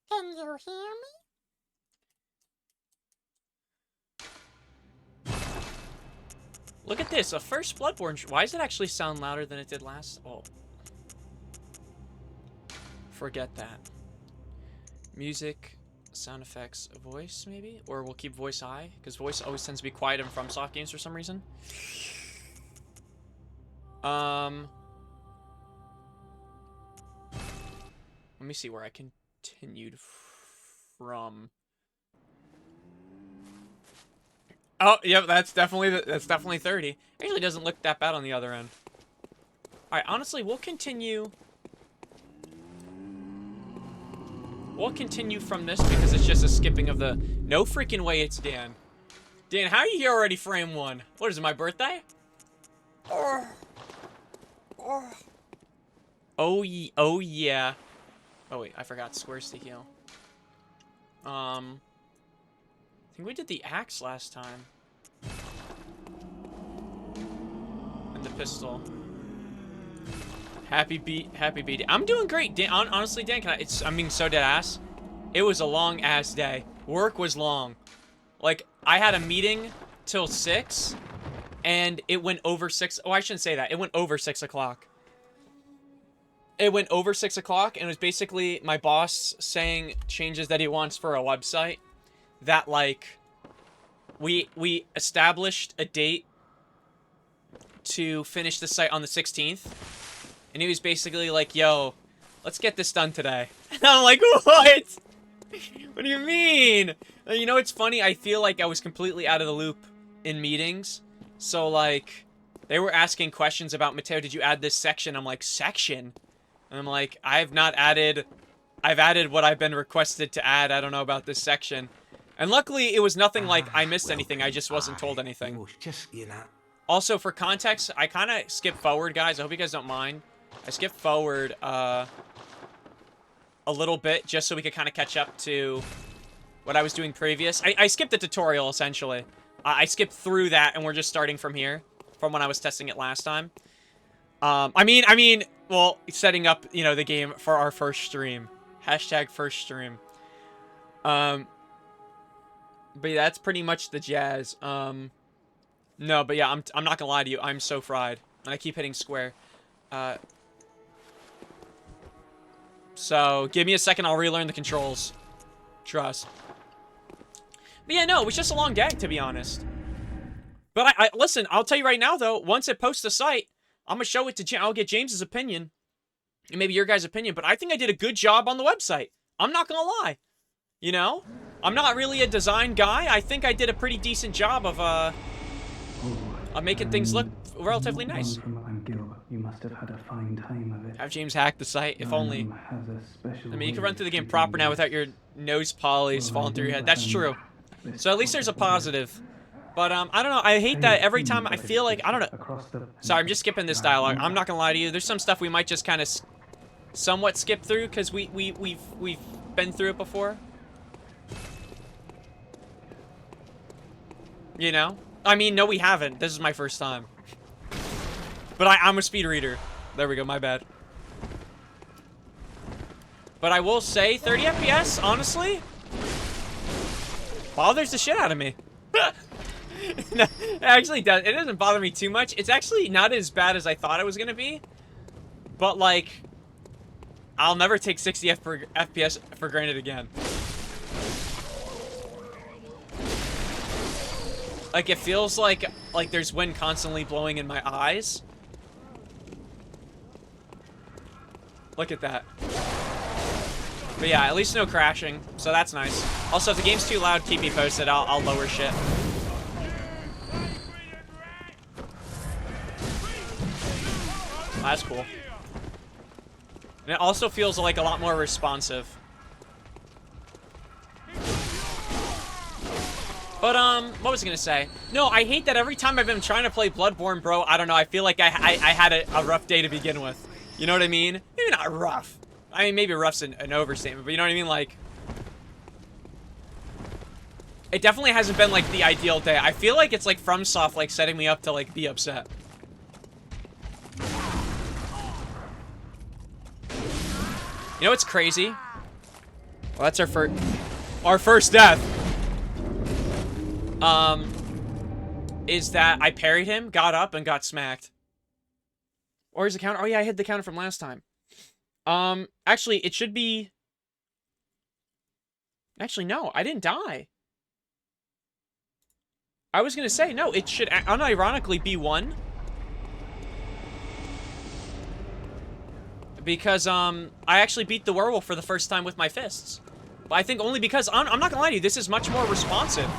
Can you hear me? Look at this, a first Bloodborne. Why does it actually sound louder than it did last? Oh. Forget that. Music, sound effects, voice, maybe? Or we'll keep voice high, because voice always tends to be quiet in FromSoft games for some reason. Let me see where I continued from. Oh, yep, that's definitely 30. Actually doesn't look that bad on the other end. Alright, honestly, we'll continue. We'll continue from this because it's just a skipping of the... No freaking way it's Dan. Dan, how are you here already frame 1? What is it, my birthday? Oh, yeah. Oh, wait, I forgot squares to heal. I think we did the axe last time. And the pistol. Happy beat. I'm doing great, Dan. Honestly, Dan, I'm being so dead ass. It was a long ass day. Work was long. Like, I had a meeting till 6, and it went over 6. Oh, I shouldn't say that. It went over 6 o'clock. It went over 6 o'clock, and it was basically my boss saying changes that he wants for a website. That, like, we established a date to finish the site on the 16th. And he was basically like, yo, let's get this done today. And I'm like, what? What do you mean? You know, it's funny. I feel like I was completely out of the loop in meetings. So, like, they were asking questions about, Mateo, did you add this section? I'm like, section? And I'm like, I've added what I've been requested to add. I don't know about this section. And luckily, it was nothing like I missed anything. I just wasn't told anything. Also, for context, I kind of skipped forward, guys. I hope you guys don't mind. I skipped forward a little bit just so we could kind of catch up to what I was doing previous. I skipped the tutorial, essentially. I skipped through that, and we're just starting from here, from when I was testing it last time. I mean, well, setting up, you know, the game for our first stream. Hashtag first stream. But yeah, that's pretty much the jazz. No, but yeah, I'm not gonna lie to you. I'm so fried. And I keep hitting square. So, give me a second, I'll relearn the controls. Trust. But yeah, no, it was just a long day, to be honest. But listen, I'll tell you right now, though, once it posts the site, I'm gonna show it to James. I'll get James's opinion. And maybe your guys' opinion, but I think I did a good job on the website. I'm not gonna lie. You know? I'm not really a design guy. I think I did a pretty decent job of making things look relatively nice. You must have had a fine time of it. Have James hack the site, if only. I mean, you can run through the game proper now without your nose polys falling through your head. That's true. So at least there's a positive. But, I don't know. I hate that every time I feel like, I don't know. Sorry, I'm just skipping this dialogue. I'm not gonna lie to you. There's some stuff we might just kind of somewhat skip through because we've been through it before. You know? I mean, no, we haven't. This is my first time. But I'm a speed reader. There we go, my bad. But I will say, 30 FPS, honestly, bothers the shit out of me. No, it actually does. It doesn't bother me too much. It's actually not as bad as I thought it was going to be. But, like, I'll never take 60 FPS for granted again. Like, it feels like there's wind constantly blowing in my eyes. Look at that. But yeah, at least no crashing, so that's nice. Also, if the game's too loud, keep me posted. I'll lower shit. That's cool. And it also feels like a lot more responsive. But, what was I gonna say? No, I hate that every time I've been trying to play Bloodborne, bro, I don't know, I feel like I had a rough day to begin with. You know what I mean? Maybe not rough. I mean, maybe rough's an overstatement, but you know what I mean? Like, it definitely hasn't been, like, the ideal day. I feel like it's, like, FromSoft, like, setting me up to, like, be upset. You know what's crazy? Well, that's our first death. Is that I parried him, got up, and got smacked. Or is the counter? Oh yeah, I hit the counter from last time. Actually, it should be. Actually, no, I didn't die. I was gonna say no. It should unironically be 1. Because, I actually beat the werewolf for the first time with my fists. But I think only because, I'm not gonna lie to you, this is much more responsive.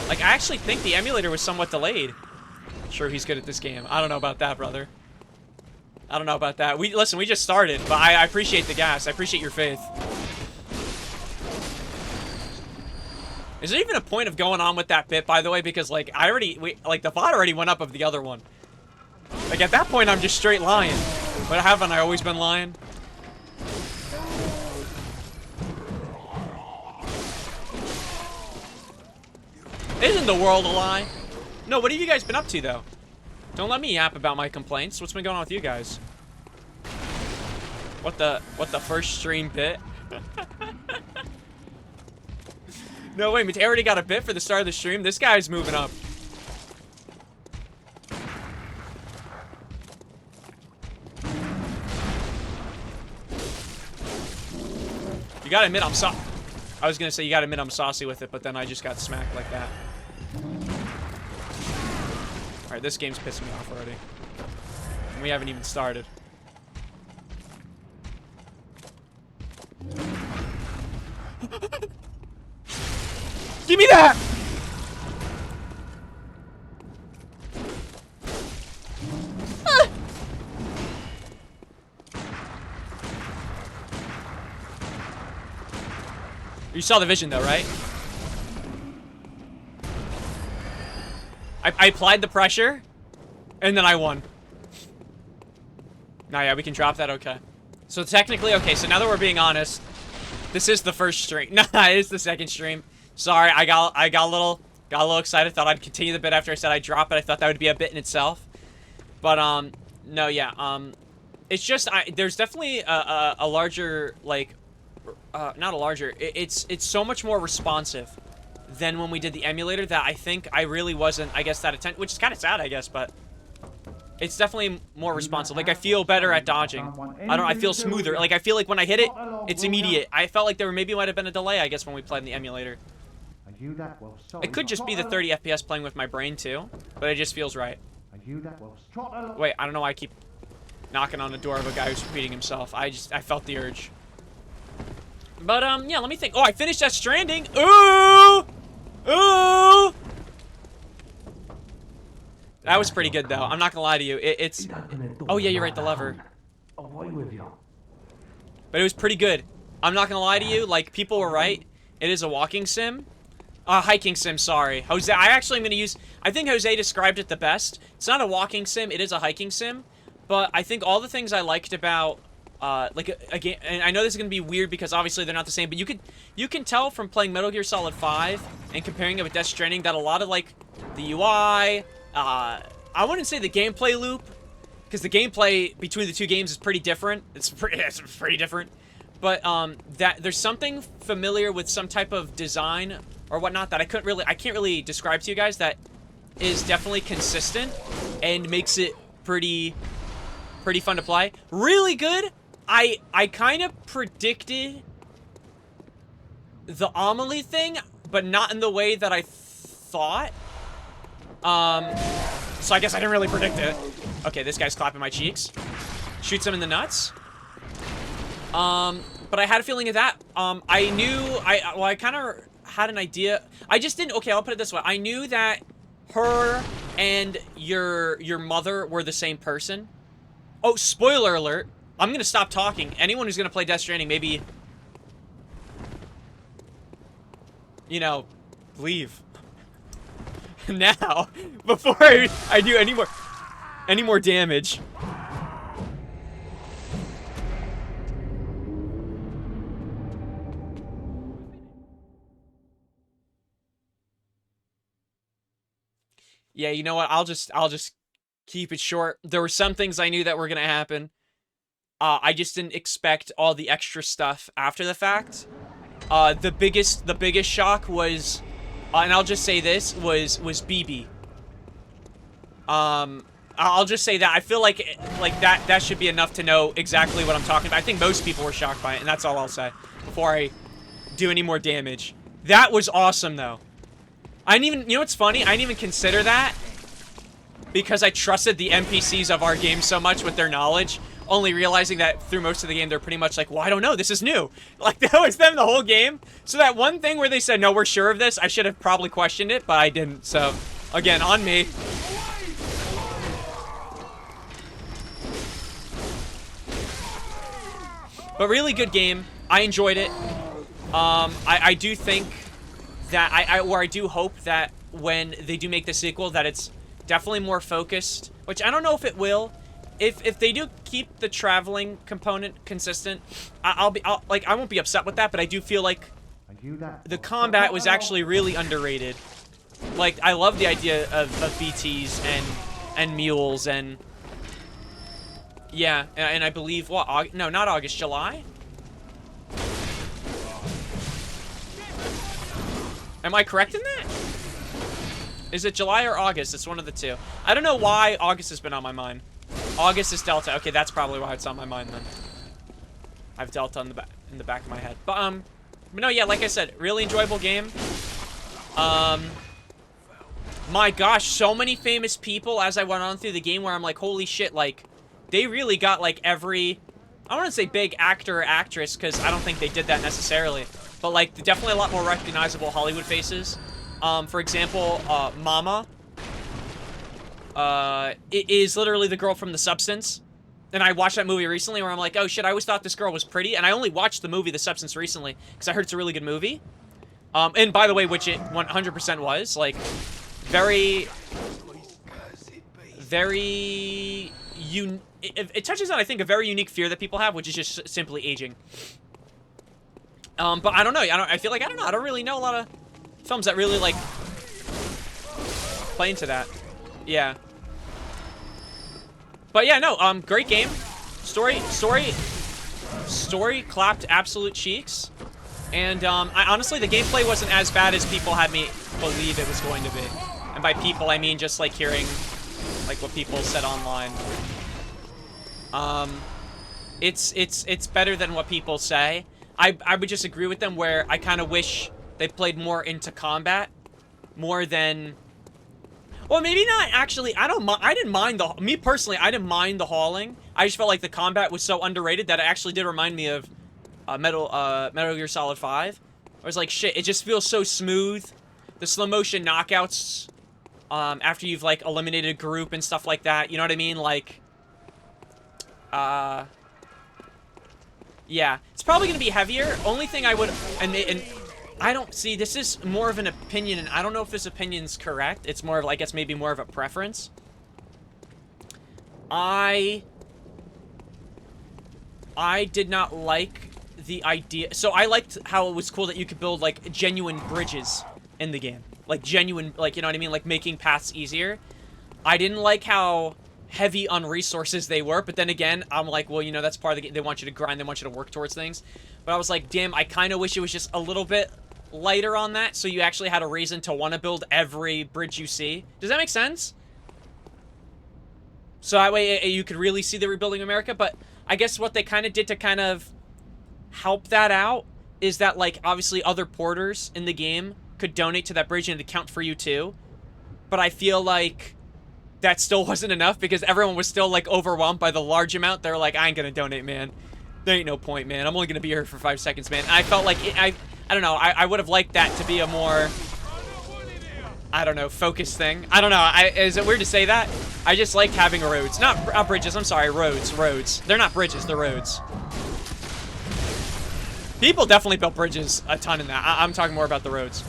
Like, I actually think the emulator was somewhat delayed. Sure, he's good at this game. I don't know about that, brother. I don't know about that. Listen, we just started, but I appreciate the gas. I appreciate your faith. Is there even a point of going on with that bit, by the way? Because, like, the bot already went up of the other one. Like, at that point, I'm just straight lying. But haven't I always been lying? Isn't the world a lie? No, what have you guys been up to, though? Don't let me yap about my complaints. What's been going on with you guys? What the first stream bit? No, wait, Mateo already got a bit for the start of the stream? This guy's moving up. You gotta admit I was gonna say you gotta admit I'm saucy with it, but then I just got smacked like that. Alright, this game's pissing me off already. And we haven't even started. Give me that! You saw the vision though, right? I applied the pressure, and then I won. Nah, yeah, we can drop that, okay. So technically, okay, so now that we're being honest, this is the first stream. Nah, it is the second stream. Sorry, I got a little excited. Thought I'd continue the bit after I said I'd drop it. I thought that would be a bit in itself. But, no, yeah, it's just, there's definitely a larger, like, not a larger, it's so much more responsive than when we did the emulator that I think I really wasn't, I guess, that attentive, which is kind of sad, I guess, but it's definitely more responsive. Like, I feel better at dodging. I feel smoother. Like, I feel like when I hit it, it's immediate. I felt like there maybe might have been a delay, I guess, when we played in the emulator. It could just be the 30 FPS playing with my brain, too, but it just feels right. Wait, I don't know why I keep knocking on the door of a guy who's repeating himself. I felt the urge. But, yeah, let me think. Oh, I finished Death Stranding. Ooh! Ooh! That was pretty good, though. I'm not gonna lie to you. It's... Oh, yeah, you're right, the lever. But it was pretty good. I'm not gonna lie to you. Like, people were right. It is a walking sim. Hiking sim, sorry. Jose, I actually am gonna use... I think Jose described it the best. It's not a walking sim. It is a hiking sim. But I think all the things I liked about... like, again, and I know this is gonna be weird because obviously they're not the same, but you can tell from playing Metal Gear Solid 5 and comparing it with Death Stranding that a lot of, like, the UI, I wouldn't say the gameplay loop, because the gameplay between the two games is pretty different. It's pretty different. But, that there's something familiar with some type of design or whatnot that I can't really describe to you guys that is definitely consistent and makes it pretty fun to play. Really good. I kind of predicted the Amelie thing, but not in the way that I thought. So I guess I didn't really predict it. Okay, this guy's clapping my cheeks. Shoots him in the nuts. But I had a feeling of that. I knew, I kind of had an idea. I just didn't, okay, I'll put it this way. I knew that her and your mother were the same person. Oh, spoiler alert. I'm gonna stop talking. Anyone who's gonna play Death Stranding, maybe, you know, leave. Now, before I do any more damage. Yeah, you know what? I'll just keep it short. There were some things I knew that were gonna happen. I just didn't expect all the extra stuff after the fact. The biggest shock was, and I'll just say this, was BB. I'll just say that I feel like that should be enough to know exactly what I'm talking about. I think most people were shocked by it, and that's all I'll say before I do any more damage. That was awesome, though. I didn't even, you know what's funny? I didn't even consider that because I trusted the NPCs of our game so much with their knowledge, only realizing that through most of the game, they're pretty much like, well, I don't know, this is new. Like, that was them the whole game. So that one thing where they said, no, we're sure of this, I should have probably questioned it, but I didn't. So, again, on me. But really good game. I enjoyed it. I do think that I do hope that when they do make the sequel that it's definitely more focused, which I don't know if it will. If they do keep the traveling component consistent, I won't be upset with that, but I do feel like the combat was actually really underrated. Like, I love the idea of BTs and mules and yeah, and I believe what no, not August, July? Am I correct in that? Is it July or August? It's one of the two. I don't know why August has been on my mind. August is Delta. Okay, that's probably why it's on my mind then. I have Delta in the back of my head. But no, yeah, like I said, really enjoyable game. My gosh, so many famous people as I went on through the game where I'm like, holy shit, like, they really got like every, I don't want to say big actor or actress because I don't think they did that necessarily. But like, definitely a lot more recognizable Hollywood faces. For example, Mama. It is literally the girl from The Substance. And I watched that movie recently where I'm like, oh shit, I always thought this girl was pretty. And I only watched the movie The Substance recently because I heard it's a really good movie. And by the way, which it 100% was. Like, very it touches on, I think, a very unique fear that people have, which is just simply aging. But I don't know. I feel like, I don't really know a lot of films that really, like, play into that. Yeah. But yeah, no, great game. Story clapped absolute cheeks. And, honestly, the gameplay wasn't as bad as people had me believe it was going to be. And by people, I mean just, like, hearing, like, what people said online. It's better than what people say. I would just agree with them where I kind of wish they played more into combat. More than... Well, maybe not, actually. I didn't mind me personally, I didn't mind the hauling. I just felt like the combat was so underrated that it actually did remind me of Metal Gear Solid 5. I was like, shit, it just feels so smooth. The slow motion knockouts, after you've, like, eliminated a group and stuff like that. You know what I mean? Like, yeah. It's probably gonna be heavier. Only thing I would, and I don't see, this is more of an opinion, and I don't know if this opinion's correct. It's more of, I guess, maybe more of a preference. I did not like the idea. So I liked how it was cool that you could build, like, genuine bridges in the game. Like, genuine, like, you know what I mean? Like, making paths easier. I didn't like how heavy on resources they were, but then again, I'm like, well, you know, that's part of the game. They want you to grind, they want you to work towards things. But I was like, damn, I kind of wish it was just a little bit lighter on that, so you actually had a reason to want to build every bridge you see. Does that make sense? So that way you could really see the rebuilding America. But I guess what they kind of did to kind of help that out is that, like, obviously other porters in the game could donate to that bridge and it'd count for you too. But I feel like that still wasn't enough because everyone was still, like, overwhelmed by the large amount. They're like, I ain't gonna donate, man. There ain't no point, man. I'm only gonna be here for 5 seconds, man. And I felt like I don't know. I would have liked that to be a more, I don't know, focused thing. I don't know. Is it weird to say that? I just liked having roads. Not bridges. I'm sorry. Roads. They're not bridges. They're roads. People definitely built bridges a ton in that. I'm talking more about the roads.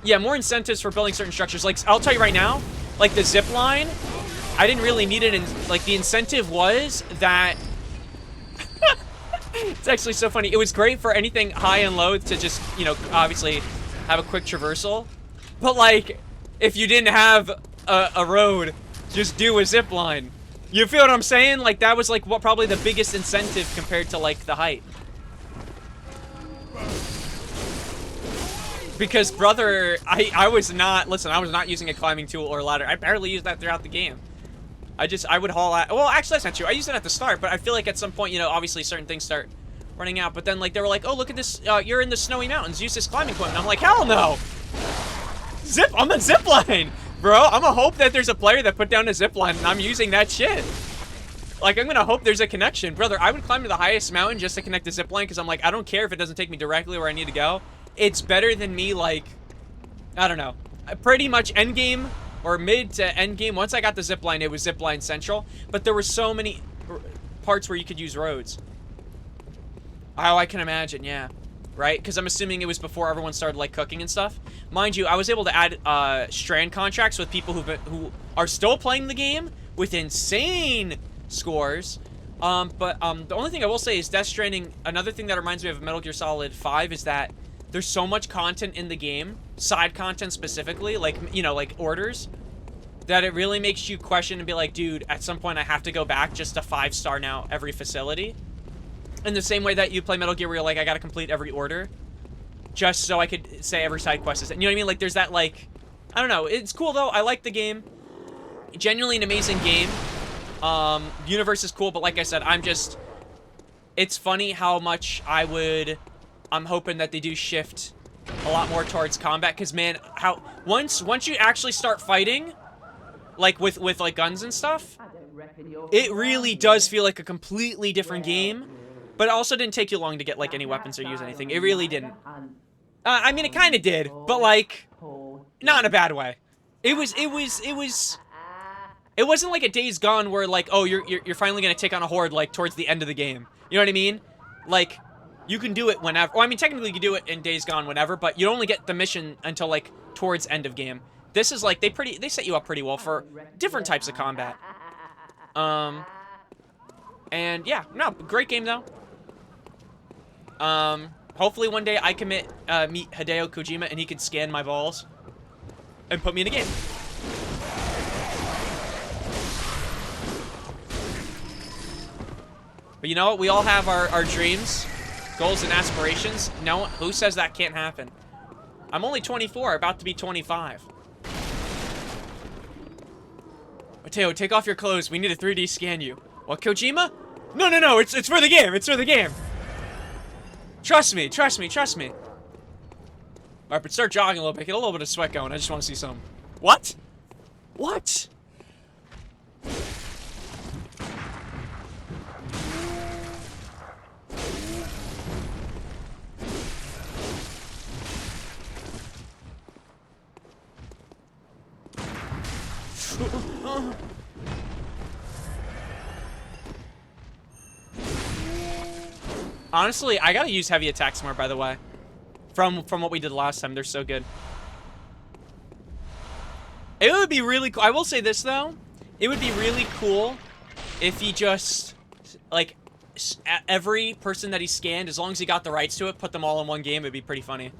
Yeah, more incentives for building certain structures. Like, I'll tell you right now, like the zip line, I didn't really need it. And like the incentive was that it's actually so funny. It was great for anything high and low to just, you know, obviously have a quick traversal. But like, if you didn't have a road, just do a zip line. You feel what I'm saying? Like, that was like what probably the biggest incentive compared to like the height. Because, brother, I was not, listen, I was not using a climbing tool or ladder. I barely used that throughout the game. I would haul out, well, actually, that's not true. I used it at the start, but I feel like at some point, you know, obviously certain things start running out. But then, like, they were like, oh, look at this, you're in the snowy mountains, use this climbing equipment. I'm like, hell no! I'm a zipline! Bro, I'm gonna hope that there's a player that put down a zipline and I'm using that shit. Like, I'm gonna hope there's a connection. Brother, I would climb to the highest mountain just to connect the zipline because I'm like, I don't care if it doesn't take me directly where I need to go. It's better than me, like, I don't know. Pretty much endgame or mid to endgame. Once I got the zipline, it was zipline central. But there were so many parts where you could use roads. Oh, I can imagine, yeah. Right? Because I'm assuming it was before everyone started, like, cooking and stuff. Mind you, I was able to add strand contracts with people who are still playing the game with insane scores. But the only thing I will say is Death Stranding, another thing that reminds me of Metal Gear Solid 5 is that there's so much content in the game, side content specifically, like, you know, like orders, that it really makes you question and be like, dude, at some point I have to go back just to 5-star now every facility. In the same way that you play Metal Gear where you're like, I gotta complete every order just so I could say every side quest is, you know what I mean? Like, there's that, like, I don't know. It's cool, though. I like the game. Genuinely an amazing game. Universe is cool, but like I said, it's funny how much I'm hoping that they do shift a lot more towards combat, because, man, once you actually start fighting, like, with like, guns and stuff, it really does feel like a completely different game, but it also didn't take you long to get, like, any weapons or use anything. It really didn't. I mean, it kind of did, but, like, not in a bad way. It wasn't like a Days Gone where, like, oh, you're finally gonna take on a horde, like, towards the end of the game. You know what I mean? Like, you can do it whenever. Well, I mean, technically you can do it in Days Gone whenever, but you only get the mission until, like, towards end of game. This is, like, they set you up pretty well for different types of combat. And, yeah, no, great game, though. Hopefully one day I can meet Hideo Kojima and he can scan my balls and put me in a game. But you know what? We all have our dreams, goals, and aspirations. No, who says that can't happen? I'm only 24, about to be 25. Mateo, take off your clothes. We need to 3D scan you. What, Kojima? No, no, no, it's for the game. It's for the game. Trust me, trust me, trust me. Alright, but start jogging a little bit. Get a little bit of sweat going. I just want to see some. What? What? Honestly, I gotta use heavy attacks more, by the way. From what we did last time, they're so good. It would be really cool. I will say this, though. It would be really cool if he just, like, every person that he scanned, as long as he got the rights to it, put them all in one game. It'd be pretty funny.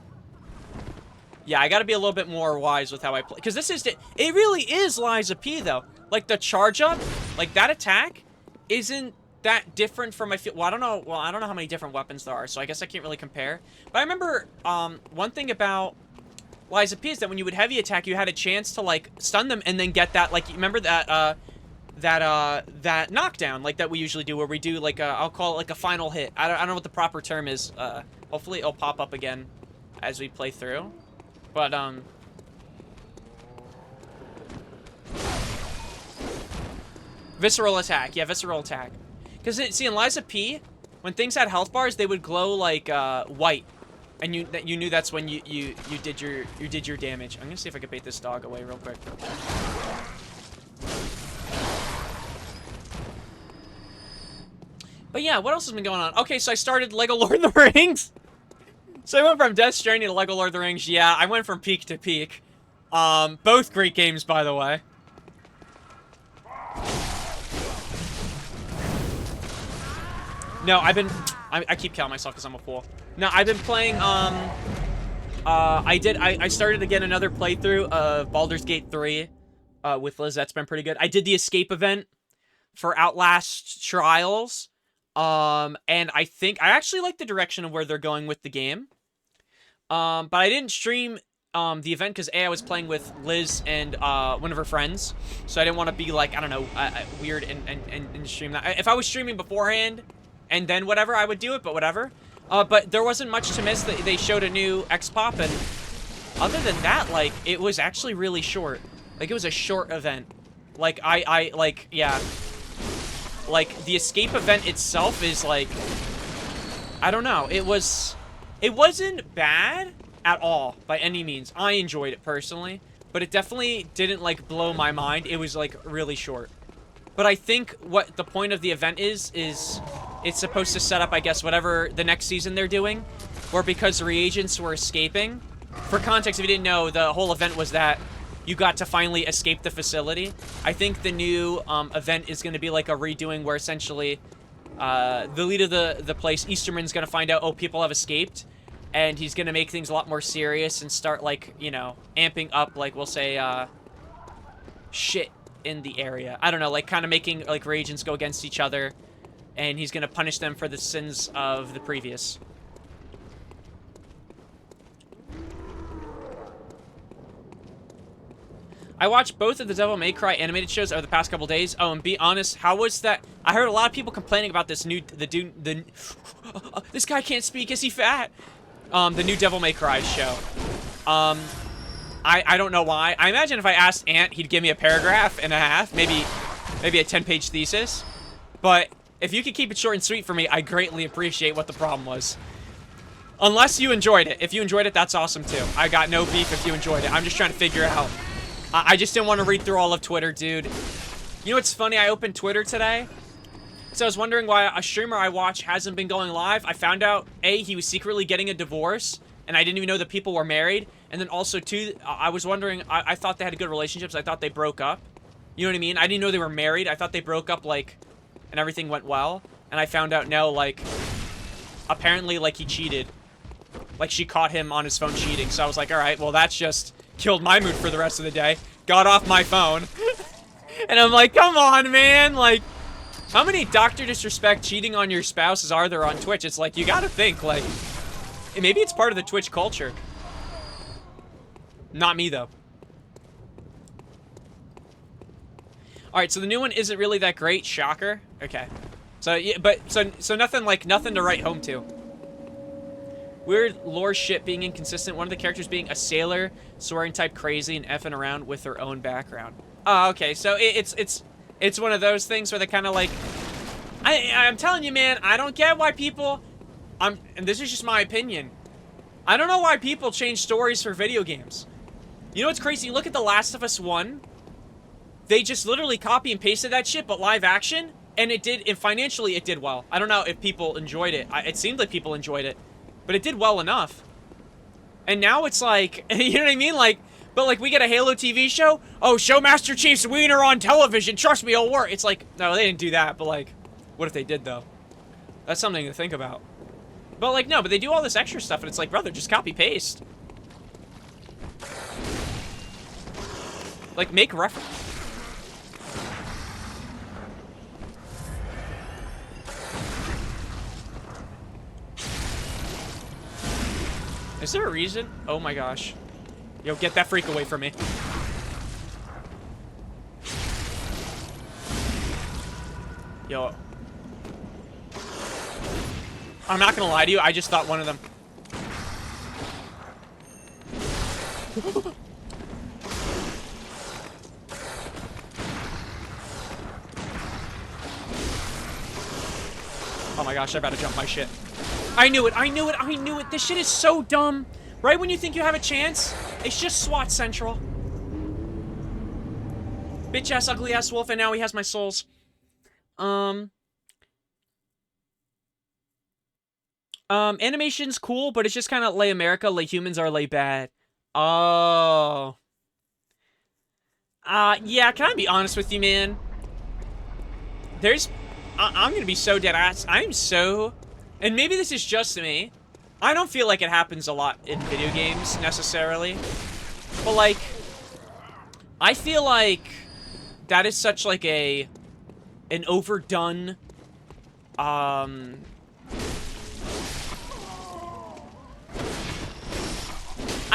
Yeah, I gotta be a little bit more wise with how I play. Because this is, it really is Liza P, though. Like, the charge up, like, that attack isn't that different from my, well, I don't know how many different weapons there are, so I guess I can't really compare. But I remember, one thing about Liza P is that when you would heavy attack, you had a chance to, like, stun them and then get that, like, you remember that, that knockdown, like, that we usually do, where we do, like, I'll call it, like, a final hit. I don't know what the proper term is. Hopefully it'll pop up again as we play through. But, visceral attack. Yeah, visceral attack. Because, see, in Liza P, when things had health bars, they would glow, like, white. And you knew that's when you did your damage. I'm gonna see if I can bait this dog away real quick. But yeah, what else has been going on? Okay, so I started Lego Lord of the Rings. So I went from Death Stranding to Lego Lord of the Rings. Yeah, I went from peak to peak. Both great games, by the way. No, I keep killing myself because I'm a fool. No, I've been playing, I started again another playthrough of Baldur's Gate 3, with Liz. That's been pretty good. I did the escape event for Outlast Trials, and I actually like the direction of where they're going with the game. But I didn't stream the event because I was playing with Liz and one of her friends, so I didn't want to be like, I don't know, weird and stream that. If I was streaming beforehand and then whatever, I would do it, but whatever. But there wasn't much to miss. They showed a new X-Pop, and other than that, like, it was actually really short. Like, it was a short event. Like, like, yeah. Like, the escape event itself is, like, I don't know. It wasn't bad at all, by any means. I enjoyed it, personally. But it definitely didn't, like, blow my mind. It was, like, really short. But I think what the point of the event is it's supposed to set up, I guess, whatever the next season they're doing. Or because reagents were escaping. For context, if you didn't know, the whole event was that you got to finally escape the facility. I think the new event is going to be like a redoing where essentially the lead of the place, Easterman's going to find out, oh, people have escaped. And he's going to make things a lot more serious and start, like, you know, amping up, like, we'll say, shit in the area. I don't know, like, kind of making, like, reagents go against each other. And he's going to punish them for the sins of the previous. I watched both of the Devil May Cry animated shows over the past couple days. Oh, and be honest, how was that? I heard a lot of people complaining about this new, this guy can't speak, is he fat? The new Devil May Cry show. I don't know why. I imagine if I asked Ant, he'd give me a paragraph and a half, maybe a 10-page thesis. But if you could keep it short and sweet for me, I greatly appreciate what the problem was. Unless you enjoyed it. If you enjoyed it, that's awesome too. I got no beef if you enjoyed it. I'm just trying to figure out. I just didn't want to read through all of Twitter, dude. You know what's funny? I opened Twitter today. So I was wondering why a streamer I watch hasn't been going live. I found out, A, he was secretly getting a divorce, and I didn't even know that people were married. And then also, two, I was wondering, I thought they had good relationships. I thought they broke up. You know what I mean? I didn't know they were married. I thought they broke up, like, and everything went well. And I found out, no, like, apparently, like, he cheated. Like, she caught him on his phone cheating. So I was like, all right, well, that's just killed my mood for the rest of the day. Got off my phone. And I'm like, come on, man. Like, how many Dr. Disrespect cheating on your spouses are there on Twitch? It's like, you gotta think, like, maybe it's part of the Twitch culture. Not me, though. Alright, so the new one isn't really that great. Shocker. Okay. So, yeah, but, so nothing, like, nothing to write home to. Weird lore shit being inconsistent. One of the characters being a sailor, swearing type crazy, and effing around with their own background. Oh, okay. So it's one of those things where they kind of like... I'm telling you, man, I don't get why people... and this is just my opinion. I don't know why people change stories for video games. You know what's crazy? Look at The Last of Us 1. They just literally copy and pasted that shit, but live action. And it did... And financially, it did well. I don't know if people enjoyed it. It seemed like people enjoyed it. But it did well enough. And now it's like, you know what I mean? Like, but like we get a Halo TV show. Oh, show Master Chief's wiener on television. Trust me, it'll work. It's like, no, they didn't do that. But like, what if they did though? That's something to think about. But like, no, but they do all this extra stuff and it's like, brother, just copy paste. Like, make reference. Is there a reason? Oh my gosh. Yo, get that freak away from me. Yo. I'm not gonna lie to you, I just thought one of them. Oh my gosh, I better jump my shit. I knew it, I knew it, I knew it. This shit is so dumb. Right when you think you have a chance, it's just SWAT Central. Bitch ass, ugly ass wolf, and now he has my souls. Animation's cool, but it's just kind of lay America, lay humans are lay bad. Oh. Yeah, can I be honest with you, man? I'm gonna be so dead ass. I'm so... And maybe this is just me. I don't feel like it happens a lot in video games, necessarily. But, like... I feel like... That is such, like, an overdone...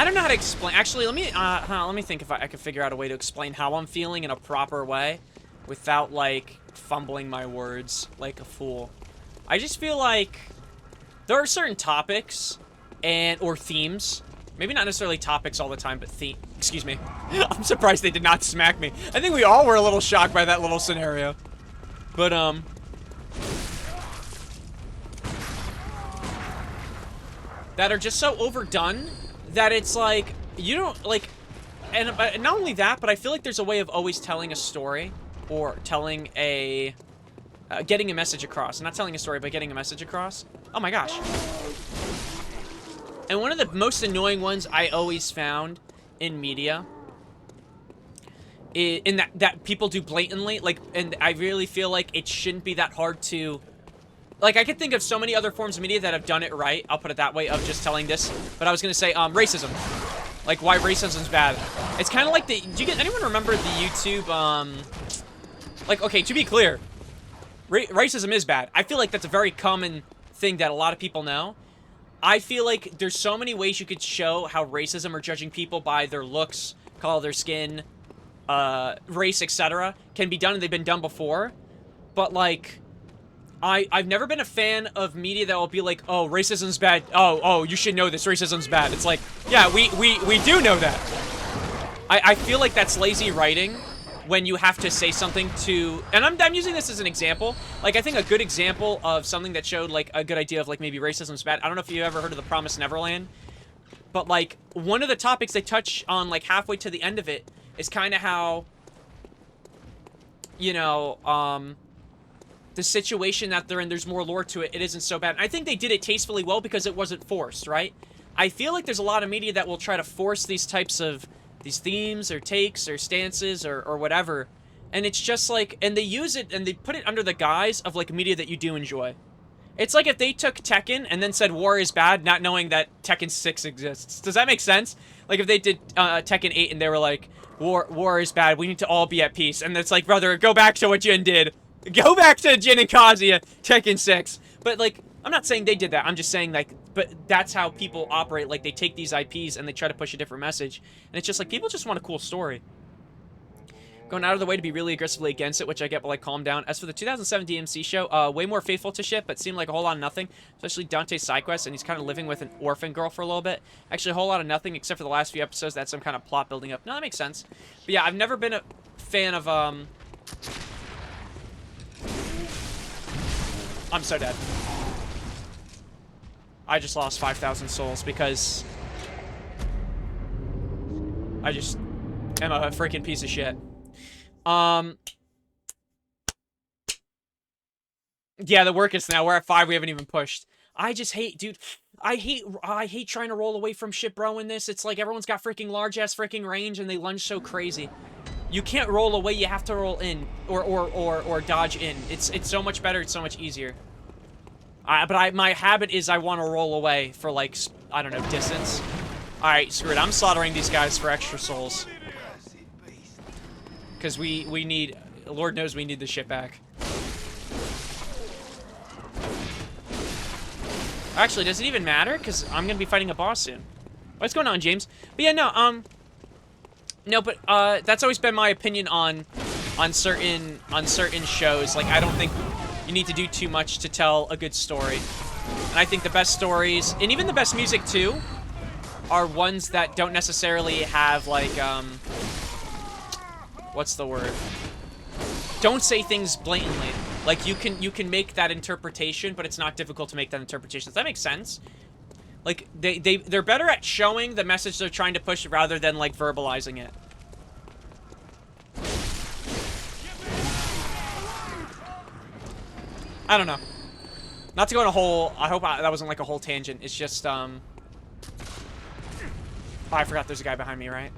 I don't know how to explain. Actually, let me think if I could figure out a way to explain how I'm feeling in a proper way without, like, fumbling my words like a fool. I just feel like there are certain topics or themes. Maybe not necessarily topics all the time, but excuse me. I'm surprised they did not smack me. I think we all were a little shocked by that little scenario. But, that are just so overdone that it's like, you don't, like, and not only that, but I feel like there's a way of always telling a story or telling a, getting a message across. Not telling a story, but getting a message across. Oh my gosh. And one of the most annoying ones I always found in media, in that people do blatantly, like, and I really feel like it shouldn't be that hard to, like, I could think of so many other forms of media that have done it right, I'll put it that way, of just telling this, but I was gonna say, racism. Like, why racism's bad. It's kind of like anyone remember the YouTube, like, okay, to be clear, racism is bad. I feel like that's a very common thing that a lot of people know. I feel like there's so many ways you could show how racism or judging people by their looks, color of their skin, race, etc. can be done, and they've been done before. But, like, I've never been a fan of media that will be like, oh, racism's bad. Oh, you should know this. Racism's bad. It's like, yeah, we do know that. I feel like that's lazy writing when you have to say something to, and I'm using this as an example. Like, I think a good example of something that showed, like, a good idea of, like, maybe racism's bad. I don't know if you ever heard of The Promised Neverland, but, like, one of the topics they touch on, like, halfway to the end of it is kind of how, you know, the situation that they're in, there's more lore to it. It isn't so bad. And I think they did it tastefully well because it wasn't forced, right? I feel like there's a lot of media that will try to force these types of, these themes or takes or stances or whatever. And it's just like, and they use it and they put it under the guise of, like, media that you do enjoy. It's like if they took Tekken and then said war is bad, not knowing that Tekken 6 exists. Does that make sense? Like, if they did Tekken 8 and they were like, war is bad, we need to all be at peace. And it's like, brother, go back to what Jin did. Go back to Jin and Kazuya, Tekken 6. But, like, I'm not saying they did that. I'm just saying, like, but that's how people operate. Like, they take these IPs and they try to push a different message. And it's just like, people just want a cool story. Going out of the way to be really aggressively against it, which I get, but, like, calm down. As for the 2007 DMC show, way more faithful to shit, but seemed like a whole lot of nothing. Especially Dante's side quest, and he's kind of living with an orphan girl for a little bit. Actually, a whole lot of nothing, except for the last few episodes. That's some kind of plot building up. No, that makes sense. But yeah, I've never been a fan of, I'm so dead. I just lost 5,000 souls because I just am a freaking piece of shit. Yeah, the work is now. We're at 5. We haven't even pushed. I just hate, dude. I hate trying to roll away from shit, bro, in this. It's like everyone's got freaking large-ass freaking range and they lunge so crazy. You can't roll away, you have to roll in. Or dodge in. It's so much better, it's so much easier. But my habit is I want to roll away for, like, I don't know, distance. Alright, screw it. I'm slaughtering these guys for extra souls. Because we need, Lord knows we need the shit back. Actually, does it even matter? Because I'm going to be fighting a boss soon. What's going on, James? But yeah, no, no, but, that's always been my opinion on certain shows. Like, I don't think you need to do too much to tell a good story. And I think the best stories, and even the best music too, are ones that don't necessarily have, like, what's the word? Don't say things blatantly. Like, you can make that interpretation, but it's not difficult to make that interpretation. Does that make sense? Like, they're better at showing the message they're trying to push rather than, like, verbalizing it. I don't know. Not to go on a whole, I hope that wasn't like a whole tangent. It's just, oh, I forgot there's a guy behind me, right?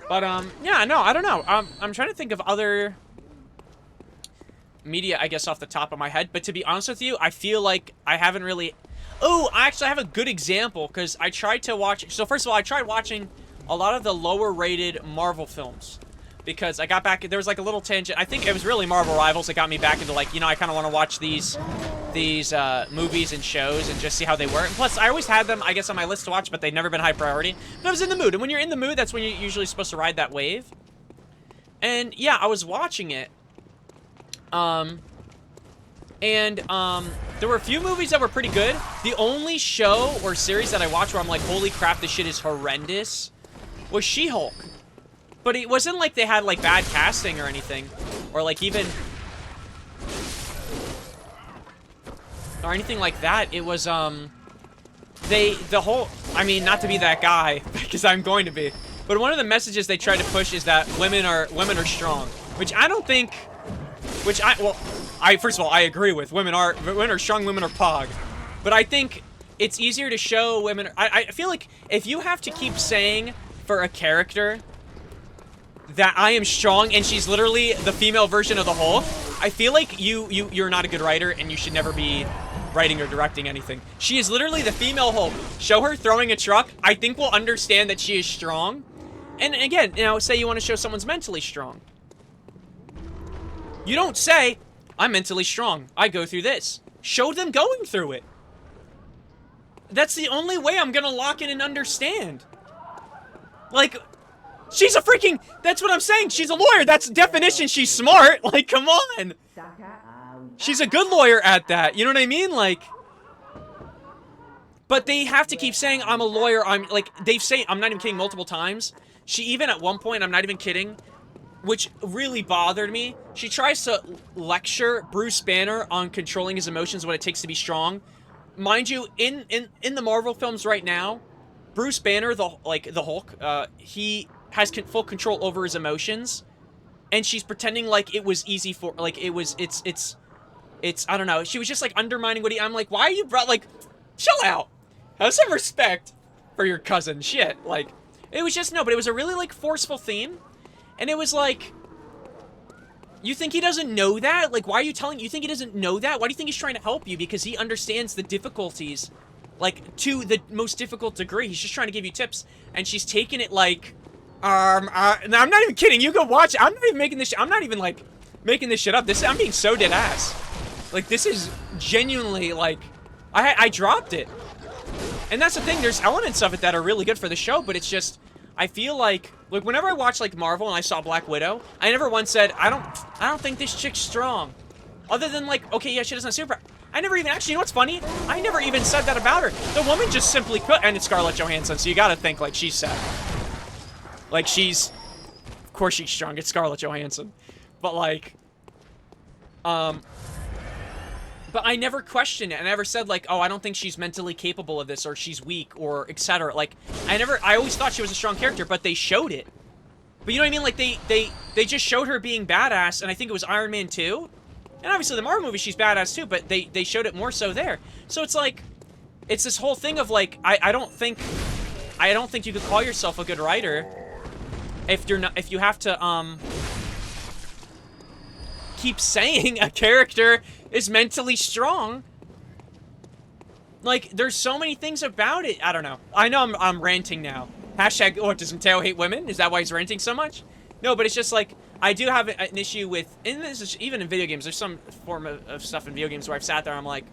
But, yeah, no, I don't know. I'm trying to think of other media, I guess, off the top of my head. But to be honest with you, I feel like I haven't really... Oh, I actually have a good example, because I tried to watch... So, first of all, I tried watching a lot of the lower-rated Marvel films. because I got back, there was like a little tangent. I think it was really Marvel Rivals that got me back into like, you know, I kind of want to watch these movies and shows and just see how they work. And plus, I always had them, I guess, on my list to watch, but they'd never been high priority. But I was in the mood, and when you're in the mood, that's when you're usually supposed to ride that wave. And yeah, I was watching it. There were a few movies that were pretty good. The only show or series that I watched where I'm like, holy crap, this shit is horrendous, was She-Hulk. But it wasn't like they had like bad casting or anything, or like even, or anything like that. It was, I mean, not to be that guy, because I'm going to be, but one of the messages they tried to push is that women are strong, which I don't think, first of all, I agree with. Women are strong, women are pog. But I think it's easier to show women, I feel like if you have to keep saying for a character that I am strong and she's literally the female version of the Hulk, I feel like you're not a good writer and you should never be writing or directing anything. She is literally the female Hulk. Show her throwing a truck, I think we'll understand that she is strong. And again, you know, say you want to show someone's mentally strong. You don't say, I'm mentally strong, I go through this. Show them going through it. That's the only way I'm gonna lock in and understand. Like, she's a freaking, that's what I'm saying, she's a lawyer, that's definition, she's smart, like, come on. She's a good lawyer at that, you know what I mean, like. But they have to keep saying, I'm a lawyer, I'm, like, they've said, I'm not even kidding, multiple times. She even at one point, I'm not even kidding, which really bothered me, she tries to lecture Bruce Banner on controlling his emotions, what it takes to be strong. Mind you, in the Marvel films right now, Bruce Banner, the Hulk, he has full control over his emotions, and she's pretending like it was easy for, like, it's, I don't know, she was just, like, undermining what I'm like, why are you like, chill out, have some respect for your cousin, shit, like, it was just, no, but it was a really, like, forceful theme, and it was like, you think he doesn't know that? Like, why are you telling, you think he doesn't know that? Why do you think he's trying to help you? Because he understands the difficulties, like, to the most difficult degree. He's just trying to give you tips, and she's taking it like, now I'm not even kidding, you go watch it, I'm not even making this I'm not even, like, making this shit up, I'm being so dead ass. Like, this is genuinely, like, I dropped it. And that's the thing, there's elements of it that are really good for the show, but it's just, I feel like whenever I watch, like, Marvel and I saw Black Widow, I never once said, I don't think this chick's strong. Other than, like, okay, yeah, she doesn't have super, I never even, actually, you know what's funny? I never even said that about her. The woman just simply could, and it's Scarlett Johansson, so you gotta think, like, she's sad. Like, she's, of course she's strong, it's Scarlett Johansson. But, like, but I never questioned it. I never said, like, oh, I don't think she's mentally capable of this, or she's weak, or etc. Like, I always thought she was a strong character, but they showed it. But you know what I mean? Like, they just showed her being badass, and I think it was Iron Man 2. And obviously the Marvel movie, she's badass too, but they showed it more so there. So it's like, it's this whole thing of, like, I don't think you could call yourself a good writer if you have to, keep saying a character is mentally strong. Like, there's so many things about it. I don't know. I know I'm ranting now. Hashtag, oh, does Mateo hate women? Is that why he's ranting so much? No, but it's just like, I do have an issue with, and this is even in video games, there's some form of stuff in video games where I've sat there and I'm like,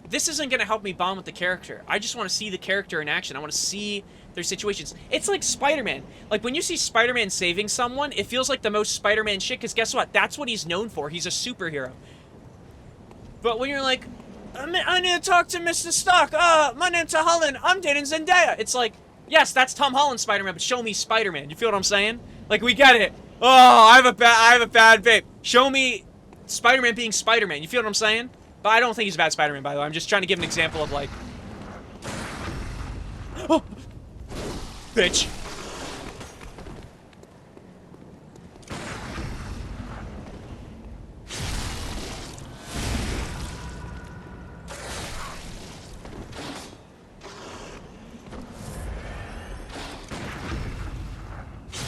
this isn't gonna help me bond with the character. I just want to see the character in action. I want to see their situations. It's like Spider-Man. Like, when you see Spider-Man saving someone, it feels like the most Spider-Man shit, because guess what? That's what he's known for. He's a superhero. But when you're like, I need to talk to Mr. Stark. My name's Holland. I'm dating Zendaya. It's like, yes, that's Tom Holland Spider-Man, but show me Spider-Man. You feel what I'm saying? Like, we get it. Oh, I have a bad babe. Show me Spider-Man being Spider-Man. You feel what I'm saying? But I don't think he's a bad Spider-Man, by the way. I'm just trying to give an example of, like... Oh! Bitch.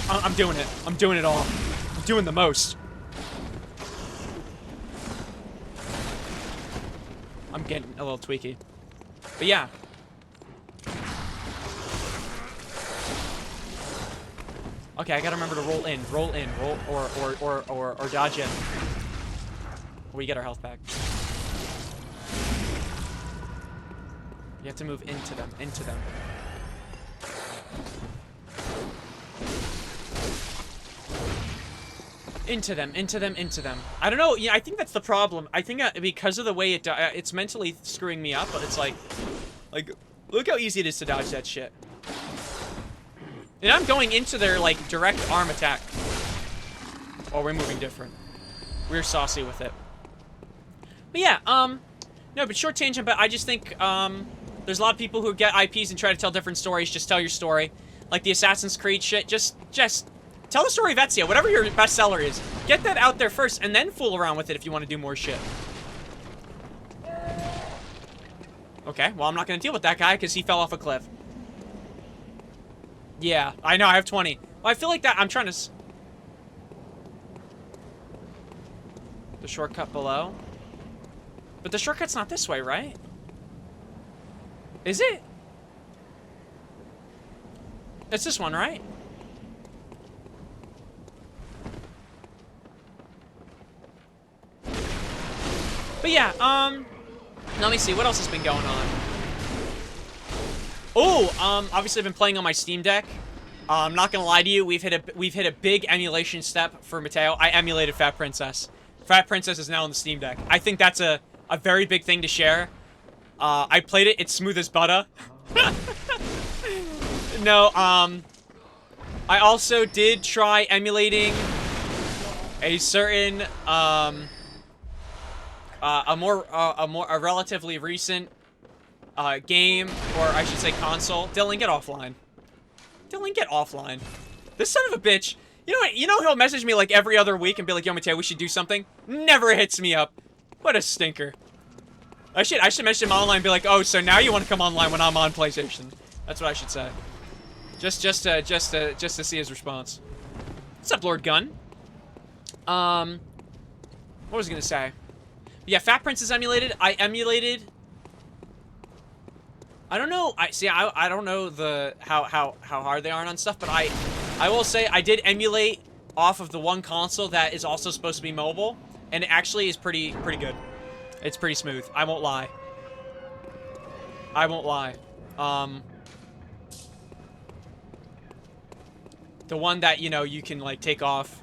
I'm doing it. I'm doing it all. I'm doing the most. I'm getting a little tweaky. But yeah. Okay, I gotta remember to roll in, roll, or dodge in. We get our health back. You have to move into them, into them. Into them, into them, into them. I don't know, yeah, I think that's the problem. I think because of the way it's mentally screwing me up, but it's like, look how easy it is to dodge that shit. And I'm going into their, like, direct arm attack. Oh, we're moving different. We're saucy with it. But yeah, no, but short tangent, but I just think, there's a lot of people who get IPs and try to tell different stories. Just tell your story. Like the Assassin's Creed shit, just tell the story of Ezio, whatever your bestseller is. Get that out there first, and then fool around with it if you want to do more shit. Okay, well, I'm not going to deal with that guy because he fell off a cliff. Yeah, I know, I have 20. Well, I feel like that, I'm trying to... The shortcut below? But the shortcut's not this way, right? Is it? It's this one, right? But yeah, let me see, what else has been going on? Oh, obviously I've been playing on my Steam Deck. I'm not gonna lie to you, we've hit a big emulation step for Mateo. I emulated Fat Princess. Fat Princess is now on the Steam Deck. I think that's a very big thing to share. I played it, it's smooth as butter. No, I also did try emulating a certain, a relatively recent, game, or I should say console. Dylan, get offline. Dylan, get offline. This son of a bitch. You know what? You know he'll message me like every other week and be like, yo, Mateo, we should do something? Never hits me up. What a stinker. I should message him online and be like, oh, so now you want to come online when I'm on PlayStation. That's what I should say. Just to see his response. What's up, Lord Gun? What was I gonna say? Yeah, Fat Prince is emulated. I emulated. I don't know. I don't know how hard they are on stuff, but I will say I did emulate off of the one console that is also supposed to be mobile, and it actually is pretty good. It's pretty smooth. I won't lie. I won't lie. The one that, you know, you can, like, take off.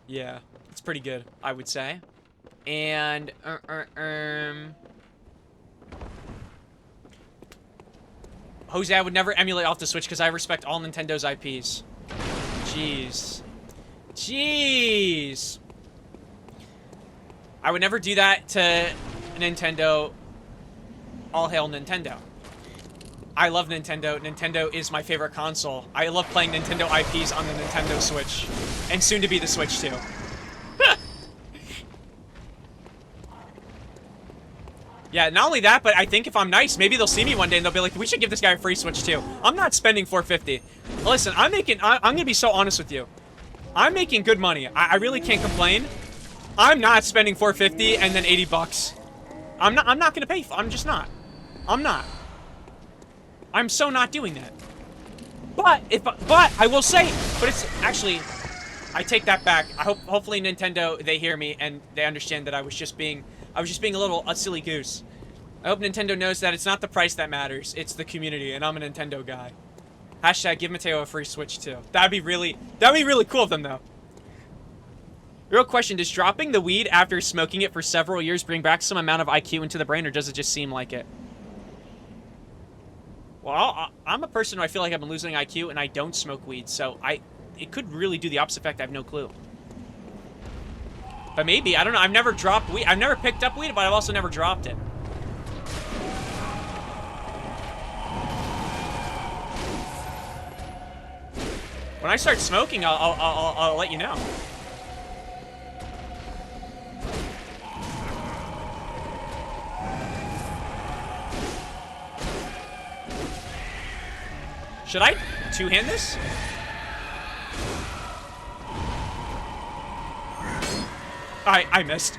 Yeah. It's pretty good, I would say. And, Jose, I would never emulate off the Switch because I respect all Nintendo's IPs. Jeez. Jeez! I would never do that to Nintendo. All hail Nintendo. I love Nintendo. Nintendo is my favorite console. I love playing Nintendo IPs on the Nintendo Switch. And soon to be the Switch too. Yeah, not only that, but I think if I'm nice, maybe they'll see me one day and they'll be like, we should give this guy a free Switch too. I'm not spending $450. Listen, I'm gonna be so honest with you. I'm making good money. I really can't complain. I'm not spending $450 and then 80 bucks. I'm not gonna pay for, I'm just not. I'm not. I'm so not doing that. But I will say, but it's actually, I take that back. Hopefully Nintendo, they hear me and they understand that I was just being a silly goose. I hope Nintendo knows that it's not the price that matters, it's the community, and I'm a Nintendo guy. Hashtag give Mateo a free Switch too. That'd be really cool of them though. Real question, does dropping the weed after smoking it for several years bring back some amount of IQ into the brain, or does it just seem like it? Well, I'm a person who I feel like I've been losing IQ and I don't smoke weed, so it could really do the opposite effect, I have no clue. But maybe, I don't know, I've never dropped weed, I've never picked up weed, but I've also never dropped it. When I start smoking, I'll let you know. Should I two-hand this? I missed.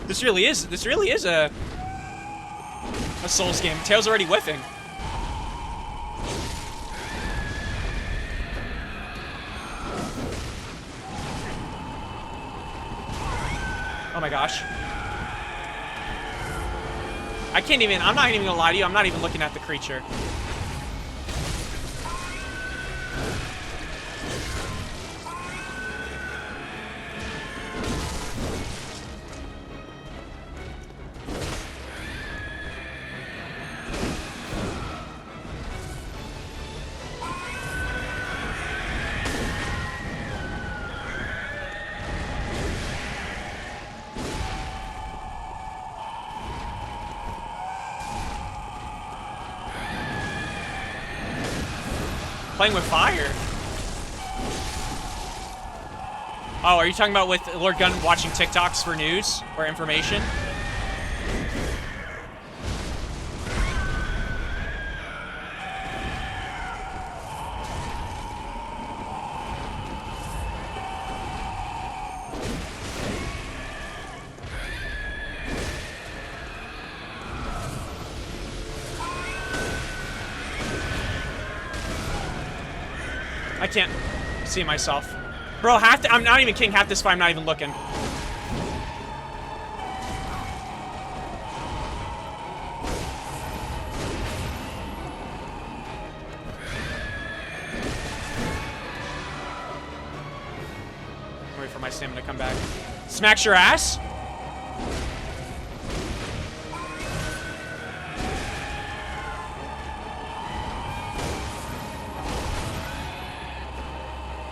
This really is a Souls game. Tail's already whiffing. my gosh. I can't even, I'm not even gonna lie to you, I'm not even looking at the creature. Playing with fire? Oh, are you talking about with Lord Gunn watching TikToks for news or information? I can't see myself. Bro, I'm not even kidding, half this fight I'm not even looking. Wait for my stamina to come back. Smacks your ass?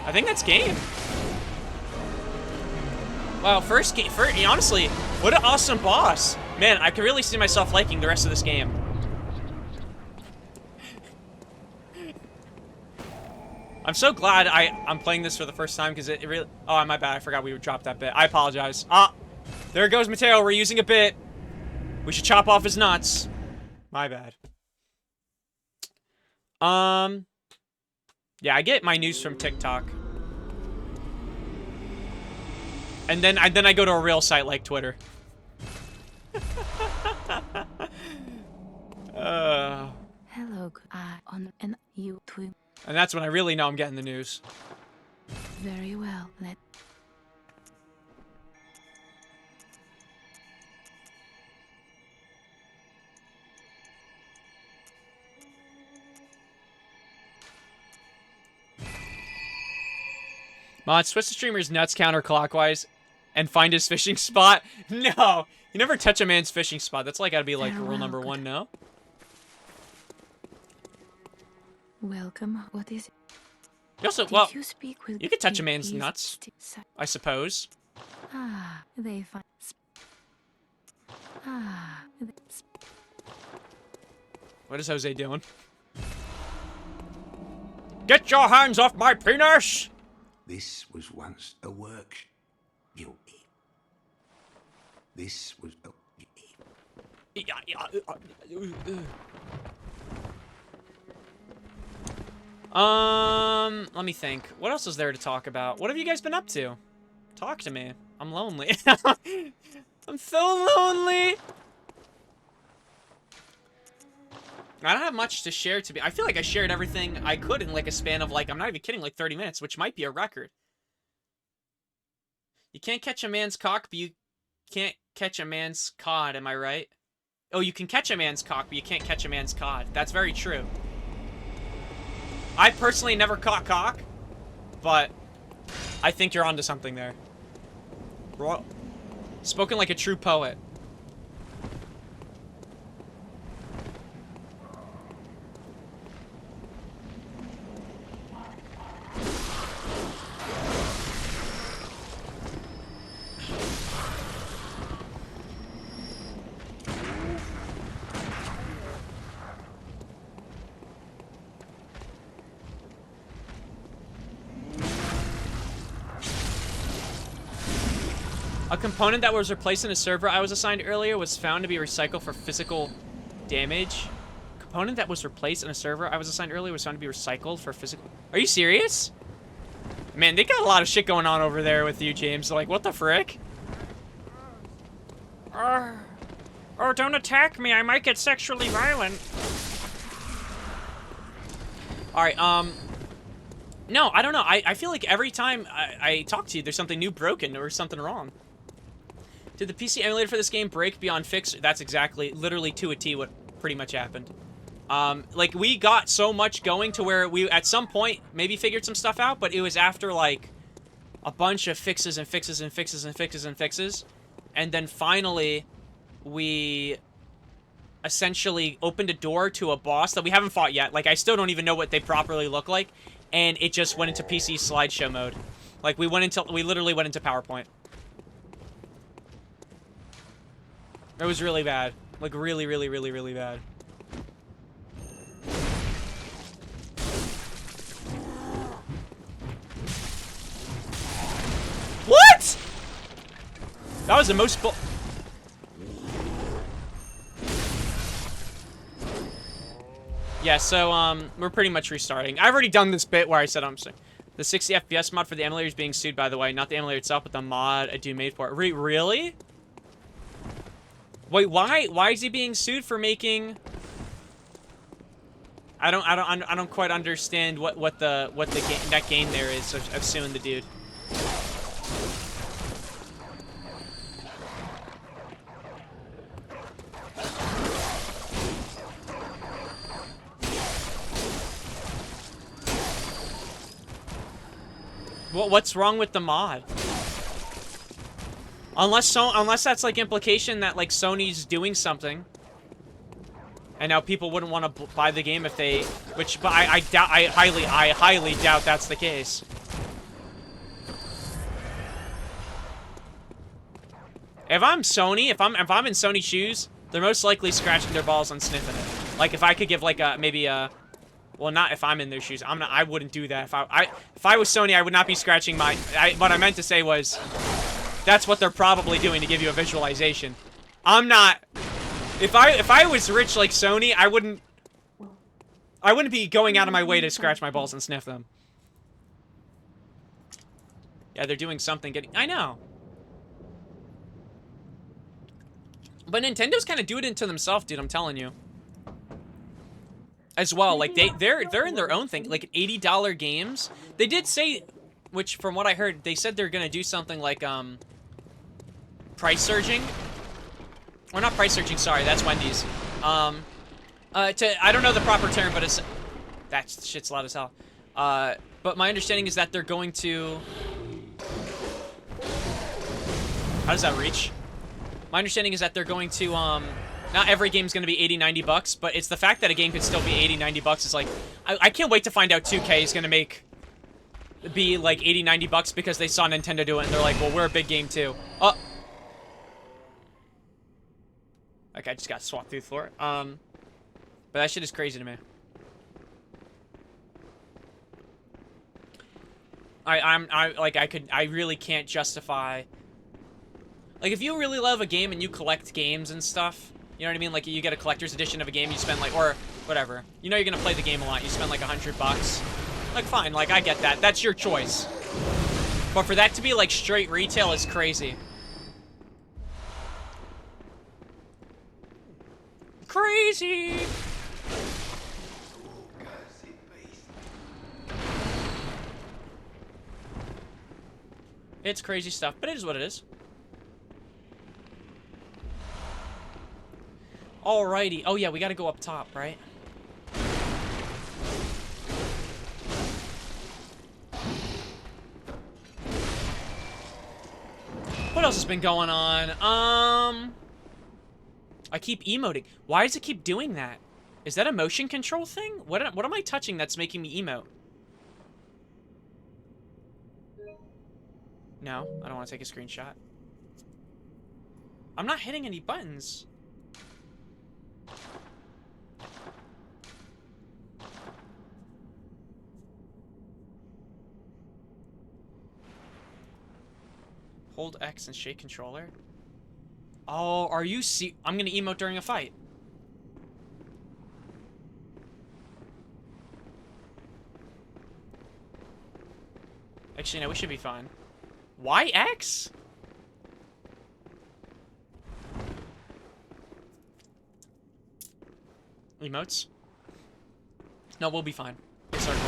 I think that's game. Wow, first game. Honestly, what an awesome boss. Man, I can really see myself liking the rest of this game. I'm so glad I'm playing this for the first time because it really... Oh, my bad. I forgot we would drop that bit. I apologize. Ah, there goes Mateo. We're using a bit. We should chop off his nuts. My bad. Yeah, I get my news from TikTok. And then I go to a real site like Twitter. Hello, on and YouTube. And that's when I really know I'm getting the news. Very well. Mod, switch the streamer's nuts counterclockwise and find his fishing spot. No, you never touch a man's fishing spot. That's like gotta be like rule number 1, no? Welcome. What is it? You also, well, you speak with you could touch a man's nuts, I suppose. Ah, they find. Ah. What is Jose doing? Get your hands off my penis! This was once a work. Guilty. This was a... Let me think. What else is there to talk about? What have you guys been up to? Talk to me. I'm lonely. I'm so lonely. I don't have much to share to be. I feel like I shared everything I could in like a span of like, I'm not even kidding, like 30 minutes, which might be a record. You can't catch a man's cock, but you can't catch a man's cod, am I right? Oh, you can catch a man's cock, but you can't catch a man's cod. That's very true. I personally never caught cock, but I think you're onto something there. Spoken like a true poet. A component that was replaced in a server I was assigned earlier was found to be recycled for physical damage. Component that was replaced in a server I was assigned earlier was found to be recycled for physical... Are you serious? Man, they got a lot of shit going on over there with you, James. Like, what the frick? Oh, don't attack me. I might get sexually violent. Alright, no, I don't know. I feel like every time I talk to you, there's something new broken or something wrong. Did the PC emulator for this game break beyond fix? That's exactly, literally to a T what pretty much happened. Like, we got so much going to where we, at some point, maybe figured some stuff out, but it was after, like, a bunch of fixes and fixes and fixes and fixes and fixes. And then finally, we essentially opened a door to a boss that we haven't fought yet. Like, I still don't even know what they properly look like. And it just went into PC slideshow mode. Like, we literally went into PowerPoint. It was really bad. Like, really, really, really, really bad. What?! That was the most bull- Yeah, so, we're pretty much restarting. I've already done this bit where I said I'm saying the 60 FPS mod for the emulator is being sued, by the way. Not the emulator itself, but the mod a dude made for it. Really? Wait, why? Why is he being sued for making... I don't quite understand what that game there is of suing the dude. What's wrong with the mod? Unless that's like implication that like Sony's doing something, and now people wouldn't want to buy the game if they, but I highly doubt that's the case. If I'm Sony, if I'm in Sony shoes, they're most likely scratching their balls and sniffing it. Like if I could give like maybe a. Well, not if I'm in their shoes. I wouldn't do that. If I was Sony, I would not be scratching my... what I meant to say was... That's what they're probably doing to give you a visualization. I'm not... If I was rich like Sony, I wouldn't be going out of my way to scratch my balls and sniff them. Yeah, they're doing something getting... I know. But Nintendo's kind of doing it to themselves, dude, I'm telling you. As well, like they're in their own thing, like $80 games. They did say, which from what I heard, they said they're gonna do something like price surging, or not price surging. Sorry, that's Wendy's. I don't know the proper term, but it's that shit's loud as hell. But my understanding is that they're going to. How does that reach? My understanding is that they're going to not every game's going to be 80, 90 bucks, but it's the fact that a game could still be 80, 90 bucks is like... I can't wait to find out 2K is going to be like 80, 90 bucks because they saw Nintendo do it and they're like, well, we're a big game too. Oh! Okay, I just got swapped through the floor. But that shit is crazy to me. I really can't justify... Like, if you really love a game and you collect games and stuff... You know what I mean? Like, you get a collector's edition of a game, you spend, like, or whatever. You know you're gonna play the game a lot, you spend, like, $100. Like, fine, like, I get that. That's your choice. But for that to be, like, straight retail is crazy. Crazy! It's crazy stuff, but it is what it is. Alrighty. Oh, yeah, we gotta go up top, right? What else has been going on? I keep emoting. Why does it keep doing that? Is that a motion control thing? What am I touching that's making me emote? No, I don't want to take a screenshot. I'm not hitting any buttons. Hold X and shake controller. Oh, are you I'm gonna emote during a fight. Actually, no, we should be fine. Why X? Emotes? No, we'll be fine. Circle.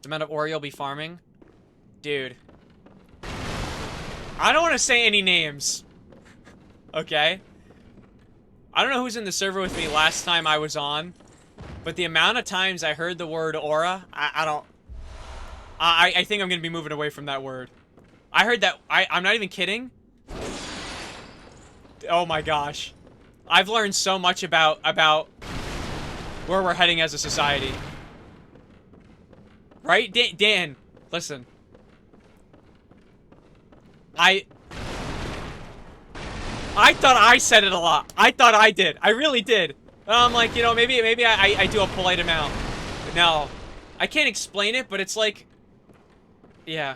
The amount of Oreo will be farming. Dude. I don't want to say any names. Okay? I don't know who's in the server with me last time I was on, but the amount of times I heard the word aura, I don't... I think I'm going to be moving away from that word. I heard that... I'm not even kidding. Oh my gosh. I've learned so much about where we're heading as a society. Right? Dan, listen. I thought I said it a lot. I thought I did. I really did. I'm like, you know, maybe I do a polite amount. But no. I can't explain it, but it's like... Yeah.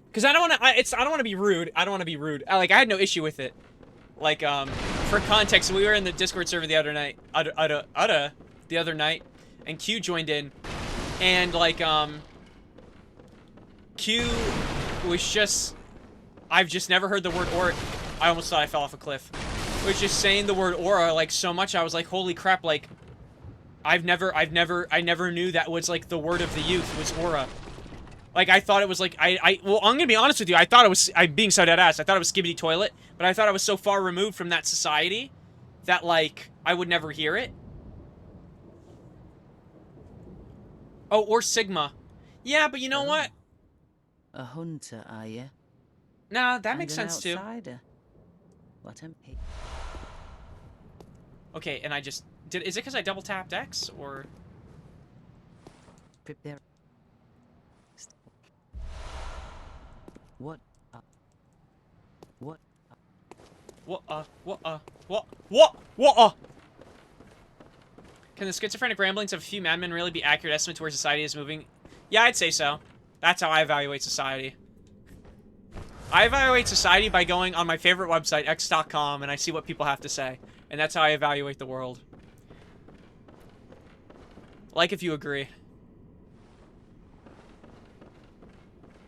Because I don't want to... I don't want to be rude. I don't want to be rude. I had no issue with it. Like, for context, we were in the Discord server the other night. The other night. And Q joined in. And, like, Q was just... I've just never heard the word aura. I almost thought I fell off a cliff. Was just saying the word aura, like, so much, I was like, holy crap, like... I never knew that was, like, the word of the youth, was aura. Like, I thought it was, like, well, I'm gonna be honest with you, I thought it was, I'm being so dead ass, I thought it was Skibbity Toilet, but I thought I was so far removed from that society that, like, I would never hear it. Oh, or Sigma. Yeah, but you know what? A hunter, are you? Nah, that makes sense, too. What am I? Okay, and I just... Is it because I double tapped X, or... Prepare. What? What? What? Can the schizophrenic ramblings of a few madmen really be accurate estimate to where society is moving? Yeah, I'd say so. That's how I evaluate society. I evaluate society by going on my favorite website, x.com, and I see what people have to say. And that's how I evaluate the world. Like if you agree.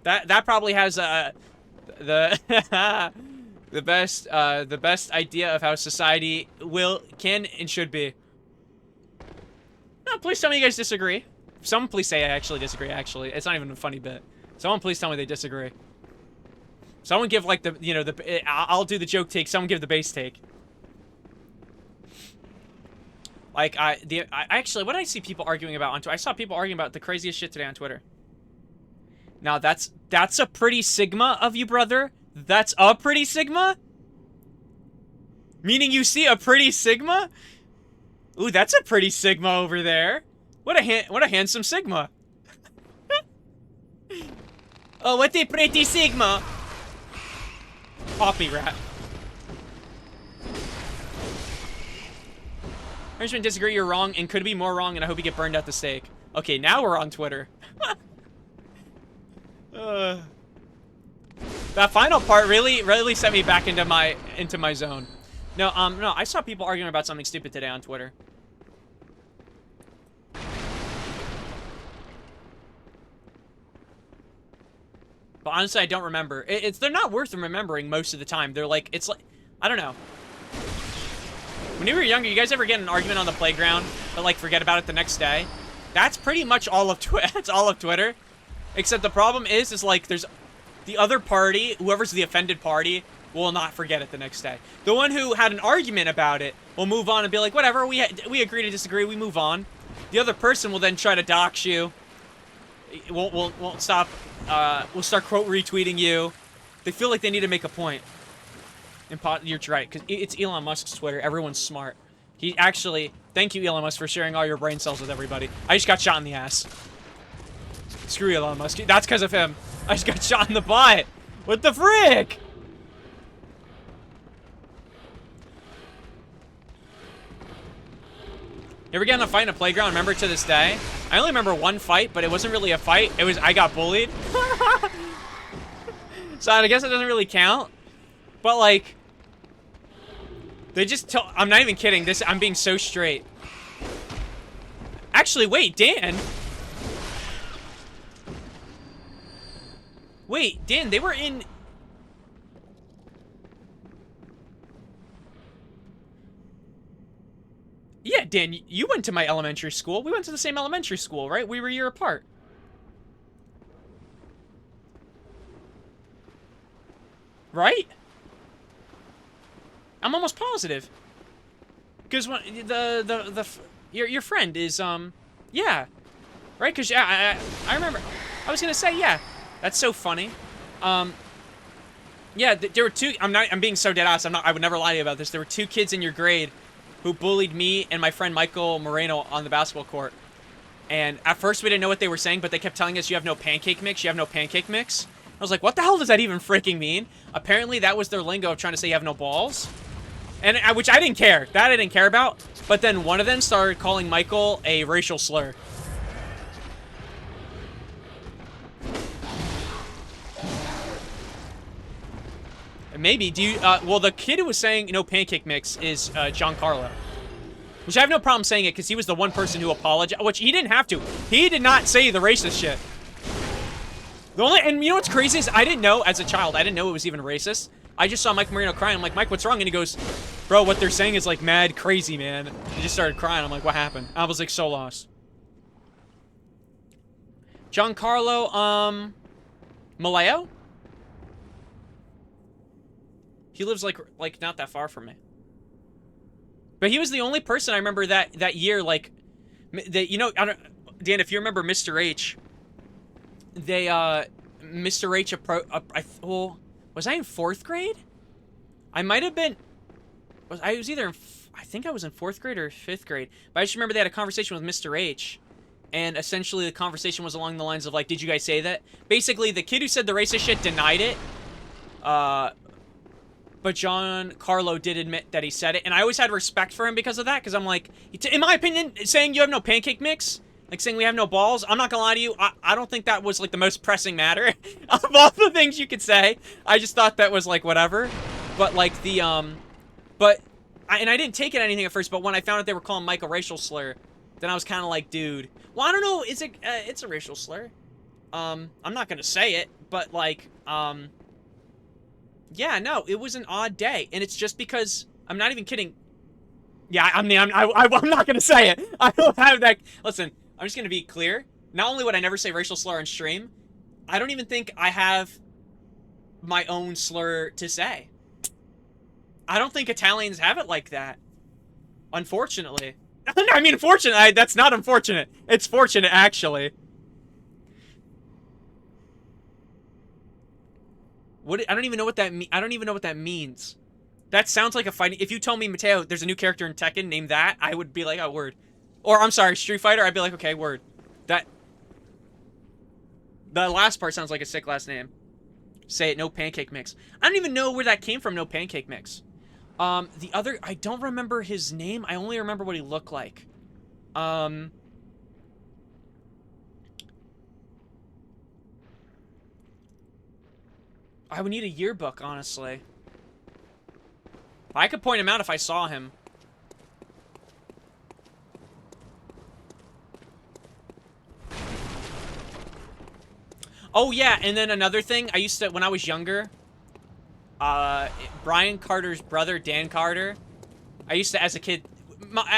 That probably has the the best idea of how society can and should be. No, please tell me you guys disagree. Someone please say I actually disagree. Actually, it's not even a funny bit. Someone please tell me they disagree. Someone give like the I'll do the joke take. Someone give the base take. Like I actually, what did I see people arguing about on Twitter? I saw people arguing about the craziest shit today on Twitter. Now that's a pretty Sigma of you, brother. That's a pretty Sigma? Meaning you see a pretty Sigma? Ooh, that's a pretty Sigma over there. What a handsome Sigma. Oh, what a pretty Sigma. Poppy rat. Henchman, disagree, you're wrong, and could be more wrong, and I hope you get burned at the stake. Okay, now we're on Twitter. That final part really sent me back into my zone. No, I saw people arguing about something stupid today on Twitter. But honestly, I don't remember. They're not worth remembering most of the time. They're like, it's like, I don't know. When you were younger, you guys ever get in an argument on the playground, but like forget about it the next day? That's pretty much all of Twitter. That's all of Twitter. Except the problem is like there's the other party, whoever's the offended party, will not forget it the next day. The one who had an argument about it will move on and be like, whatever, we agree to disagree, we move on. The other person will then try to dox you. Won't stop. We'll start quote retweeting you. They feel like they need to make a point. And you're right, because it's Elon Musk's Twitter. Everyone's smart. He actually, thank you, Elon Musk, for sharing all your brain cells with everybody. I just got shot in the ass. Screw Elon Musk. That's because of him. I just got shot in the butt. What the frick? You ever get in a fight in a playground? Remember to this day? I only remember one fight, but it wasn't really a fight. It was, I got bullied. So I guess it doesn't really count. But like, they just I'm not even kidding. I'm being so straight. Actually, wait, Dan. Wait, Dan, they were in... Yeah, Dan, you went to my elementary school. We went to the same elementary school, right? We were a year apart. Right? I'm almost positive. Because when your friend is yeah, right? Because yeah, I remember. I was gonna say yeah. That's so funny. Yeah, there were two. I'm being so dead ass. I would never lie to you about this. There were two kids in your grade who bullied me and my friend Michael Moreno on the basketball court. And at first we didn't know what they were saying, but they kept telling us you have no pancake mix. You have no pancake mix. I was like, what the hell does that even freaking mean? Apparently that was their lingo of trying to say you have no balls. And which I didn't care. That I didn't care about. But then one of them started calling Michael a racial slur. Maybe. Do you, well, the kid who was saying no pancake mix is, Giancarlo. Which I have no problem saying it, because he was the one person who apologized. Which he didn't have to. He did not say the racist shit. The only, and you know what's crazy is I didn't know, as a child, I didn't know it was even racist. I just saw Mike Marino crying. I'm like, Mike, what's wrong? And he goes, bro, what they're saying is, like, mad crazy, man. He just started crying. I'm like, what happened? I was, like, so lost. Giancarlo, Maleo? He lives, like, not that far from me. But he was the only person I remember that year, like, you know, I don't, Dan, if you remember Mr. H, they, Mr. H, well, was I in 4th grade? I might have been, I was either in, I think I was in 4th grade or 5th grade. But I just remember they had a conversation with Mr. H. And essentially the conversation was along the lines of, like, did you guys say that? Basically, the kid who said the racist shit denied it. But Giancarlo did admit that he said it. And I always had respect for him because of that. Because I'm like, in my opinion, saying you have no pancake mix, like saying we have no balls, I'm not going to lie to you, I don't think that was, like, the most pressing matter of all the things you could say. I just thought that was, like, whatever. But, like, the, and I didn't take it anything at first, but when I found out they were calling Mike a racial slur, then I was kind of like, dude, well, I don't know, it's a racial slur. I'm not going to say it, but, like, yeah, no, it was an odd day, and it's just because, I'm not even kidding. Yeah, I mean, I'm not gonna say it. I don't have that. Listen, I'm just gonna be clear. Not only would I never say racial slur on stream, I don't even think I have my own slur to say. I don't think Italians have it like that. Unfortunately. I mean, fortunately, that's not unfortunate. It's fortunate, actually. I don't even know what that I don't even know what that means. That sounds like a fighting. If you told me, Mateo, there's a new character in Tekken named that, I would be like, oh, word. Or, I'm sorry, Street Fighter, I'd be like, okay, word. The last part sounds like a sick last name. Say it, no pancake mix. I don't even know where that came from, no pancake mix. The other, I don't remember his name. I only remember what he looked like. I would need a yearbook, honestly. I could point him out if I saw him. Oh, yeah, and then another thing. I used to, when I was younger, Brian Carter's brother, Dan Carter, I used to, as a kid,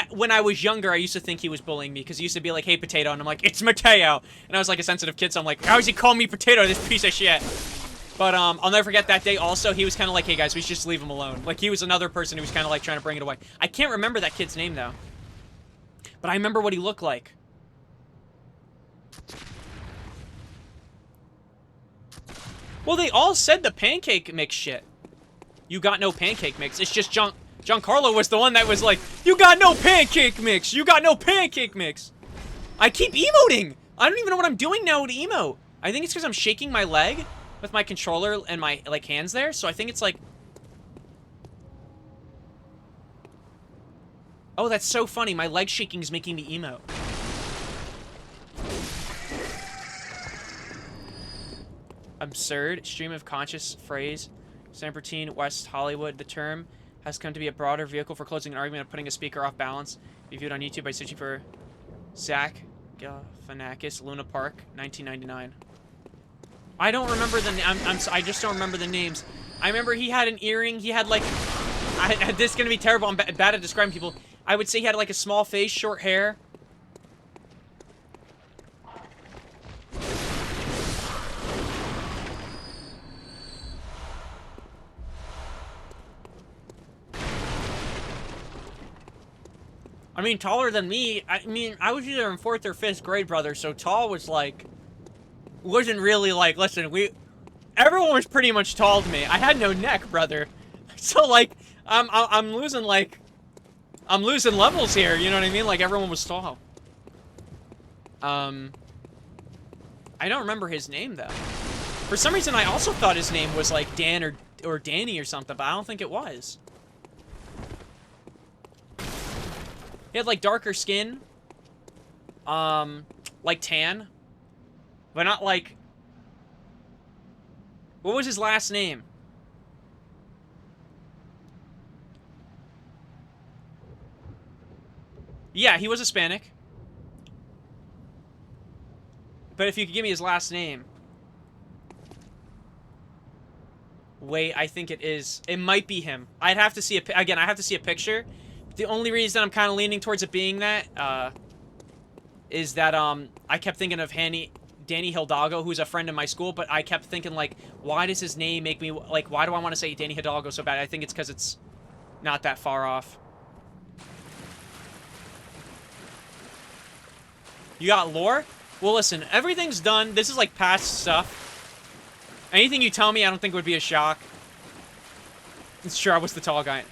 when I was younger, I used to think he was bullying me, because he used to be like, hey, Potato, and I'm like, it's Mateo. And I was like a sensitive kid, so I'm like, how is he calling me Potato, this piece of shit? But, I'll never forget that day also, he was kind of like, hey guys, we should just leave him alone. Like, he was another person who was kind of like trying to bring it away. I can't remember that kid's name, though. But I remember what he looked like. Well, they all said the pancake mix shit. You got no pancake mix. It's just Giancarlo was the one that was like, you got no pancake mix. You got no pancake mix. I keep emoting. I don't even know what I'm doing now to emote. I think it's because I'm shaking my leg with my controller and my, like, hands there. So I think it's like... Oh, that's so funny. My leg shaking is making me emote. Absurd. Stream of conscious phrase. San Bernardino, West Hollywood. The term has come to be a broader vehicle for closing an argument of putting a speaker off balance. Be viewed on YouTube by searching for Zach Galifianakis, Luna Park, 1999. I don't remember the I just don't remember the names. I remember he had an earring. He had, like... this is going to be terrible. I'm bad at describing people. I would say he had, like, a small face, short hair. I mean, taller than me. I mean, I was either in 4th or 5th grade, brother, so tall was like... Wasn't really like, listen, everyone was pretty much tall to me. I had no neck, brother. So, like, I'm losing, like... I'm losing levels here, you know what I mean? Like, everyone was tall. I don't remember his name, though. For some reason, I also thought his name was, like, Dan or Danny or something, but I don't think it was. He had, like, darker skin. Like tan. But not, like... What was his last name? Yeah, he was Hispanic. But if you could give me his last name. Wait, I think it is. It might be him. I'd have to see again, I have to see a picture. The only reason I'm kind of leaning towards it being that, is that, I kept thinking of Danny Hidalgo, who's a friend in my school, but I kept thinking, like, why does his name make me, like, why do I want to say Danny Hidalgo so bad? I think it's because it's not that far off. You got lore? Well, listen, everything's done. This is, like, past stuff. Anything you tell me, I don't think would be a shock. It's true, I was the tall guy.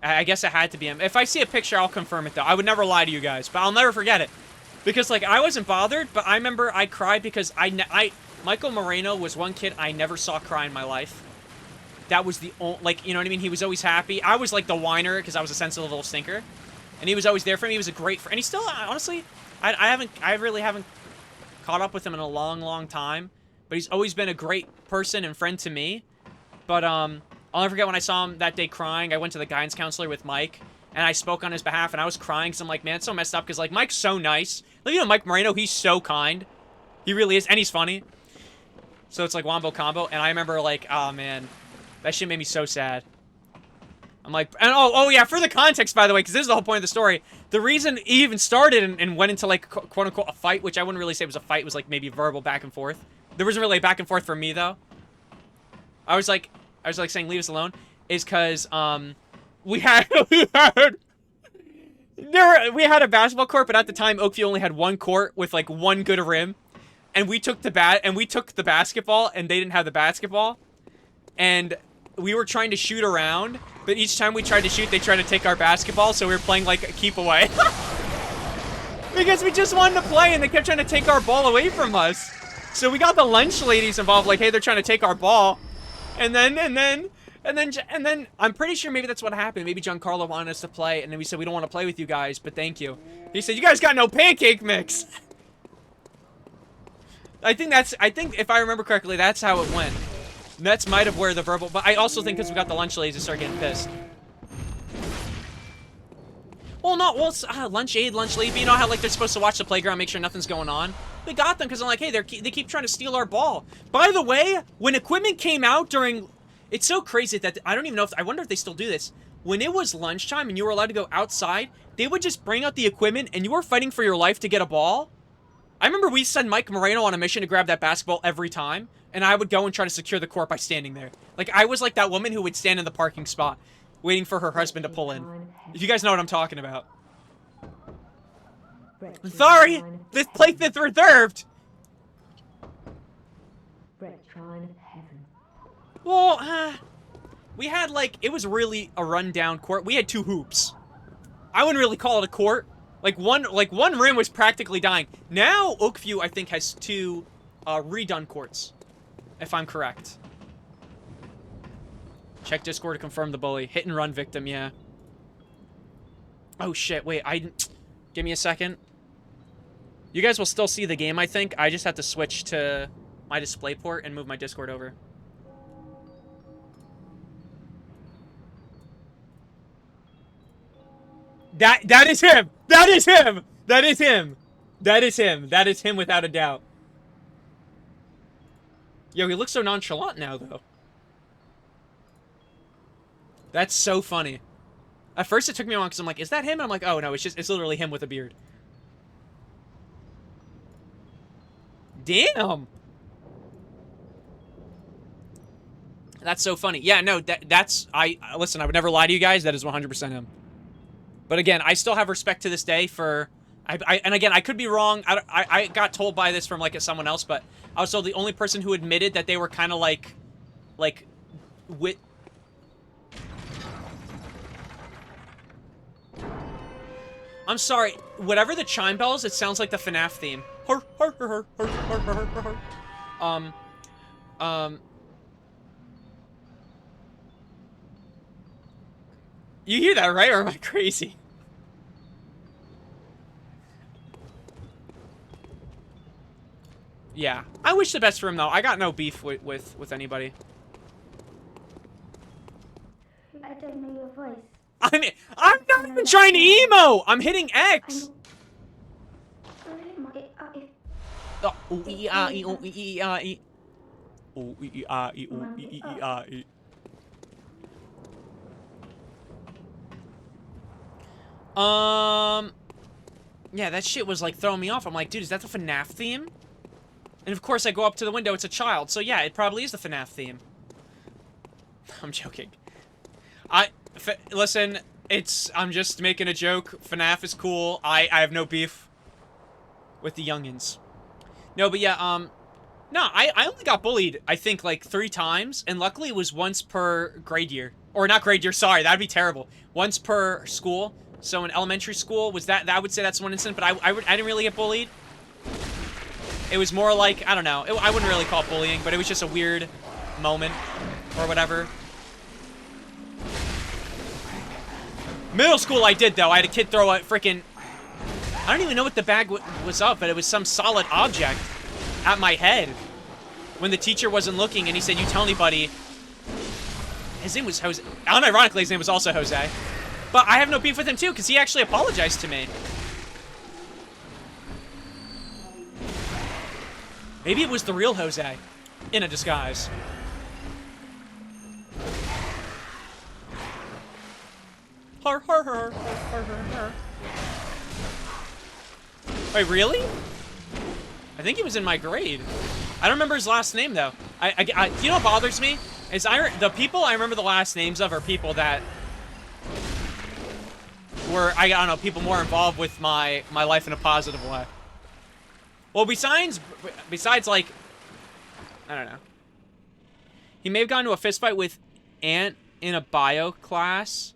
I guess it had to be him. If I see a picture, I'll confirm it, though. I would never lie to you guys, but I'll never forget it. Because, like, I wasn't bothered, but I remember I cried because Michael Moreno was one kid I never saw cry in my life. That was the only, like, you know what I mean? He was always happy. I was, like, the whiner because I was a sensitive little stinker. And he was always there for me. He was a great friend. And he still, honestly, I really haven't caught up with him in a long, long time. But he's always been a great person and friend to me. But, I'll never forget when I saw him that day crying. I went to the guidance counselor with Mike. And I spoke on his behalf. And I was crying because I'm like, man, it's so messed up. Because, like, Mike's so nice. Like, you know, Mike Moreno, he's so kind. He really is. And he's funny. So it's like wombo combo. And I remember, like, oh, man. That shit made me so sad. I'm like, and oh yeah, for the context, by the way, because this is the whole point of the story. The reason he even started and went into, like, quote-unquote, a fight, which I wouldn't really say was a fight, was, like, maybe verbal back and forth. There wasn't really a back and forth for me, though. I was like saying, leave us alone, is because, we had a basketball court, but at the time, Oakview only had one court with, like, one good rim. And we took the basketball, and they didn't have the basketball. And we were trying to shoot around, but each time we tried to shoot, they tried to take our basketball, so we were playing, like, a keep away. Because we just wanted to play, and they kept trying to take our ball away from us. So we got the lunch ladies involved, like, hey, they're trying to take our ball. And then, I'm pretty sure maybe that's what happened. Maybe Giancarlo wanted us to play, and then we said, we don't want to play with you guys, but thank you. He said, you guys got no pancake mix. I think if I remember correctly, that's how it went. That's might have where the verbal, but I also think because we got the lunch ladies to start getting pissed. Well, no, well, it's lunch aid, lunch lady. You know how, like, they're supposed to watch the playground, make sure nothing's going on? We got them because I'm like, hey, they keep trying to steal our ball. By the way, when equipment came out during... It's so crazy that I don't even know if... I wonder if they still do this. When it was lunchtime and you were allowed to go outside, they would just bring out the equipment and you were fighting for your life to get a ball. I remember we sent Mike Moreno on a mission to grab that basketball every time, and I would go and try to secure the court by standing there. Like, I was like that woman who would stand in the parking spot, waiting for her husband to pull in. If you guys know what I'm talking about. Sorry! This place is reserved! Well, we had, like, it was really a rundown court. We had 2 hoops. I wouldn't really call it a court. Like one rim was practically dying. Now, Oakview, I think, has 2 redone courts. If I'm correct. Check Discord to confirm the bully. Hit and run victim, yeah. Oh, shit. Wait, give me a second. You guys will still see the game, I think. I just have to switch to my DisplayPort and move my Discord over. That is him! That is him! That is him! That is him! That is him without a doubt. Yo, he looks so nonchalant now, though. That's so funny. At first it took me a while because I'm like, is that him? And I'm like, oh no, it's literally him with a beard. Damn! That's so funny. Yeah, no, that's... Listen, I would never lie to you guys. That is 100% him. But again, I still have respect to this day for... and again, I could be wrong. I got told by this from, like, someone else, but I was told the only person who admitted that they were kind of like... I'm sorry. Whatever the chime bells, it sounds like the FNAF theme. You hear that, right? Or am I crazy? Yeah. I wish the best for him, though. I got no beef with anybody. I don't know your voice. I'm not even trying to emo! I'm hitting X! Oh, ooh, ee, ah, ee, ooh, ee, ah, ee. Ooh, ee, ah, ee, ooh, ee, ah, ee. Yeah, that shit was, like, throwing me off. I'm like, dude, is that the FNAF theme? And, of course, I go up to the window. It's a child. So, yeah, it probably is the FNAF theme. I'm joking. Listen, I'm just making a joke. FNAF is cool. I have no beef with the youngins. No, but yeah, no, I only got bullied, I think, like, 3 times, and luckily it was once per grade year. Or not grade year, sorry, that'd be terrible. Once per school. So in elementary school, I would say that's one incident, but I didn't really get bullied. It was more like, I don't know, I wouldn't really call it bullying, but it was just a weird moment, or whatever. Middle school I did, though. I had a kid throw a freaking... I don't even know what the bag was of, but it was some solid object at my head when the teacher wasn't looking, and he said, "You tell anybody." His name was Jose. Unironically, his name was also Jose. But I have no beef with him, too, because he actually apologized to me. Maybe it was the real Jose in a disguise. Har, har, har, har, har, har. Wait, really? I think he was in my grade. I don't remember his last name, though. You know what bothers me? Is the people I remember the last names of are people that were, I don't know, people more involved with my life in a positive way. Well, besides, like, I don't know. He may have gone to a fist fight with Ant in a bio class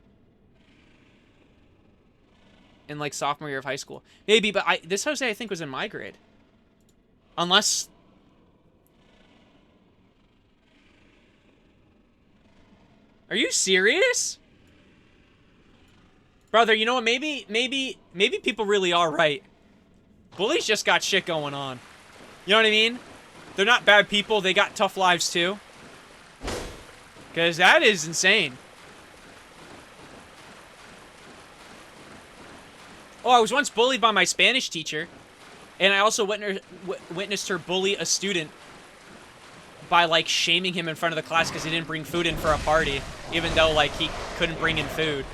in, like, sophomore year of high school. Maybe, but this Jose, I think, was in my grade. Unless... Are you serious? Brother, you know what? Maybe people really are right. Bullies just got shit going on. You know what I mean? They're not bad people. They got tough lives, too. Because that is insane. Oh, I was once bullied by my Spanish teacher. And I also witnessed her bully a student by, like, shaming him in front of the class because he didn't bring food in for a party. Even though, like, he couldn't bring in food.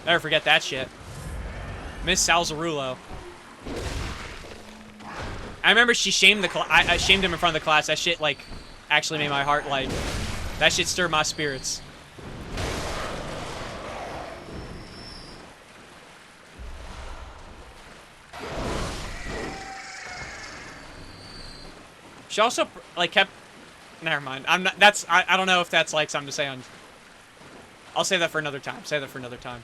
Never forget that shit. Miss Salzarulo. I remember she shamed I shamed him in front of the class. That shit, like, actually made my heart, like... That shit stirred my spirits. She also, like, kept... Never mind. I'm not... That's... I don't know if that's, like, something to say on... I'll save that for another time. Save that for another time.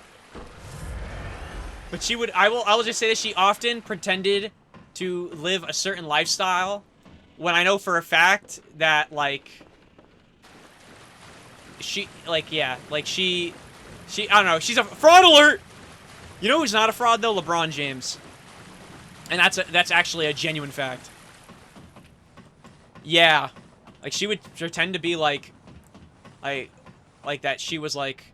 But she would... I will just say that she often pretended to live a certain lifestyle when I know for a fact that, like... She... Like, yeah. Like, she... I don't know. She's a... Fraud alert! You know who's not a fraud, though? LeBron James. And that's actually a genuine fact. Yeah. Like, she would pretend to be, like that she was, like,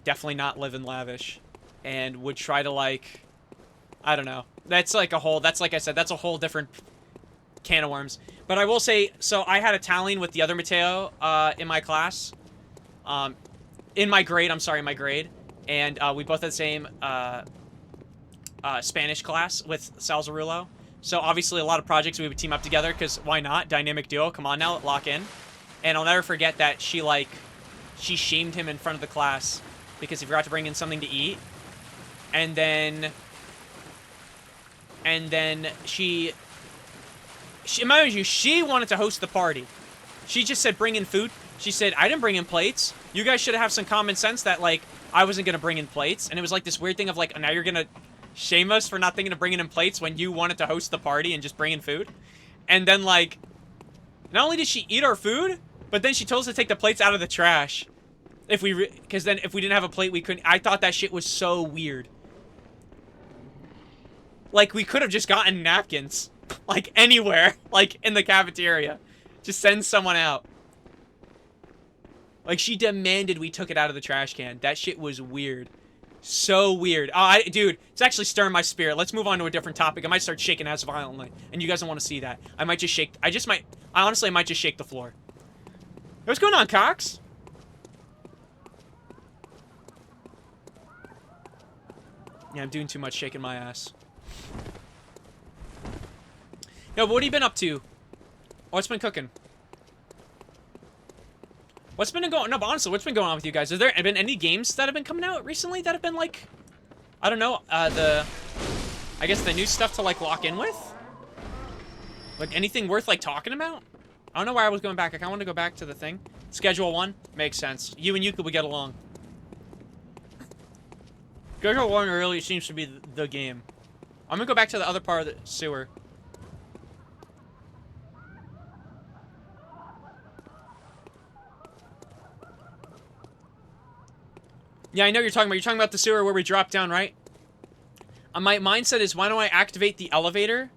definitely not living lavish. And would try to, like, I don't know. That's, like, a whole, that's, like I said, that's a whole different can of worms. But I will say, so I had a tallying with the other Mateo, in my class. In my grade, I'm sorry, my grade. And, we both had the same, Spanish class with Salzarulo. So, obviously, a lot of projects we would team up together, because why not? Dynamic duo, come on now, lock in. And I'll never forget that she shamed him in front of the class because he forgot to bring in something to eat. And then she mind you, she wanted to host the party. She just said, bring in food. She said, I didn't bring in plates. You guys should have some common sense that, like, I wasn't going to bring in plates. And it was like this weird thing of, like, now you're going to shame us for not thinking of bringing in plates when you wanted to host the party and just bring in food. And then, like, not only did she eat our food, but then she told us to take the plates out of the trash. Because then if we didn't have a plate, we couldn't. I thought that shit was so weird. Like, we could have just gotten napkins. Like, anywhere. Like, in the cafeteria. Just send someone out. Like, she demanded we took it out of the trash can. That shit was weird. So weird. Oh, dude, it's actually stirring my spirit. Let's move on to a different topic. I might start shaking ass violently. And you guys don't want to see that. I might just shake. I honestly might just shake the floor. What's going on, Cox? Yeah, I'm doing too much shaking my ass. Yo, but what have you been up to? What's been cooking? What's been going... No, but honestly, what's been going on with you guys? Has there been any games that have been coming out recently that have been, like... I don't know, I guess the new stuff to, like, lock in with? Like, anything worth, like, talking about? I don't know why I was going back. I kind of want to go back to the thing. Schedule 1? Makes sense. You and Yuka would get along. Schedule 1 really seems to be the game. I'm gonna go back to the other part of the sewer. Yeah, I know what you're talking about. You're talking about the sewer where we drop down, right? My mindset is, why don't I activate the elevator?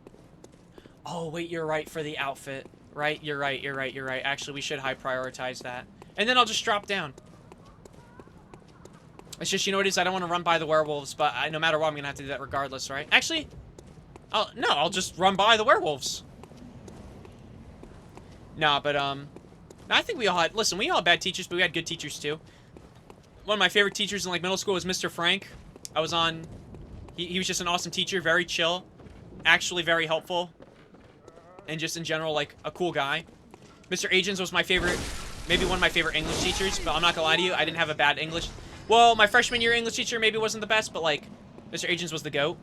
Oh, wait, you're right for the outfit. Right, you're right. Actually, we should high prioritize that. And then I'll just drop down. It's just, you know what it is? I don't want to run by the werewolves, but no matter what, I'm going to have to do that regardless, right? Actually, I'll just run by the werewolves. Nah, but, I think we all had, listen, we all had bad teachers, but we had good teachers, too. One of my favorite teachers in, like, middle school was Mr. Frank. He was just an awesome teacher, very chill, actually very helpful, and just in general, like, a cool guy. Mr. Agents was my favorite, maybe one of my favorite English teachers, but I'm not gonna lie to you, I didn't have a bad English. Well, my freshman year English teacher maybe wasn't the best, but, like, Mr. Agents was the GOAT.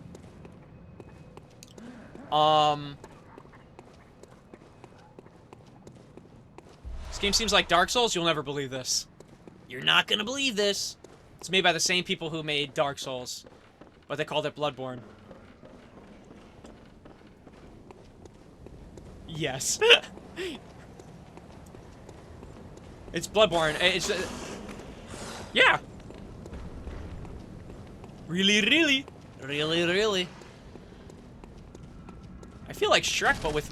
This game seems like Dark Souls. You'll never believe this. You're not gonna believe this. It's made by the same people who made Dark Souls, but they called it Bloodborne. Yes. It's Bloodborne. It's... yeah. Really. I feel like Shrek, but with...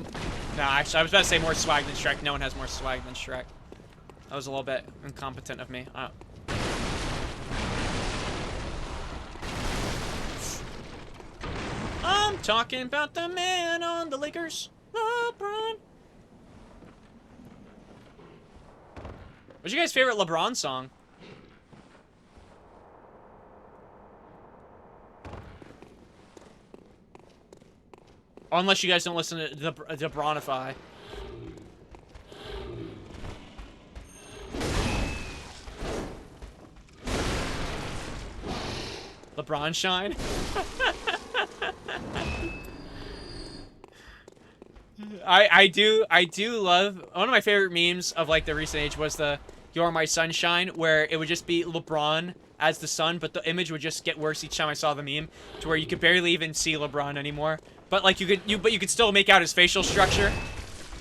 No, actually, I was about to say more swag than Shrek. No one has more swag than Shrek. That was a little bit incompetent of me. I'm talking about the man on the Lakers, LeBron. What's your guys' favorite LeBron song? Unless you guys don't listen to the Bronify. LeBron shine. I do love, one of my favorite memes of like the recent age was the "You're My Sunshine," where it would just be LeBron as the sun, but the image would just get worse each time I saw the meme, to where you could barely even see LeBron anymore. But like you could still make out his facial structure.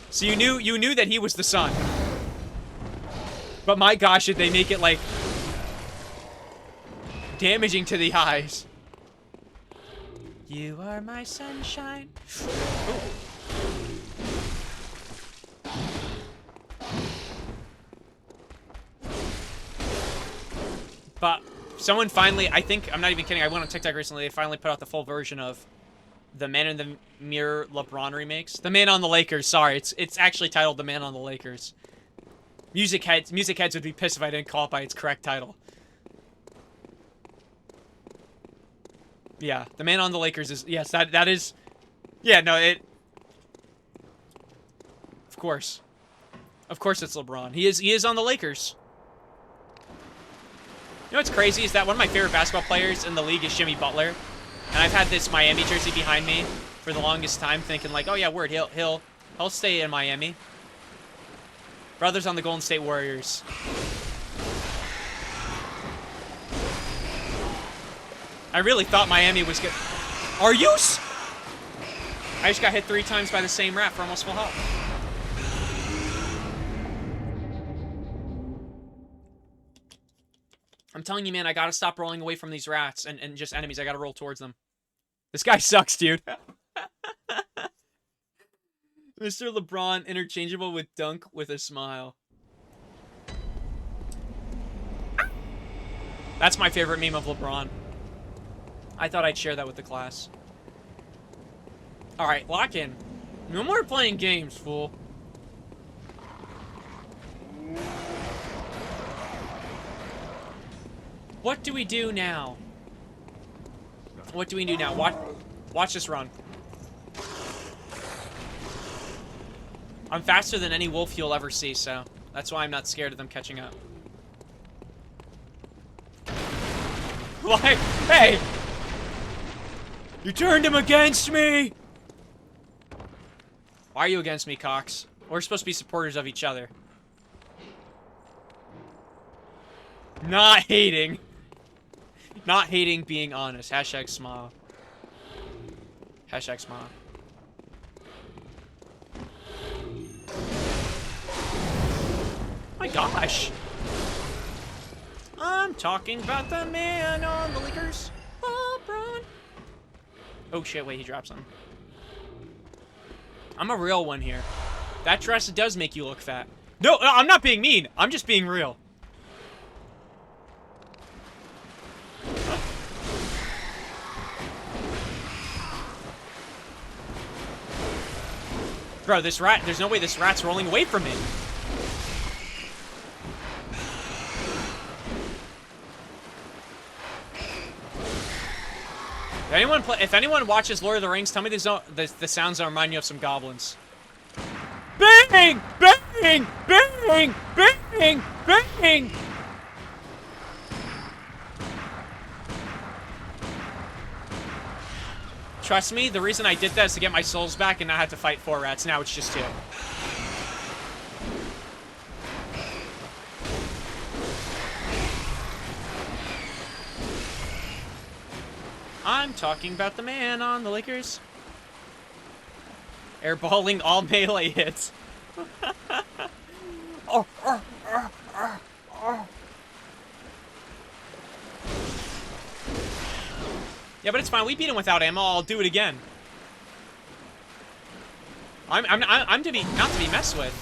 So you knew that he was the sun. But my gosh, did they make it like damaging to the eyes. You are my sunshine. Ooh. But someone finally, I think, I'm not even kidding, I went on TikTok recently, they finally put out the full version of the Man in the Mirror LeBron remakes. The Man on the Lakers, sorry, it's actually titled The Man on the Lakers. Music heads would be pissed if I didn't call it by its correct title. Yeah, The Man on the Lakers is, yes, that is, yeah, no, it, of course. Of course it's LeBron. He is on the Lakers. You know what's crazy is that one of my favorite basketball players in the league is Jimmy Butler. And I've had this Miami jersey behind me for the longest time, thinking like, oh yeah, word, he'll stay in Miami. Brothers on the Golden State Warriors. I really thought Miami was good. Are you? I just got hit 3 times by the same rat for almost full health. I'm telling you, man, I gotta stop rolling away from these rats and just enemies. I gotta roll towards them. This guy sucks, dude. Mr. LeBron, interchangeable with dunk with a smile. That's my favorite meme of LeBron. I thought I'd share that with the class. Alright, lock in. No more playing games, fool. What do we do now? What do we do now? Watch this run. I'm faster than any wolf you'll ever see, so that's why I'm not scared of them catching up. Like, hey! You turned him against me! Why are you against me, Cox? We're supposed to be supporters of each other. Not hating. Not hating, being honest. Hashtag smile. Hashtag smile. My gosh. I'm talking about the man on the Lakers. LeBron. Oh shit, wait, he dropped something. I'm a real one here. That dress does make you look fat. No, I'm not being mean. I'm just being real. Bro, this rat, there's no way this rat's rolling away from me. If anyone watches Lord of the Rings, tell me the sounds that remind you of some goblins. Bang! Bang! Bang! Bang! Bang! Trust me, the reason I did that is to get my souls back and not have to fight 4 rats. Now it's just 2. I'm talking about the man on the Lakers. Airballing all melee hits. Yeah, but it's fine. We beat him without ammo. I'll do it again. I'm not to be messed with.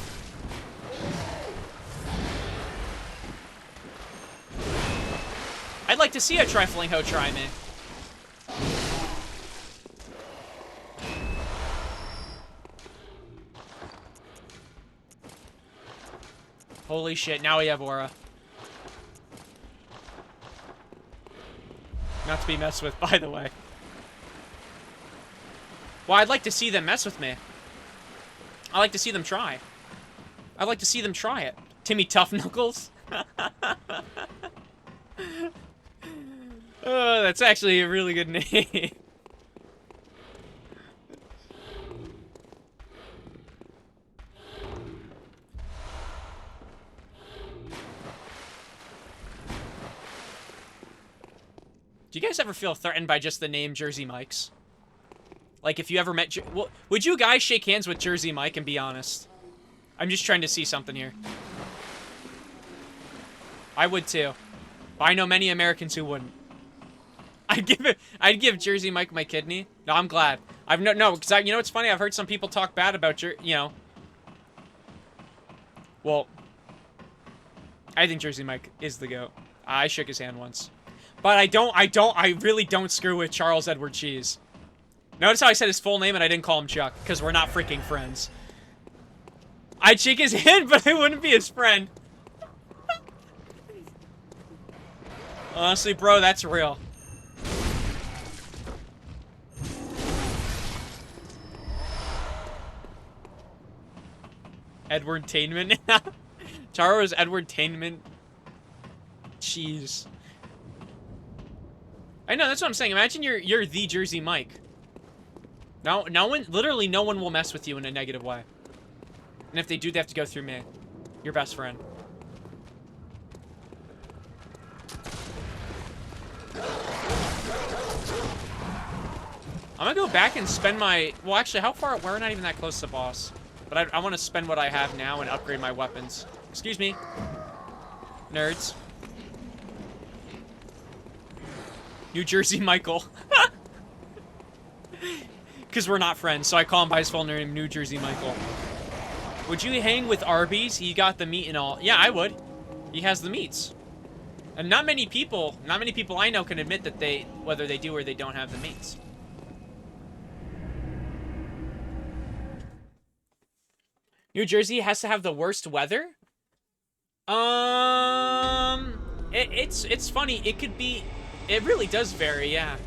I'd like to see a trifling hoe try me. Holy shit, now we have aura. Not to be messed with, by the way. Well, I'd like to see them mess with me. I like to see them try. I'd like to see them try it. Timmy Tough Knuckles? Oh, that's actually a really good name. Do you guys ever feel threatened by just the name Jersey Mike's? Like, if you ever met... would you guys shake hands with Jersey Mike and be honest? I'm just trying to see something here. I would too. But I know many Americans who wouldn't. I'd give Jersey Mike my kidney. No, I'm glad. No, because you know what's funny? I've heard some people talk bad about well, I think Jersey Mike is the GOAT. I shook his hand once. But I really don't screw with Charles Edward Cheese. Notice how I said his full name and I didn't call him Chuck, because we're not freaking friends. I'd shake his hand, but I wouldn't be his friend. Honestly, bro, that's real. Edward Tainment. Charo's Edward Tainment. Jeez. I know, that's what I'm saying. Imagine you're the Jersey Mike. No one, literally no one will mess with you in a negative way. And if they do, they have to go through me. Your best friend. I'm gonna go back and spend my... Well, actually, how far... We're not even that close to the boss. But I want to spend what I have now and upgrade my weapons. Excuse me. Nerds. New Jersey Michael. Because we're not friends, so I call him by his full name, New Jersey Michael. Would you hang with Arby's? He got the meat and all. Yeah, I would. He has the meats. And not many people I know can admit that whether they do or they don't have the meats. New Jersey has to have the worst weather? It's funny. It could be, it really does vary, yeah.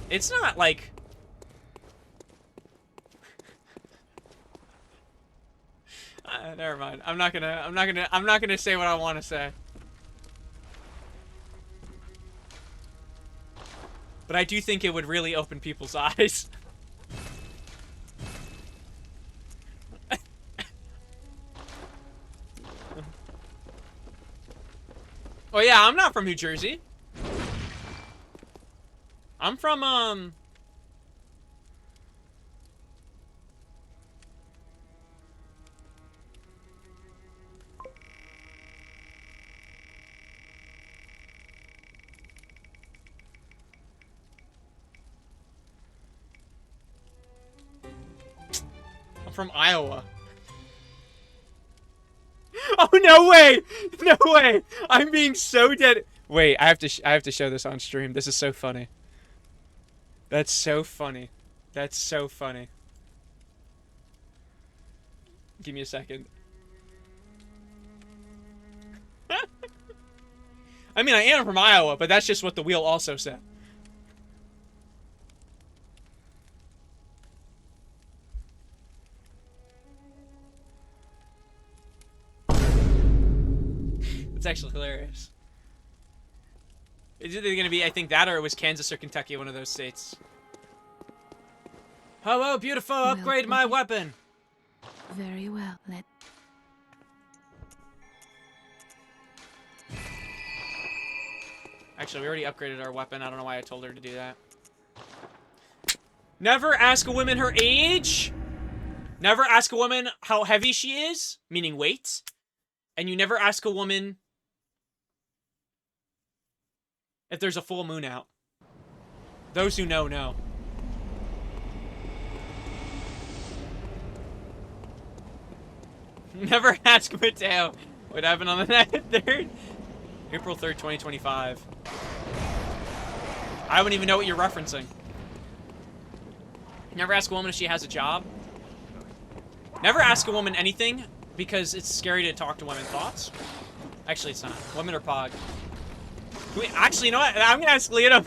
It's not like... never mind. I'm not gonna say what I want to say. But I do think it would really open people's eyes. Oh yeah, I'm not from New Jersey. I'm from, I'm from Iowa. Oh, no way! No way! I'm being so dead. Wait, I have to show this on stream. This is so funny. That's so funny. That's so funny. Give me a second. I mean, I am from Iowa, but that's just what the wheel also said. It's actually hilarious. It's either gonna be, I think, that or it was Kansas or Kentucky, one of those states. Hello, beautiful, upgrade my weapon! Very well. Actually, we already upgraded our weapon. I don't know why I told her to do that. Never ask a woman her age! Never ask a woman how heavy she is, meaning weight. And you never ask a woman if there's a full moon out. Those who know, know. Never ask Mateo what happened on the 3rd. April 3rd, 2025. I wouldn't even know what you're referencing. Never ask a woman if she has a job. Never ask a woman anything because it's scary to talk to women. Thoughts? Actually, it's not. Women are pog. Actually, you know what? I'm gonna ask Leo.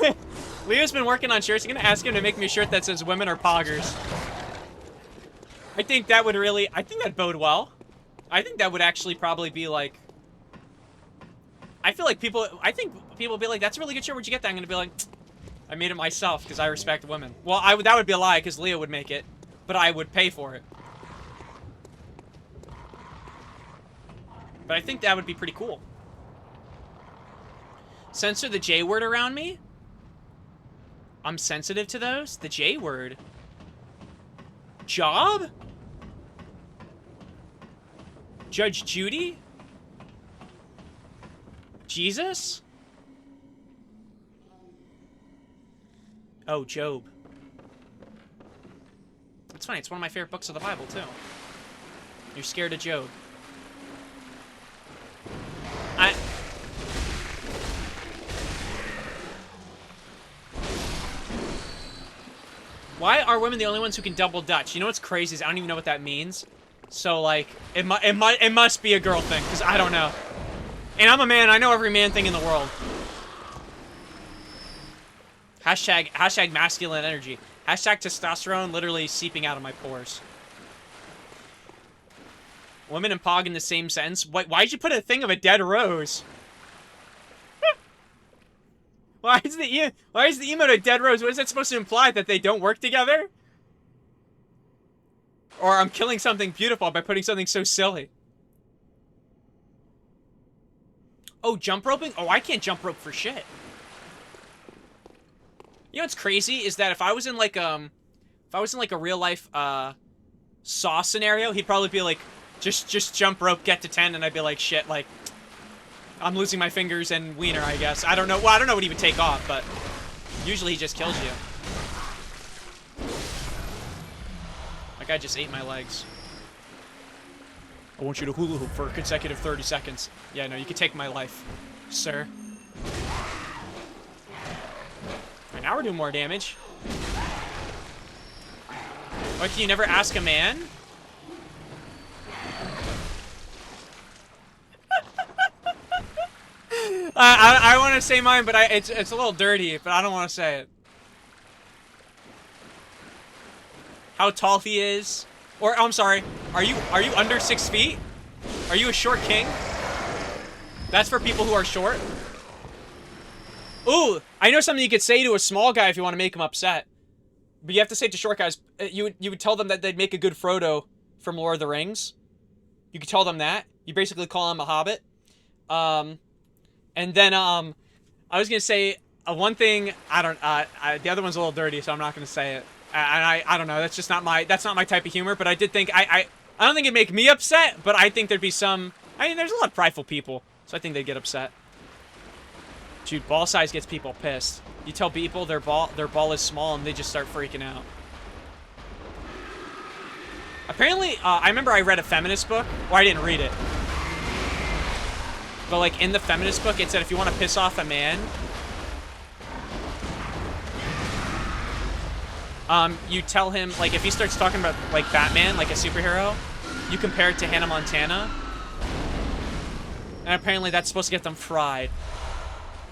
Leo's been working on shirts. I'm gonna ask him to make me a shirt that says "Women are poggers." I think that would really. I think that'd bode well. I think that would actually probably be like. I feel like people. I think people would be like, "That's a really good shirt. Where'd you get that?" I'm gonna be like, "I made it myself because I respect women." Well, that would be a lie because Leo would make it, but I would pay for it. But I think that would be pretty cool. Censor the J word around me? I'm sensitive to those? The J word? Job? Judge Judy? Jesus? Oh, Job. It's funny, it's one of my favorite books of the Bible, too. You're scared of Job. Why are women the only ones who can double Dutch? You know what's crazy is I don't even know what that means. So, like, it must be a girl thing, because I don't know. And I'm a man, I know every man thing in the world. Hashtag masculine energy. Hashtag testosterone literally seeping out of my pores. Women and pog in the same sentence? Why'd you put a thing of a dead rose? Why is the emote a dead rose? What is that supposed to imply? That they don't work together? Or I'm killing something beautiful by putting something so silly. Oh, jump roping? Oh, I can't jump rope for shit. You know what's crazy is that if I was in like a real life Saw scenario, he'd probably be like, just jump rope, get to 10, and I'd be like, shit, like, I'm losing my fingers and wiener, I guess. I don't know. Well, I don't know what he would take off, but usually he just kills you. That guy just ate my legs. I want you to hula hoop for a consecutive 30 seconds. Yeah, no, you can take my life, sir. Alright, now we're doing more damage. Why can you never ask a man? I want to say mine, but it's a little dirty, but I don't want to say it. How tall he is, or I'm sorry, are you under 6 feet? Are you a short king? That's for people who are short. Ooh, I know something you could say to a small guy if you want to make him upset. But you have to say to short guys, you would tell them that they'd make a good Frodo from Lord of the Rings. You could tell them that. You basically call him a hobbit. And then, I was gonna say, one thing, the other one's a little dirty, so I'm not gonna say it. And I don't know, that's not my type of humor, but I did think, I don't think it'd make me upset, but I think there'd be some, there's a lot of prideful people, so I think they'd get upset. Dude, ball size gets people pissed. You tell people their ball is small and they just start freaking out. Apparently, I remember I read a feminist book, or I didn't read it. But like in the feminist book, it said if you want to piss off a man, you tell him, like, if he starts talking about like Batman, like a superhero, you compare it to Hannah Montana, and apparently that's supposed to get them fried.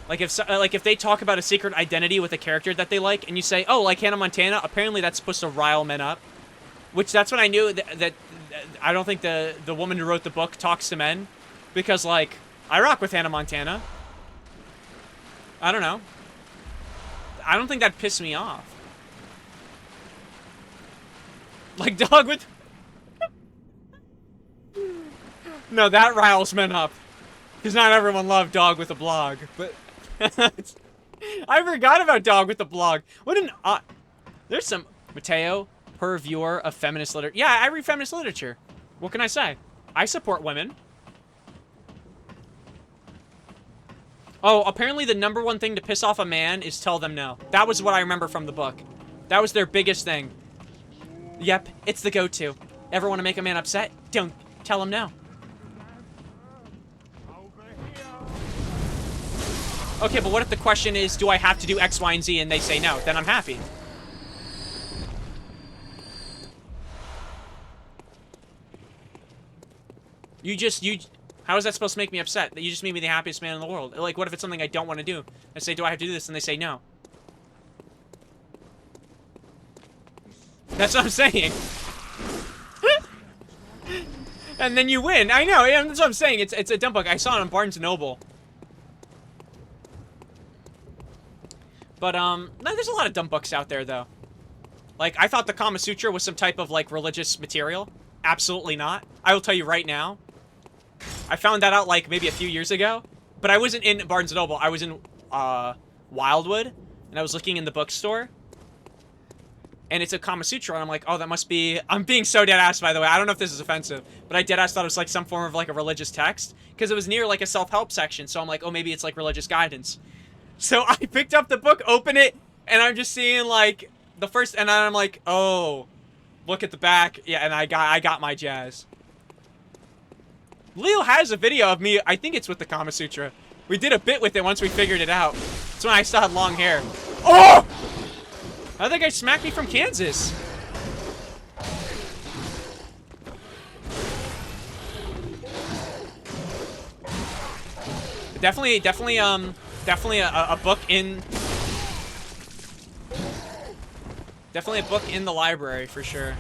Like if they talk about a secret identity with a character that they like, and you say, oh, like Hannah Montana, apparently that's supposed to rile men up. Which that's when I knew that I don't think the woman who wrote the book talks to men, because like I rock with Hannah Montana. I don't know. I don't think that pissed me off. Like dog with... No, that riles men up. Because not everyone loved Dog with a Blog. But... I forgot about Dog with a Blog. What an... There's some... Mateo, per viewer of feminist literature. Yeah, I read feminist literature. What can I say? I support women. Oh, apparently the #1 thing to piss off a man is tell them no. That was what I remember from the book. That was their biggest thing. Yep, it's the go-to. Ever want to make a man upset? Don't tell him no. Okay, but what if the question is, do I have to do X, Y, and Z, and they say no? Then I'm happy. How is that supposed to make me upset? That you just made me the happiest man in the world. Like, what if it's something I don't want to do? I say, do I have to do this? And they say no. That's what I'm saying. And then you win. I know, that's what I'm saying. It's a dumb book. I saw it on Barnes & Noble. But, no, there's a lot of dumb books out there, though. Like, I thought the Kama Sutra was some type of, like, religious material. Absolutely not. I will tell you right now. I found that out, like, maybe a few years ago. But I wasn't in Barnes & Noble. I was in, Wildwood. And I was looking in the bookstore. And it's a Kama Sutra, and I'm like, oh, that must be... I'm being so dead-ass, by the way. I don't know if this is offensive. But I dead-ass thought it was, like, some form of, like, a religious text. Because it was near, like, a self-help section. So I'm like, oh, maybe it's, like, religious guidance. So I picked up the book, open it, and I'm just seeing, like, the first... And then I'm like, oh, look at the back. Yeah, and I got my jazz. Leo has a video of me, I think it's with the Kama Sutra. We did a bit with it once we figured it out. That's when I still had long hair. Oh! I think I smacked me from Kansas. Definitely a book in... Definitely a book in the library, for sure.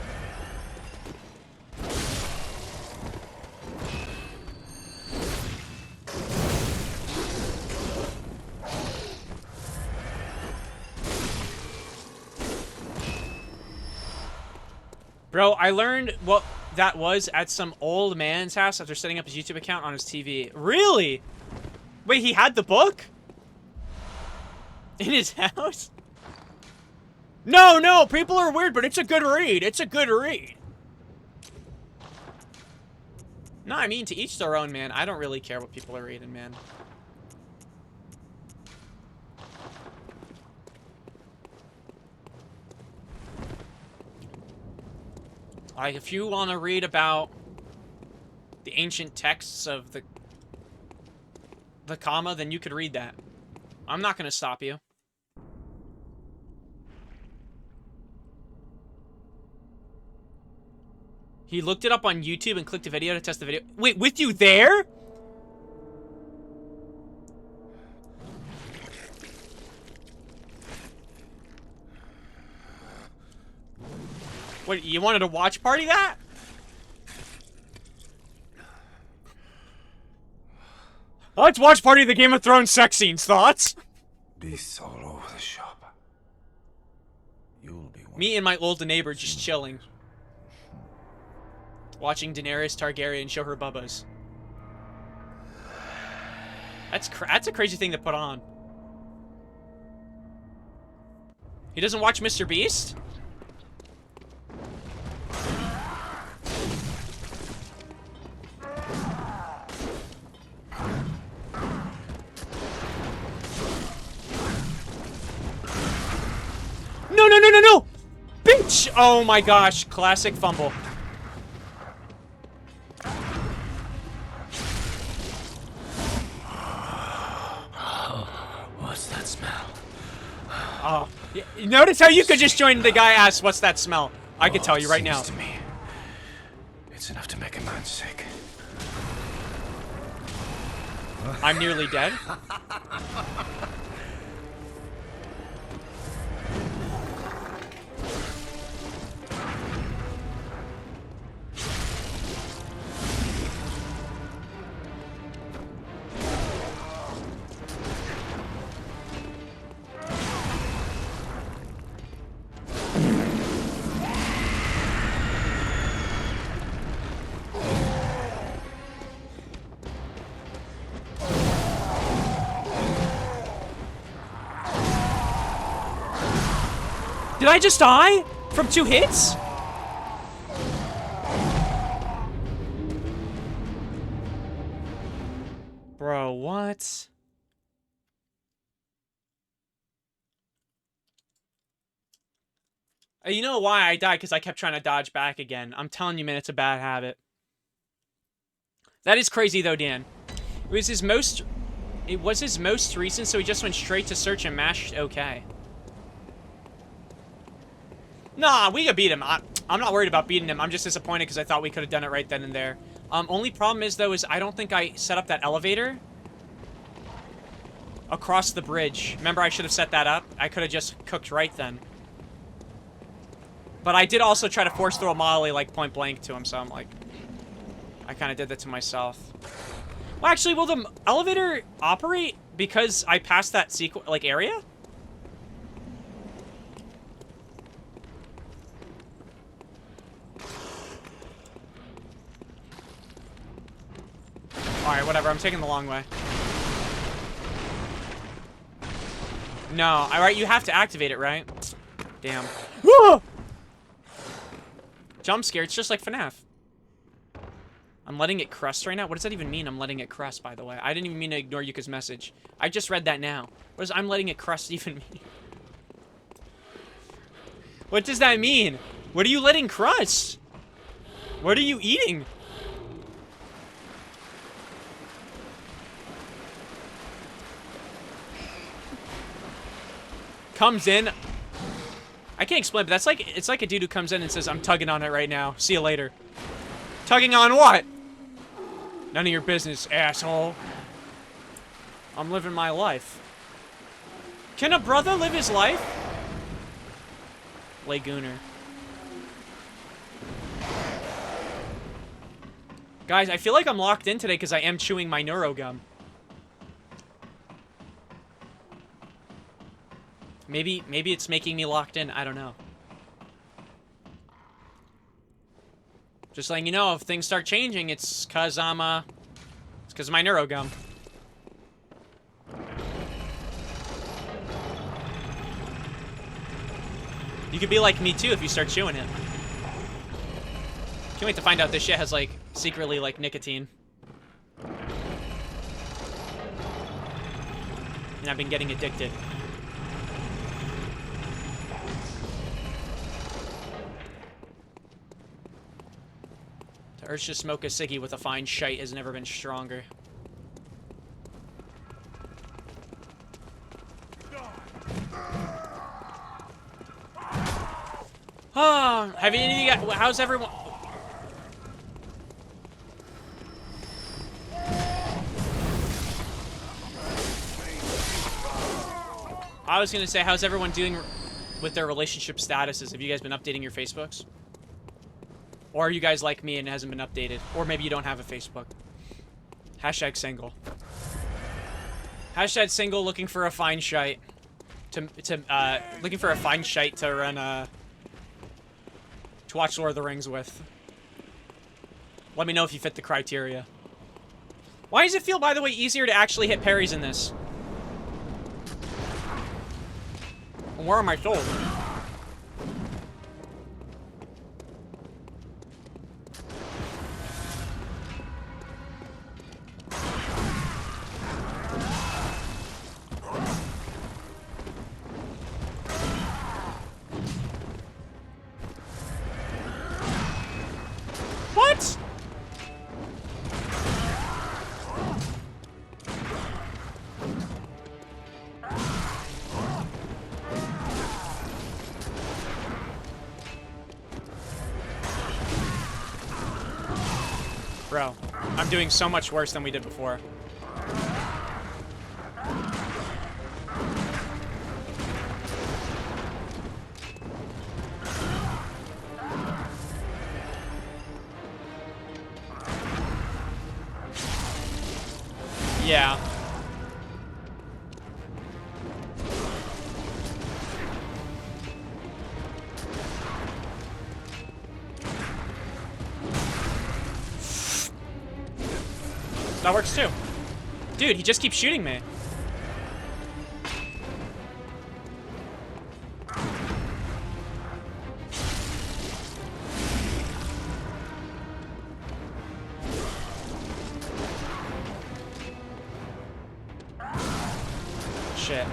Bro, I learned what that was at some old man's house after setting up his YouTube account on his TV. Really? Wait, he had the book? In his house? No, no, people are weird, but it's a good read. It's a good read. No, I mean, to each their own, man. I don't really care what people are reading, man. Like, if you want to read about the ancient texts of the comma, then you could read that. I'm not going to stop you. He looked it up on YouTube and clicked a video to test the video. Wait, with you there? What, you wanted to watch party that? Let's watch party the Game of Thrones sex scenes. Thoughts? Beasts all over the shop. You'll be one. Me and my old neighbor just chilling. Watching Daenerys Targaryen show her bubbas. That's a crazy thing to put on. He doesn't watch Mr. Beast? No, no, no, no, no! Bitch! Oh my gosh, classic fumble. What's that smell? Oh, notice how you could just join the guy asked, what's that smell? I could tell you right now. To me, it's enough to make a man sick. I'm nearly dead. Did I just die? From 2 hits? Bro, what? You know why I died? Because I kept trying to dodge back again. I'm telling you, man, it's a bad habit. That is crazy, though, Dan. It was his most recent, so he just went straight to search and mashed OK. Nah, we could beat him. I'm not worried about beating him. I'm just disappointed because I thought we could have done it right then and there. Only problem is, though, is I don't think I set up that elevator across the bridge. Remember, I should have set that up? I could have just cooked right then. But I did also try to force throw a molly, like, point blank to him, so I'm like... I kind of did that to myself. Well, actually, will the elevator operate because I passed that area? Alright, whatever. I'm taking the long way. No. Alright, you have to activate it, right? Damn. Whoa! Jump scare. It's just like FNAF. I'm letting it crust right now? What does that even mean, I'm letting it crust, by the way? I didn't even mean to ignore Yuka's message. I just read that now. What does I'm letting it crust even mean? What does that mean? What are you letting crust? What are you eating? Comes in. I can't explain, but that's like, it's like a dude who comes in and says, I'm tugging on it right now. See you later. Tugging on what? None of your business, asshole. I'm living my life. Can a brother live his life? Lagooner. Guys, I feel like I'm locked in today because I am chewing my neurogum. Maybe it's making me locked in. I don't know. Just letting you know, if things start changing, it's cause I'm, it's cause of my neurogum. You could be like me too if you start chewing it. Can't wait to find out this shit has, like, secretly, like, nicotine. And I've been getting addicted. The urge to smoke a ciggy with a fine shite has never been stronger. Oh, have any of you got, how's everyone? I was gonna say, how's everyone doing with their relationship statuses? Have you guys been updating your Facebooks? Or are you guys like me and it hasn't been updated? Or maybe you don't have a Facebook. Hashtag single. Hashtag single, looking for a fine shite. Looking for a fine shite to run, to watch Lord of the Rings with. Let me know if you fit the criteria. Why does it feel, by the way, easier to actually hit parries in this? Where are my souls? What? Bro, I'm doing so much worse than we did before. Yeah. That works too. Dude, he just keeps shooting me. Shit.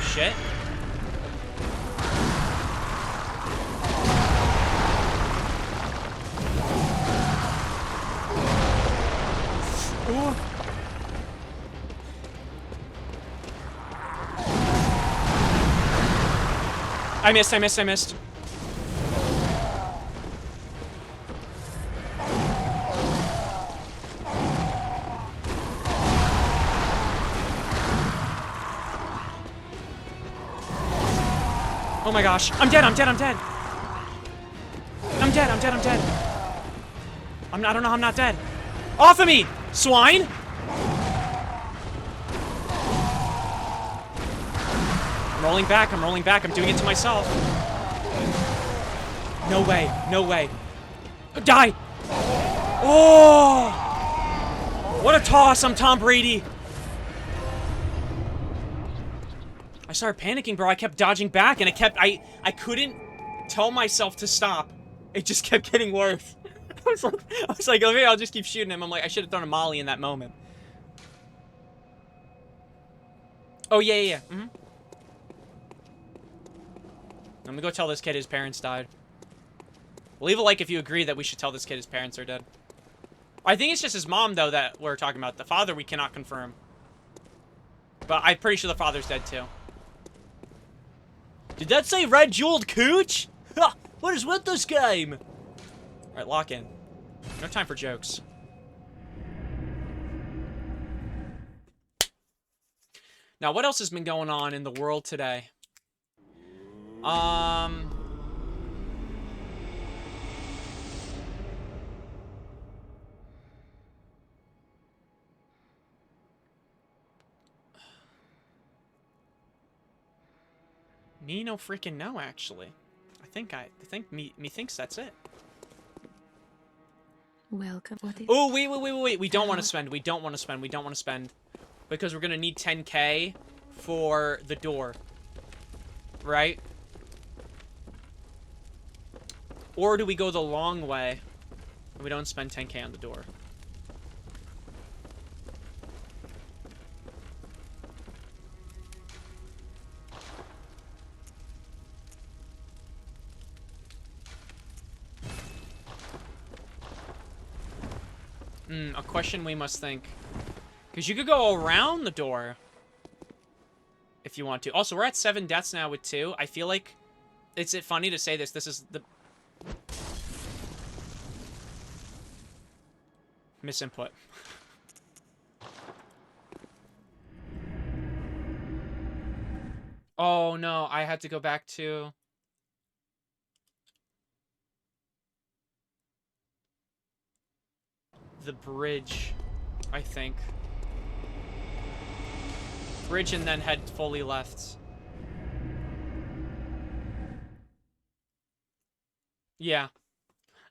Shit. Ooh. I missed. Oh my gosh. I'm dead. I don't know how I'm not dead. Off of me, swine! I'm rolling back. I'm doing it to myself. No way. Die! Oh! What a toss, I'm Tom Brady. I started panicking, bro. I kept dodging back, and I couldn't tell myself to stop. It just kept getting worse. I was like, okay, I'll just keep shooting him. I'm like, I should have thrown a molly in that moment. Oh, yeah. Mm-hmm. I'm gonna go tell this kid his parents died. Leave a like if you agree that we should tell this kid his parents are dead. I think it's just his mom, though, that we're talking about. The father, we cannot confirm. But I'm pretty sure the father's dead, too. Did that say red jeweled cooch? Ha! What is with this game? Alright, lock in. No time for jokes. Now, what else has been going on in the world today? Me no freaking know, actually. I think me thinks that's it. Welcome. What is Oh, wait. We don't want to spend. We don't want to spend. Because we're going to need 10k for the door. Right? Or do we go the long way and we don't spend 10k on the door? A question we must think. Because you could go around the door if you want to. Also, we're at 7 deaths now with 2. I feel like it's funny to say this. This is the misinput. Oh no, I had to go back to the bridge, I think. Bridge and then head fully left. Yeah.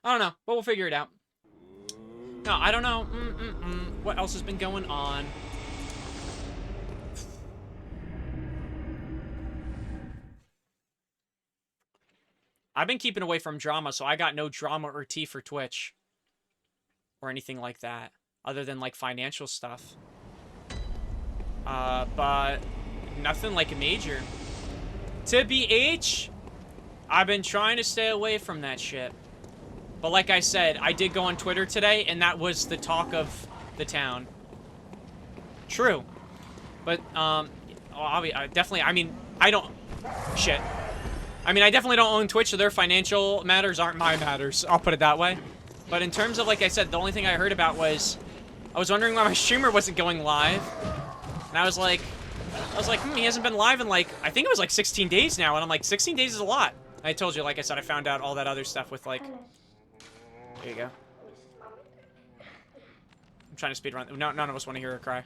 I don't know, but we'll figure it out. No, I don't know. What else has been going on? I've been keeping away from drama, so I got no drama or tea for Twitch. Or anything like that. Other than, like, financial stuff. But nothing, like, major. To BH, I've been trying to stay away from that shit. But like I said, I did go on Twitter today, and that was the talk of the town. True. But, definitely, I mean, I don't... Shit. I mean, I definitely don't own Twitch, so their financial matters aren't my matters. I'll put it that way. But in terms of, like I said, the only thing I heard about was... I was wondering why my streamer wasn't going live. And I was like, he hasn't been live in, like, I think it was, like, 16 days now. And I'm like, 16 days is a lot. I told you, like I said, I found out all that other stuff with, like... There you go. I'm trying to speedrun. No, none of us want to hear her cry.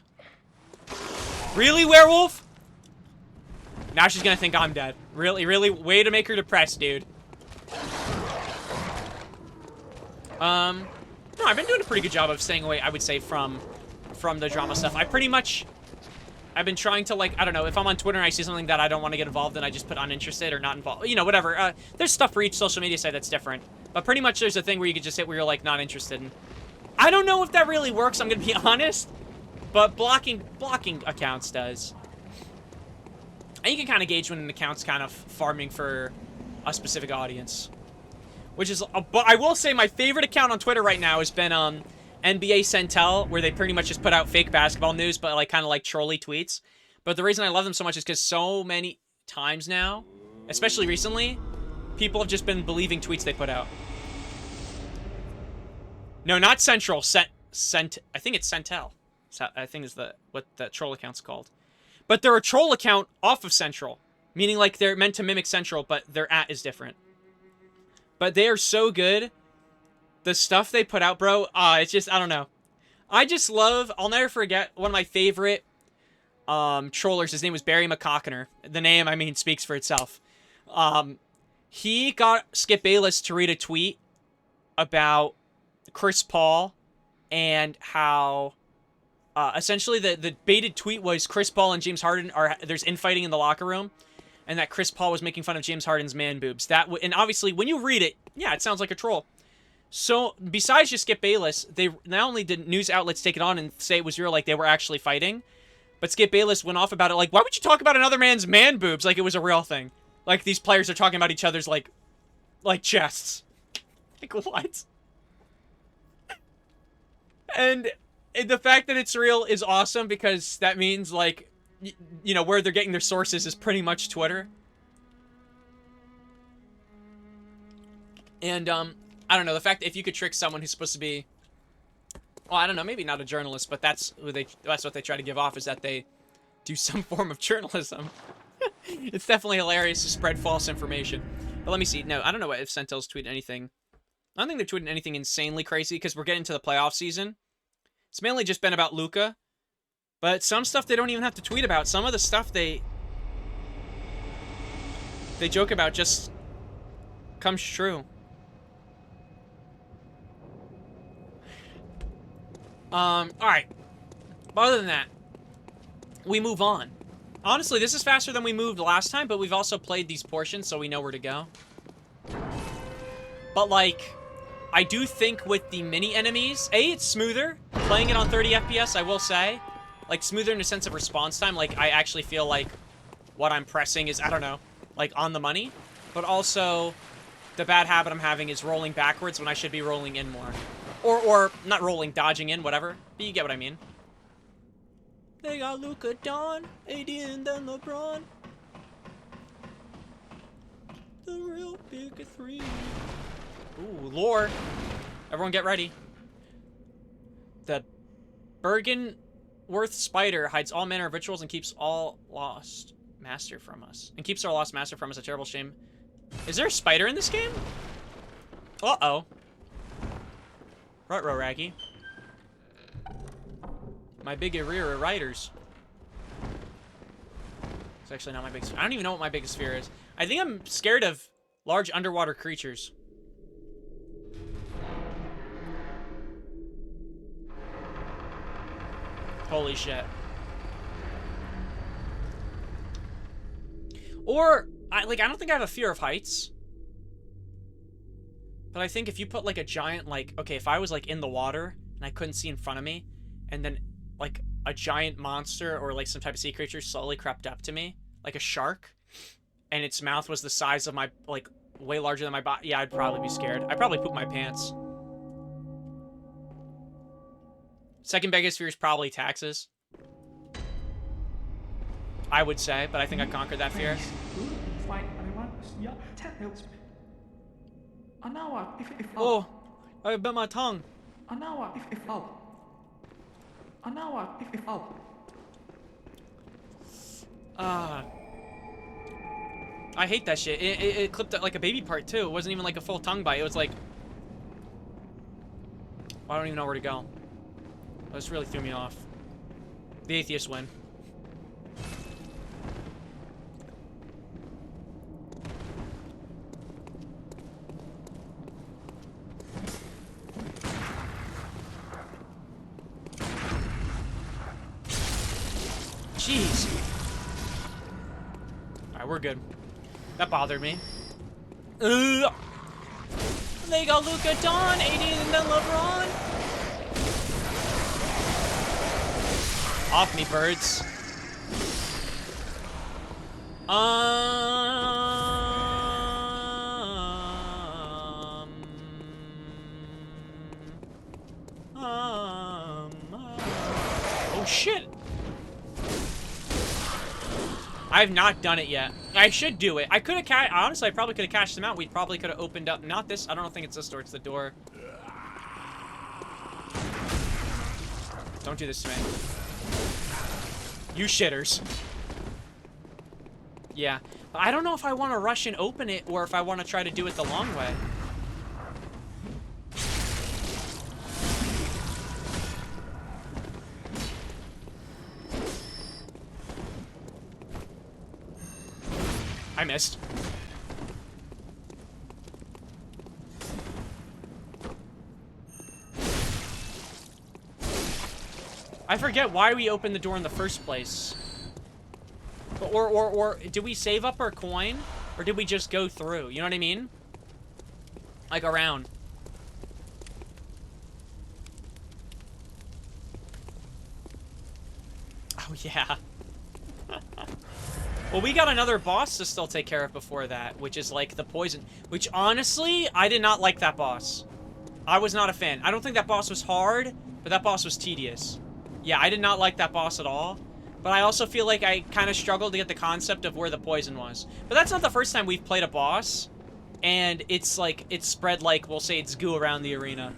Really, werewolf? Now she's gonna think I'm dead. Really? Way to make her depressed, dude. No, I've been doing a pretty good job of staying away, I would say, from the drama stuff. I've been trying to, like, I don't know, if I'm on Twitter and I see something that I don't want to get involved in, I just put uninterested or not involved. You know, whatever. There's stuff for each social media site that's different. But pretty much there's a thing where you could just hit where you're, like, not interested in. I don't know if that really works, I'm gonna be honest. But blocking accounts does. And you can kind of gauge when an account's kind of farming for a specific audience. Which is, but I will say my favorite account on Twitter right now has been NBA Centel, where they pretty much just put out fake basketball news, but like kind of like trolly tweets. But the reason I love them so much is because so many times now, especially recently, people have just been believing tweets they put out. No, not Central. I think it's Centel. I think is what the troll account's called. But they're a troll account off of Central, meaning like they're meant to mimic Central, but their @ is different. But they are so good. The stuff they put out, bro, it's just, I don't know. I just love, I'll never forget, one of my favorite trollers, his name was Barry McCockiner. The name, I mean, speaks for itself. He got Skip Bayless to read a tweet about Chris Paul and how, essentially the baited tweet was Chris Paul and James Harden there's infighting in the locker room. And that Chris Paul was making fun of James Harden's man boobs. And obviously, when you read it, yeah, it sounds like a troll. So, besides just Skip Bayless, they not only did news outlets take it on and say it was real, like they were actually fighting, but Skip Bayless went off about it like, why would you talk about another man's man boobs like it was a real thing? Like, these players are talking about each other's, like chests. Like, what? And the fact that it's real is awesome because that means, like, you know, where they're getting their sources is pretty much Twitter. And, I don't know, the fact that if you could trick someone who's supposed to be, well, I don't know, maybe not a journalist, but that's what they try to give off, is that they do some form of journalism. It's definitely hilarious to spread false information. But let me see. No, I don't know if Sentinel's tweeted anything. I don't think they're tweeting anything insanely crazy, because we're getting to the playoff season. It's mainly just been about Luka. But some stuff they don't even have to tweet about. Some of the stuff they they joke about just comes true. Alright. But other than that, we move on. Honestly, this is faster than we moved last time, but we've also played these portions, so we know where to go. But, like, I do think with the mini enemies, it's smoother. Playing it on 30 FPS, I will say. Like, smoother in a sense of response time. Like, I actually feel like what I'm pressing is, I don't know, like, on the money. But also, the bad habit I'm having is rolling backwards when I should be rolling in more. Or not rolling, dodging in, whatever. But you get what I mean. They got Luka, Don, AD, and then LeBron. The real big three. Ooh, lore. Everyone get ready. The Bergenworth spider hides all manner of rituals and keeps all lost master from us. And keeps our lost master from us, a terrible shame. Is there a spider in this game? Uh-oh. Ruh-roh, Raggy. My big arrear riders. It's actually not my biggest... I don't even know what my biggest fear is. I think I'm scared of large underwater creatures. Holy shit. Or, I don't think I have a fear of heights. But I think if you put, like, a giant, like... Okay, if I was, like, in the water, and I couldn't see in front of me, and then, like, a giant monster or, like, some type of sea creature slowly crept up to me, like a shark, and its mouth was the size of my, like, way larger than my body, yeah, I'd probably be scared. I'd probably poop my pants. Second biggest fear is probably taxes. I would say, but I think I conquered that fear. Oh, I bit my tongue. I hate that shit. It clipped like a baby part too. It wasn't even like a full tongue bite. It was like... I don't even know where to go. This really threw me off. The atheists win. Jeez. Alright, we're good. That bothered me. They got Luka, Don, AD, and then LeBron. Off me, birds. Oh shit. I've not done it yet. I should do it. I could have honestly, I probably could have cashed them out. We probably could have opened up, not this, I don't think it's this door, it's the door. Don't do this to me. You shitters. Yeah. But I don't know if I want to rush and open it or if I want to try to do it the long way. I missed. I forget why we opened the door in the first place. But, or did we save up our coin? Or did we just go through? You know what I mean? Like around. Oh, yeah. Well, we got another boss to still take care of before that, which is like the poison. Which, honestly, I did not like that boss. I was not a fan. I don't think that boss was hard, but that boss was tedious. Yeah, I did not like that boss at all. But I also feel like I kind of struggled to get the concept of where the poison was. But that's not the first time we've played a boss. And it's like, it's spread like, we'll say it's goo around the arena.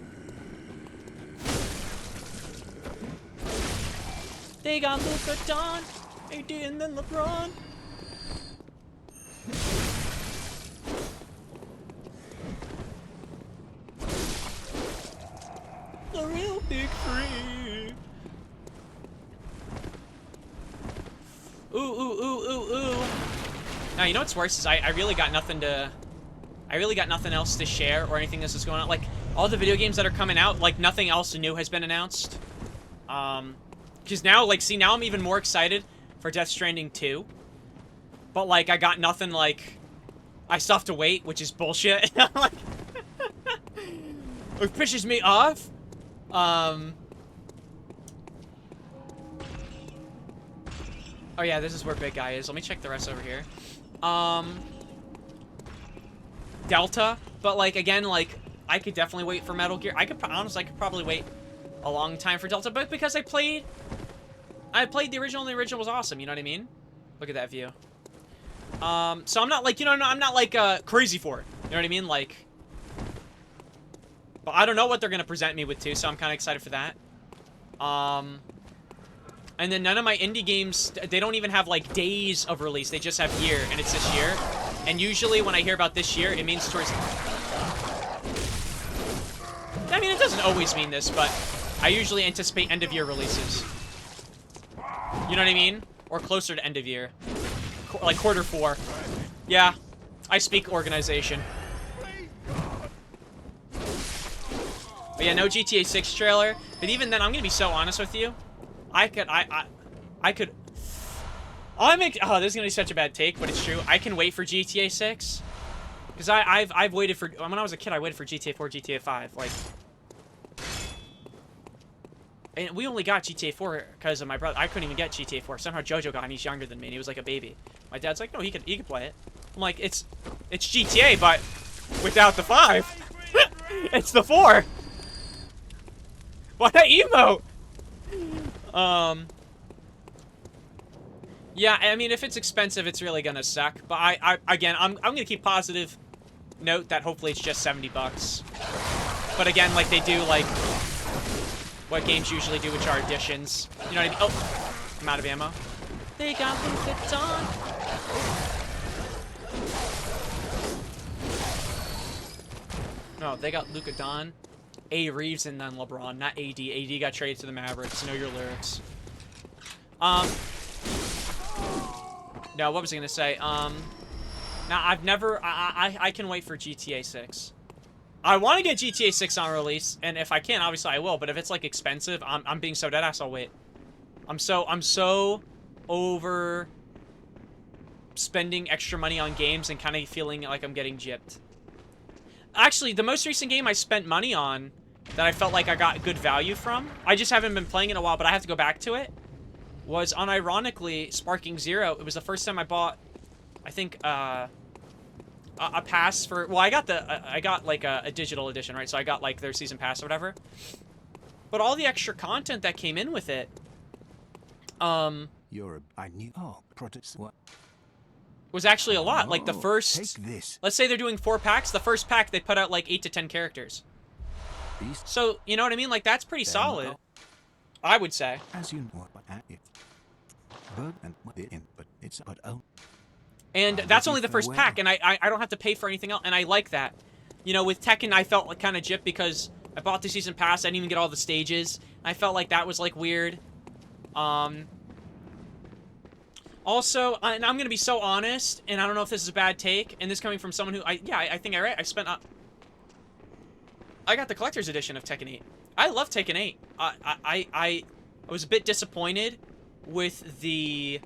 They got Luka, Don, AD, and then LeBron. The real big three. Ooh, ooh, ooh, ooh, ooh. Now, you know what's worse is I really got nothing to... I really got nothing else to share or anything else that's going on. Like, all the video games that are coming out, like, nothing else new has been announced. Because now, like, see, now I'm even more excited for Death Stranding 2. But, like, I got nothing, like... I still have to wait, which is bullshit. Like, it pisses me off. Oh, yeah, this is where Big Guy is. Let me check the rest over here. Delta, but like again, like I could definitely wait for Metal Gear. Honestly, I could probably wait a long time for Delta, but because I played the original, and the original was awesome. You know what I mean? Look at that view. So I'm not like, you know, I'm not like crazy for it. You know what I mean? Like, but I don't know what they're gonna present me with too, so I'm kind of excited for that. And then none of my indie games, they don't even have like days of release. They just have year, and it's this year. And usually when I hear about this year, it means towards... I mean, it doesn't always mean this, but I usually anticipate end-of-year releases. You know what I mean? Or closer to end-of-year. Like Q4. Yeah, I speak organization. But yeah, no GTA 6 trailer. But even then, I'm gonna be so honest with you. I could... Oh, this is gonna be such a bad take, but it's true. I can wait for GTA 6 because I've waited for, when I was a kid, I waited for GTA 4, GTA 5, like, and we only got GTA 4 because of my brother. I couldn't even get GTA 4. Somehow JoJo got, and he's younger than me, and he was like a baby. My dad's like, no, he could play it. I'm like, it's GTA, but without the 5. It's the 4. Why that emote? Yeah, I mean, if it's expensive, it's really gonna suck. But again, I'm gonna keep positive note that hopefully it's just $70. But again, like they do, like what games usually do, which are additions. You know what I mean? Oh, I'm out of ammo. They got Luka Dawn. No, they got Luka Dawn, A. Reeves, and then LeBron, not AD. AD got traded to the Mavericks. Know your lyrics. No, what was I gonna say? Now I've never, I can wait for GTA 6. I want to get GTA 6 on release, and if I can, obviously I will, but if it's like expensive, I'm being so deadass, I'll wait. I'm so over spending extra money on games and kind of feeling like I'm getting gypped. Actually, the most recent game I spent money on that I felt like I got good value from, I just haven't been playing in a while, but I have to go back to it, was unironically Sparking Zero. It was the first time I bought, I think, a pass for, well, I got like a digital edition, right? So I got like their season pass or whatever. But all the extra content that came in with it, I knew. Oh, what? Was actually a lot. Like the first, Take this. let's say they're doing 4 packs. The first pack they put out like 8 to 10 characters. Beast. So you know what I mean? Like that's pretty solid, I would say. As you know, but at it. But it's but oh. And that's only the first pack, and I don't have to pay for anything else, and I like that. You know, with Tekken, I felt like kind of gypped because I bought the season pass. I didn't even get all the stages. I felt like that was like weird. Also, and I'm gonna be so honest, and I don't know if this is a bad take, and this coming from someone who I think I spent. I got the collector's edition of Tekken 8. I love Tekken 8. I was a bit disappointed with the.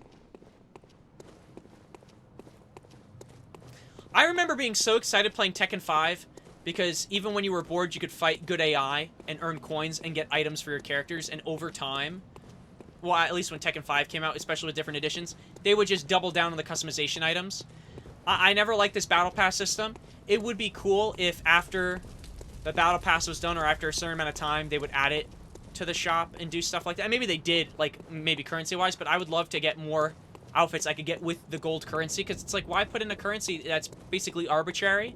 I remember being so excited playing Tekken 5 because even when you were bored, you could fight good AI and earn coins and get items for your characters. And over time, well, at least when Tekken 5 came out, especially with different editions, they would just double down on the customization items. I never liked this Battle Pass system. It would be cool if after the Battle Pass was done or after a certain amount of time, they would add it to the shop and do stuff like that. And maybe they did, like, maybe currency-wise, but I would love to get more outfits I could get with the gold currency, because it's like, why put in a currency that's basically arbitrary,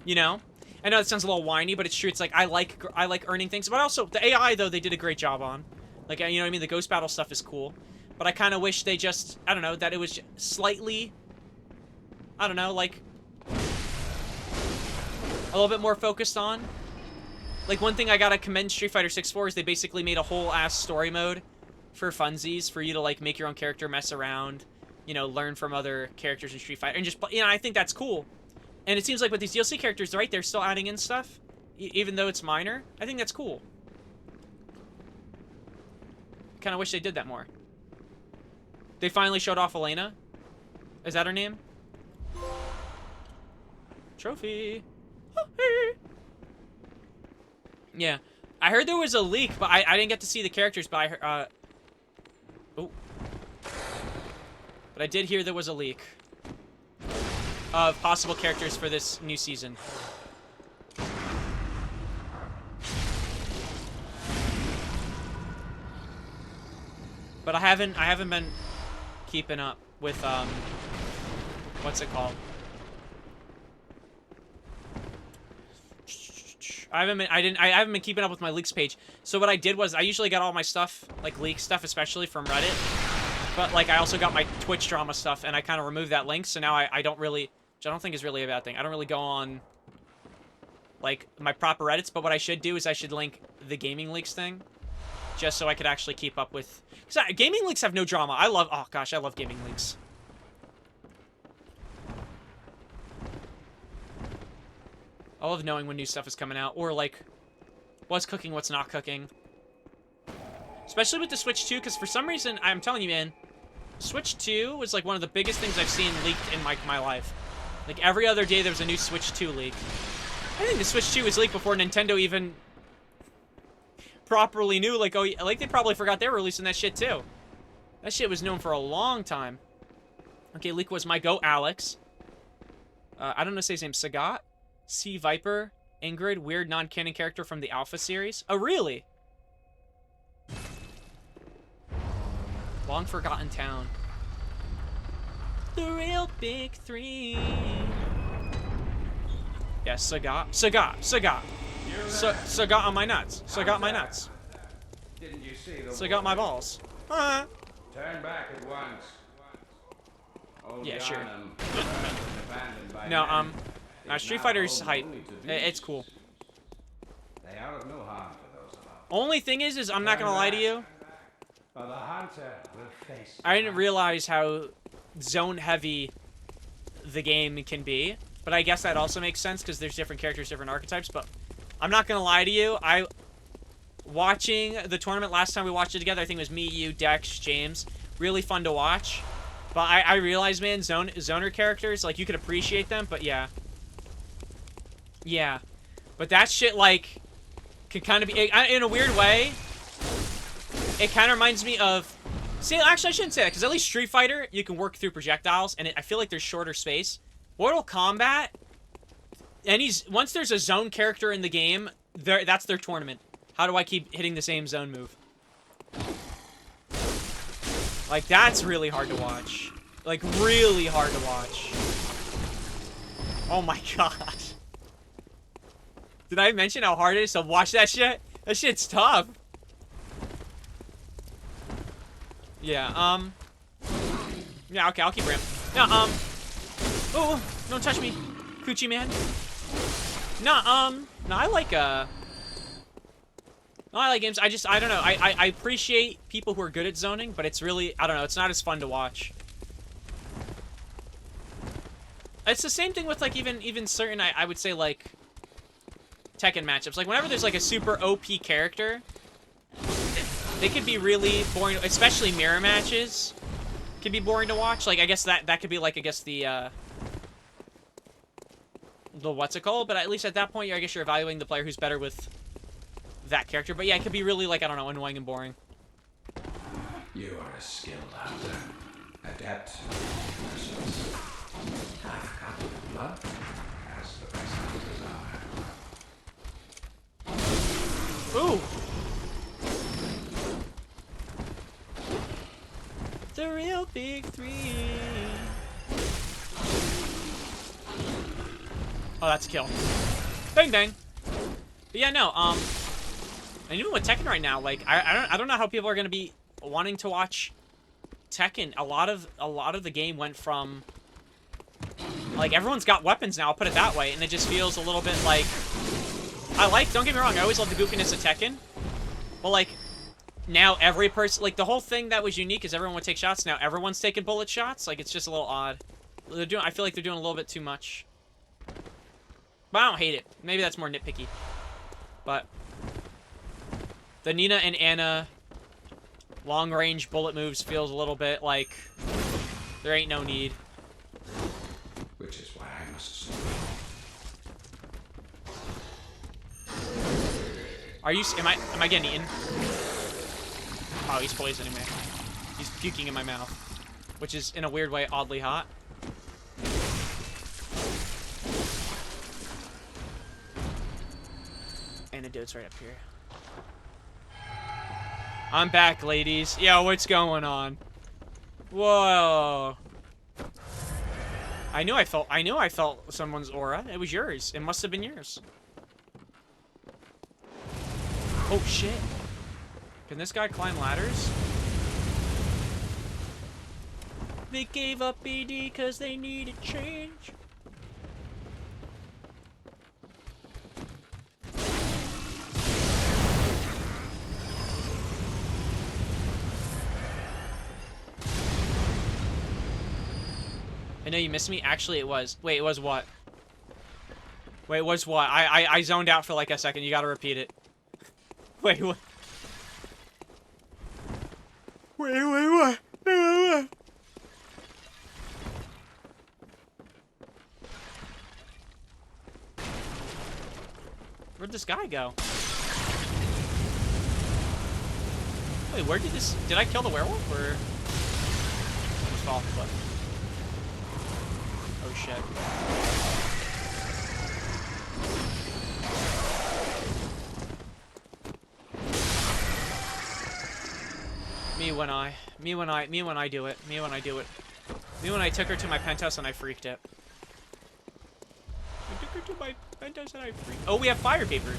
you know? I know that sounds a little whiny, but it's true. It's like, I like earning things, but also, the AI, though, they did a great job on. Like, you know what I mean? The Ghost Battle stuff is cool, but I kind of wish they just, I don't know, that it was slightly, I don't know, like, a little bit more focused on. Like, one thing I gotta commend Street Fighter 6 for is they basically made a whole-ass story mode for funsies, for you to, like, make your own character, mess around, you know, learn from other characters in Street Fighter, and just, you know, I think that's cool. And it seems like with these DLC characters, right, they're still adding in stuff, even though it's minor. I think that's cool. Kind of wish they did that more. They finally showed off Elena. Is that her name? Trophy. Yeah. I heard there was a leak, but I didn't get to see the characters, but I heard, oh. But I did hear there was a leak of possible characters for this new season. But I haven't been keeping up with what's it called? I haven't been keeping up with my leaks page. So what I did was I usually got all my stuff, like leak stuff, especially from Reddit. But like I also got my Twitch drama stuff, and I kind of removed that link. So now I don't really, which I don't think is really a bad thing. I don't really go on like my proper Reddits. But what I should do is I should link the gaming leaks thing, just so I could actually keep up with. Because gaming leaks have no drama. Oh gosh, I love gaming leaks. I love knowing when new stuff is coming out, or like what's cooking, what's not cooking. Especially with the Switch 2, because for some reason, I'm telling you, man, Switch 2 was like one of the biggest things I've seen leaked in my life. Like every other day there was a new Switch 2 leak. I think the Switch 2 was leaked before Nintendo even properly knew, like, oh, like they probably forgot they were releasing that shit too. That shit was known for a long time. Okay, leak was my go, Alex. I don't know, say his name, Sagat? Sea Viper, Ingrid, weird non-canon character from the Alpha series. Oh, really? Long forgotten town. The real big three. Yeah, Sagat. Sagat on my nuts. Sagat my nuts. Didn't you see the Sagat my balls. Turn back at once. Old Yeah, sure. Yharnam, abandoned by No, men, is Street now Fighter's home hype. only to It's beasts. cool. They are of no harm to those above. Only thing is I'm not gonna lie to you. For the hunter will face. I didn't realize how zone heavy the game can be, but I guess that also makes sense because there's different characters, different archetypes. But I'm not gonna lie to you. Watching the tournament last time we watched it together, I think it was me, you, Dex, James. Really fun to watch. But I realized, man, zoner characters, like, you could appreciate them, but yeah. Yeah. But that shit, like, could kind of be, in a weird way, it kind of reminds me of, see, actually, I shouldn't say that, because at least Street Fighter, you can work through projectiles, and I feel like there's shorter space. Mortal Kombat, once there's a zone character in the game, that's their tournament. How do I keep hitting the same zone move? Like, that's really hard to watch. Like, really hard to watch. Oh my gosh. Did I mention how hard it is to watch that shit? That shit's tough. Yeah, yeah, okay, I'll keep Ram. No, oh, don't touch me, Coochie man. No, I like, no, I like games. I don't know. I appreciate people who are good at zoning, but it's really, I don't know, it's not as fun to watch. It's the same thing with, like, even certain, I would say, like, Tekken matchups. Like, whenever there's, like, a super OP character, they could be really boring, especially mirror matches. Could be boring to watch. Like, I guess that could be, like, I guess the what's it called? But at least at that point, I guess you're evaluating the player who's better with that character. But yeah, it could be really, like, I don't know, annoying and boring. You are a skilled hunter, adept, merciless. I've got the blood, as the rest of us are. Ooh. The real big three. Oh, that's a kill. Bang bang. But yeah, no. And even with Tekken right now, like, I don't know how people are gonna be wanting to watch Tekken. A lot of the game went from, like, everyone's got weapons now, I'll put it that way, and it just feels a little bit like, don't get me wrong, I always love the goofiness of Tekken, but, like, now every person, like, the whole thing that was unique is everyone would take shots. Now everyone's taking bullet shots. Like, it's just a little odd. I feel like they're doing a little bit too much. But I don't hate it. Maybe that's more nitpicky. But the Nina and Anna long-range bullet moves feels a little bit like there ain't no need. Which is why I must stop. Are you? Am I getting eaten? Oh, he's poisoning me. He's puking in my mouth, which is in a weird way oddly hot. Antidote's right up here. I'm back, ladies. Yo, what's going on? Whoa. I knew I felt someone's aura. It was yours. It must have been yours. Oh shit. Can this guy climb ladders? They gave up BD because they needed change. I know you missed me. Actually, it was. Wait, it was what? Wait, it was what? I zoned out for like a second. You gotta repeat it. Wait, what? Wait, what? What? Where'd this guy go? Wait, where did this... Did I kill the werewolf, or... I just fell off the cliff. Oh, shit. Me when I do it. Me when I took her to my penthouse and I freaked it. I took her to my penthouse and I freaked. Oh, we have fire paper.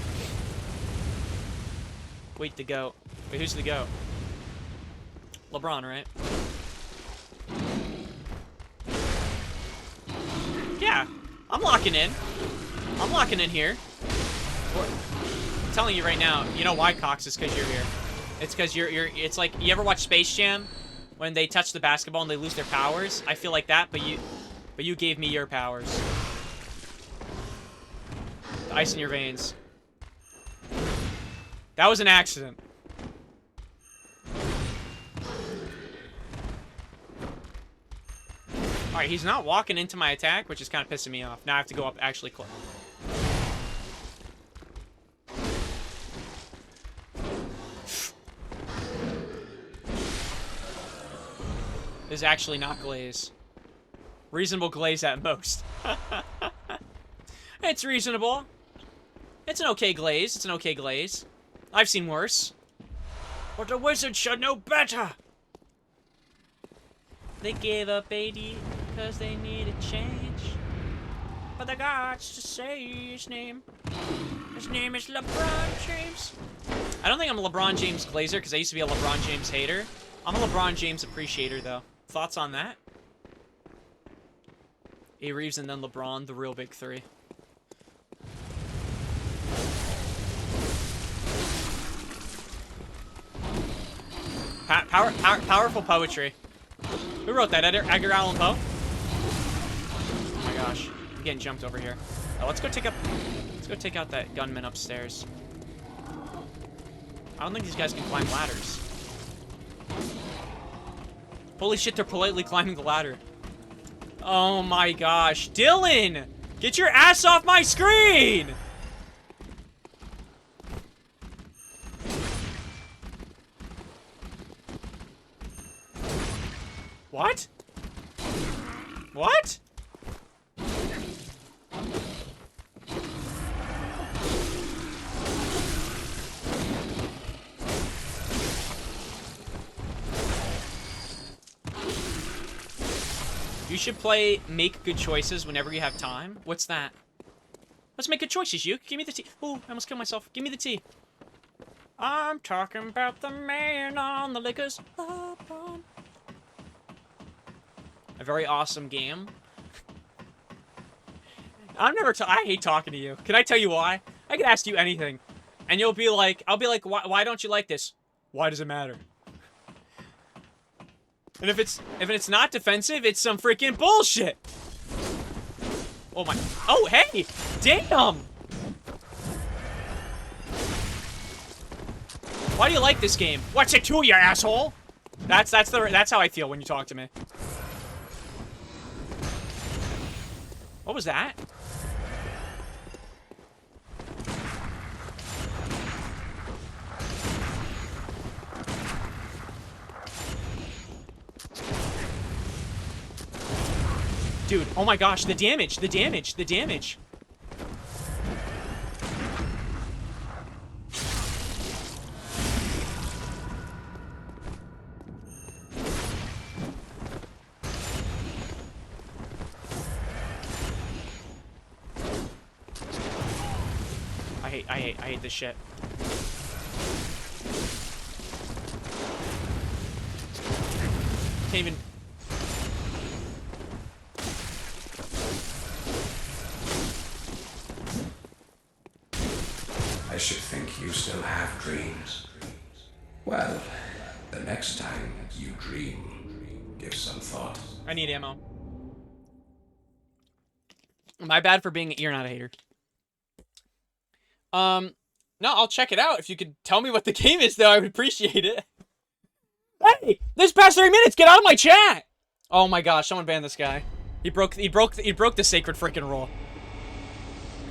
Wait, the goat. Wait, who's the goat? LeBron, right? Yeah, I'm locking in. I'm locking in here. I'm telling you right now, you know why, Cox? It's because you're here. It's because it's like, you ever watch Space Jam? When they touch the basketball and they lose their powers? I feel like that, but you gave me your powers. The ice in your veins. That was an accident. Alright, he's not walking into my attack, which is kind of pissing me off. Now I have to go up actually close. This is actually not glaze. Reasonable glaze at most. It's reasonable. It's an okay glaze. It's an okay glaze. I've seen worse. But the wizard should know better. They gave up AD because they needed change. But the gods to say his name. His name is LeBron James. I don't think I'm a LeBron James glazer because I used to be a LeBron James hater. I'm a LeBron James appreciator though. Thoughts on that? A. Reeves and then LeBron, the real big three. Powerful poetry. Who wrote that? Edgar Allan Poe? Oh my gosh, I'm getting jumped over here. Oh, let's go take out that gunman upstairs. I don't think these guys can climb ladders. Holy shit, they're politely climbing the ladder. Oh my gosh. Dylan! Get your ass off my screen! What? What? You should play Make Good Choices whenever you have time. What's that? Let's make good choices, you. Give me the tea. Ooh, I almost killed myself. Give me the tea. I'm talking about the man on the Lakers. A very awesome game. I hate talking to you. Can I tell you why? I can ask you anything. And you'll be like, I'll be like, why don't you like this? Why does it matter? And if it's not defensive, it's some freaking bullshit. Oh my. Oh, hey! Damn! Why do you like this game? What's it to you, asshole? That's how I feel when you talk to me. What was that? Dude, oh my gosh, the damage, the damage, the damage. I hate this shit. Can't even... I should think you still have dreams. Well, the next time you dream, give some thought. I need ammo. My bad for being... You're not a hater. No, I'll check it out. If you could tell me what the game is, though, I would appreciate it. Hey! This past 3 minutes, get out of my chat! Oh my gosh, someone banned this guy. He broke the sacred freaking rule.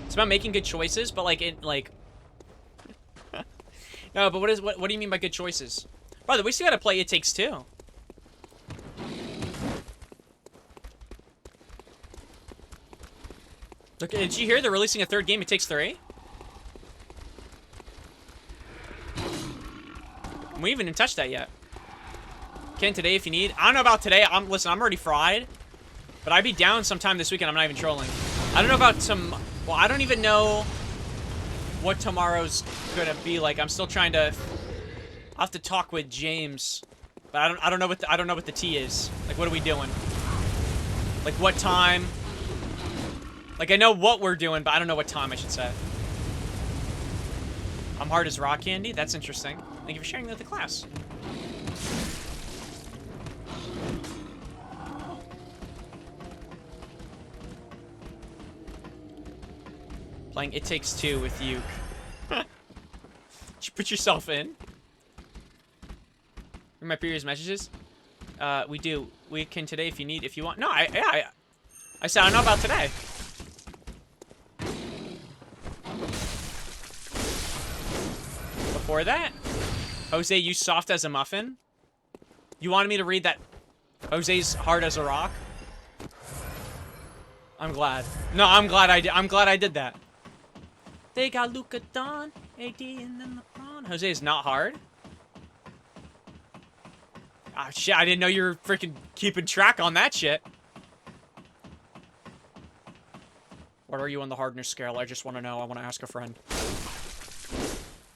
It's about making good choices, but no, but what do you mean by good choices? By the way, we still gotta play It Takes Two. Look, did you hear they're releasing a third game, It Takes Three? We haven't even touched that yet. Can today if you need. I don't know about today. Listen, I'm already fried. But I'd be down sometime this weekend. I'm not even trolling. I don't know about well, I don't even know what tomorrow's gonna be like. I'm still trying to... I'll have to talk with James. But I don't know what the T is. Like, what are we doing? Like, what time? Like, I know what we're doing, but I don't know what time I should say. I'm hard as rock candy? That's interesting. Thank you for sharing that with the class. Playing It Takes Two with you. Did you put yourself in? In my previous messages? We do. We can today if you need, if you want. No, I said I don't know about today. Before that, Jose, you soft as a muffin? You wanted me to read that Jose's hard as a rock? I'm glad. No, I'm glad I did that. They got Luka Don, AD, and then LeBron. Jose is not hard. Ah, shit, I didn't know you were freaking keeping track on that shit. What are you on the hardness scale? I just want to know. I want to ask a friend.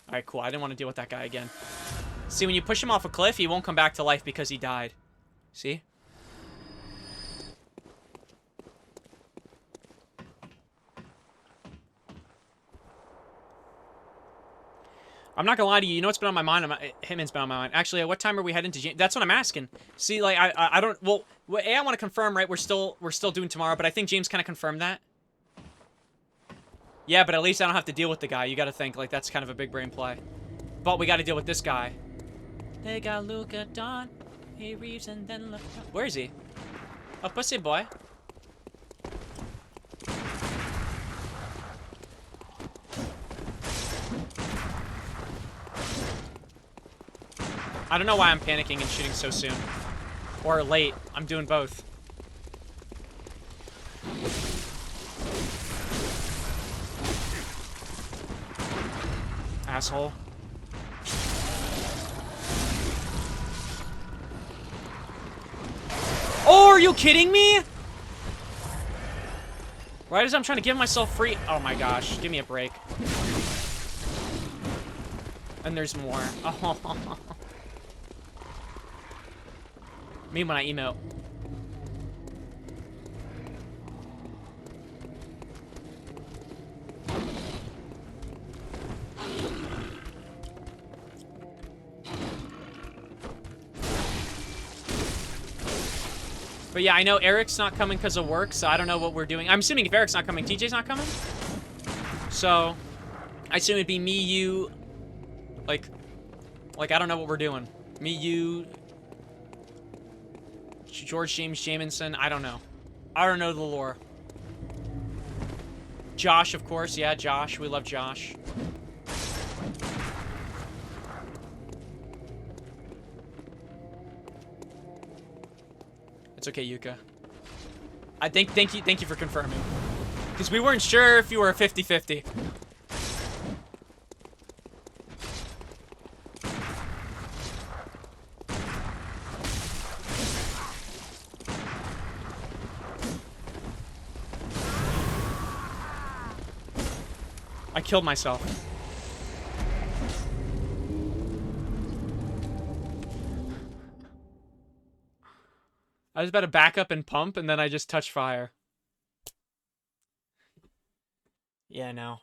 Alright, cool. I didn't want to deal with that guy again. See, when you push him off a cliff, he won't come back to life because he died. See? I'm not gonna lie to you. You know what's been on my mind? Hitman's been on my mind. Actually, at what time are we heading to James? That's what I'm asking. See, like, I don't... Well, I want to confirm, right? We're still doing tomorrow, but I think James kind of confirmed that. Yeah, but at least I don't have to deal with the guy. You gotta think, like, that's kind of a big brain play. But we gotta deal with this guy. They got Luka Don, he Reeves, and then look. Where is he? Oh, pussy boy. I don't know why I'm panicking and shooting so soon. Or late. I'm doing both. Asshole. Oh, are you kidding me? Right as I'm trying to give myself free... Oh my gosh, give me a break. And there's more. Oh. Me when I emote. But yeah, I know Eric's not coming because of work, so I don't know what we're doing. I'm assuming if Eric's not coming, TJ's not coming. So, I assume it'd be me, you, like I don't know what we're doing. Me, you, George James Jamison, I don't know. I don't know the lore. Josh, of course, yeah, Josh, we love Josh. It's okay, Yuka. Thank you for confirming. Because we weren't sure if you were a 50-50. I killed myself. I was about to back up and pump, and then I just touched fire. Yeah, no.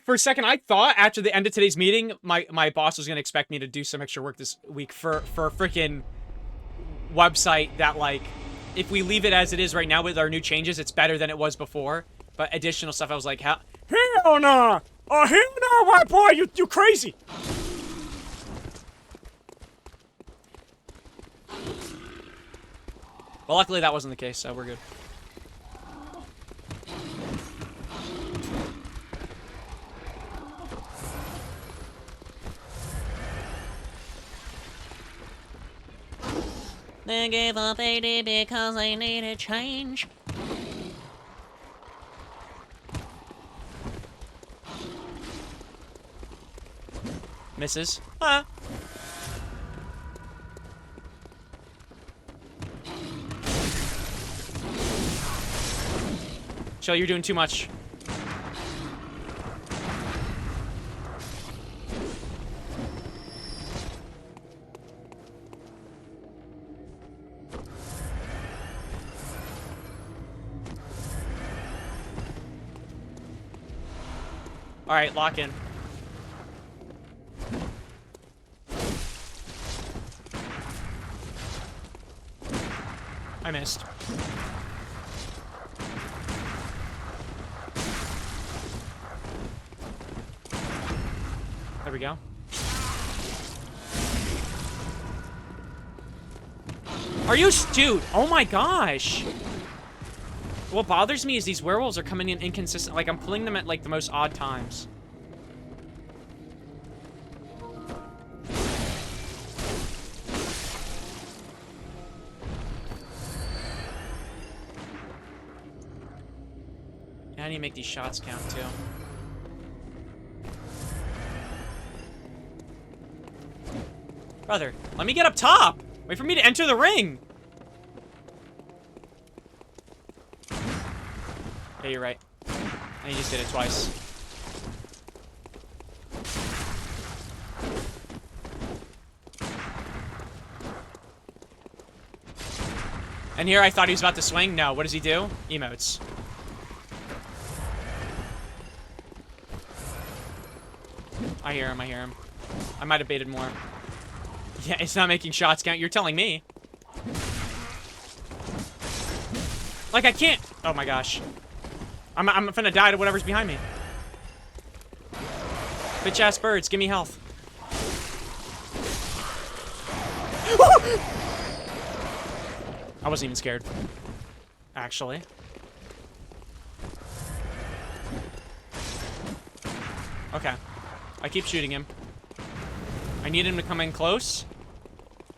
For a second, I thought after the end of today's meeting, my boss was going to expect me to do some extra work this week for a freaking website that, like, if we leave it as it is right now with our new changes, it's better than it was before. But additional stuff, I was like, hell nah! Oh, hell no, white boy, you crazy! Well, luckily that wasn't the case, so we're good. They gave up AD because they needed change. Misses. Huh? Chill, you're doing too much. Alright, lock in. I missed. There we go. Are you, dude? Oh my gosh. What bothers me is these werewolves are coming in inconsistent. Like, I'm pulling them at, like, the most odd times. Yeah, I need to make these shots count, too. Brother, let me get up top! Wait for me to enter the ring! Yeah, you're right. And you just did it twice. And here I thought he was about to swing. No, what does he do? Emotes. I hear him, I hear him. I might have baited more. Yeah, it's not making shots count. You're telling me. Like, I can't. Oh my gosh. I'm finna die to whatever's behind me. Bitch ass birds, give me health. I wasn't even scared. Actually. Okay. I keep shooting him. I need him to come in close.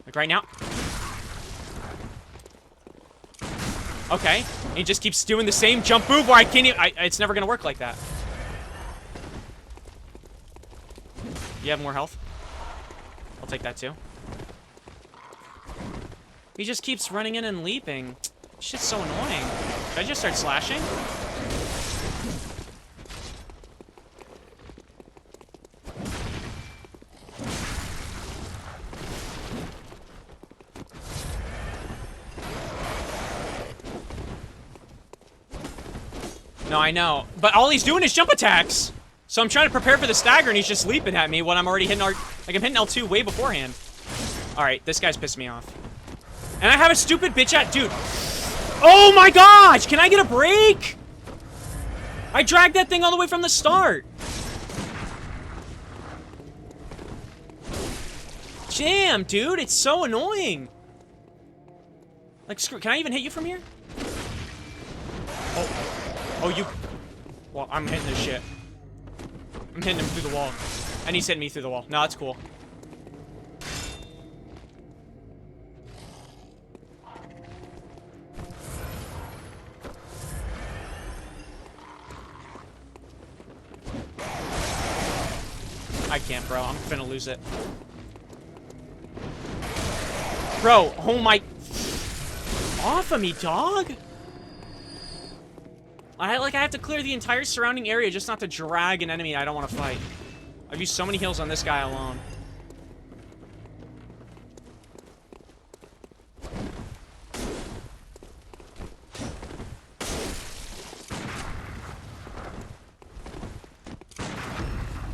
Like right now. Okay. And he just keeps doing the same jump move where I can't even... it's never gonna work like that. You have more health? I'll take that too. He just keeps running in and leaping. Shit's so annoying. Should I just start slashing? No, I know. But all he's doing is jump attacks. So I'm trying to prepare for the stagger, and he's just leaping at me when I'm already hitting like I'm hitting L2 way beforehand. All right, this guy's pissed me off. And I have a stupid bitch at... Dude. Oh my gosh! Can I get a break? I dragged that thing all the way from the start. Damn, dude. It's so annoying. Like, screw... Can I even hit you from here? Oh. Oh, you... Well, I'm hitting this shit. I'm hitting him through the wall. And he's hitting me through the wall. No, that's cool. I can't, bro. I'm finna lose it. Bro, oh my... Off of me, dog! I have to clear the entire surrounding area just not to drag an enemy I don't want to fight. I've used so many heals on this guy alone.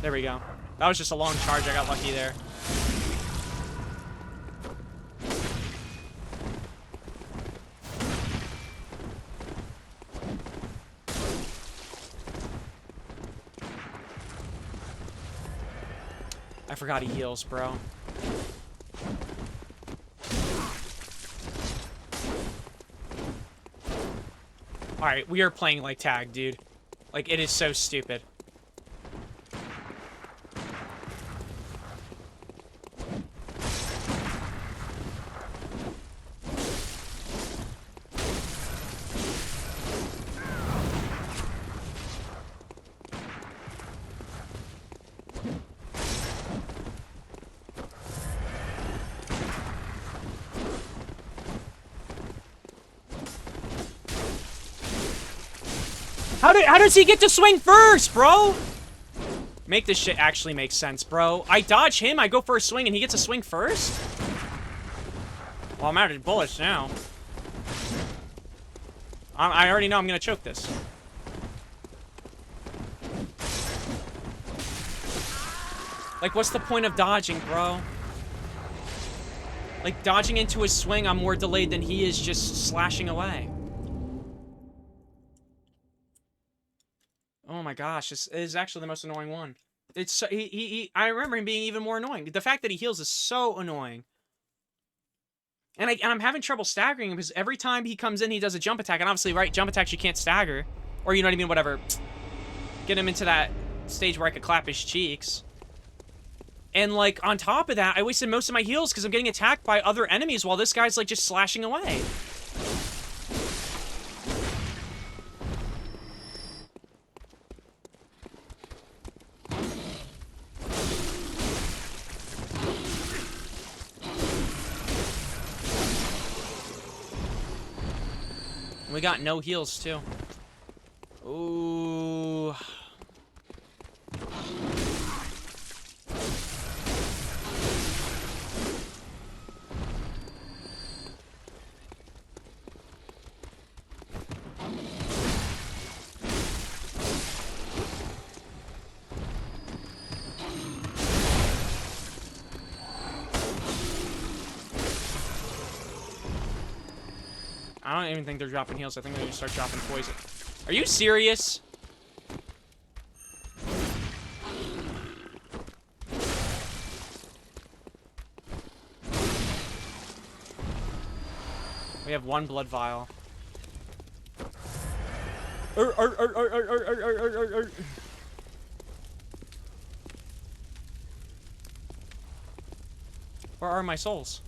There we go. That was just a long charge. I got lucky there. I forgot he heals, bro. Alright, we are playing like tag, dude. Like, it is so stupid. How does he get to swing first, bro? Make this shit actually make sense, bro. I dodge him, I go for a swing, and he gets a swing first? Well, I'm out of bullets now. I already know I'm gonna choke this. Like, what's the point of dodging, bro? Like, dodging into his swing, I'm more delayed than he is just slashing away. Oh my gosh, this is actually the most annoying one. It's so, I remember him being even more annoying. The fact that he heals is so annoying. And I'm having trouble staggering him because every time he comes in, he does a jump attack. And obviously, right, jump attacks you can't stagger. Or, you know what I mean, whatever. Get him into that stage where I could clap his cheeks. And, like, on top of that, I wasted most of my heals because I'm getting attacked by other enemies while this guy's, like, just slashing away. We got no heals, too. Ooh. I don't even think they're dropping heals. I think they're gonna start dropping poison. Are you serious? We have one blood vial. Where are my souls?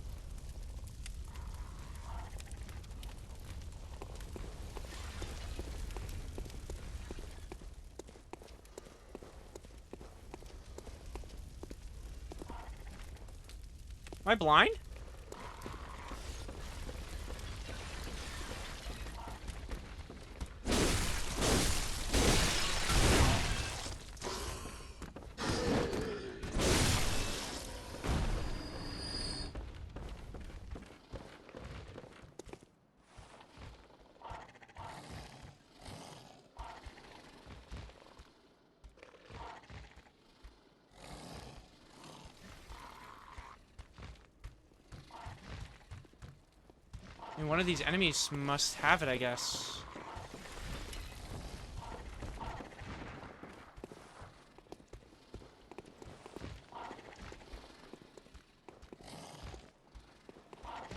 Am I blind? mean, one of these enemies must have it, I guess.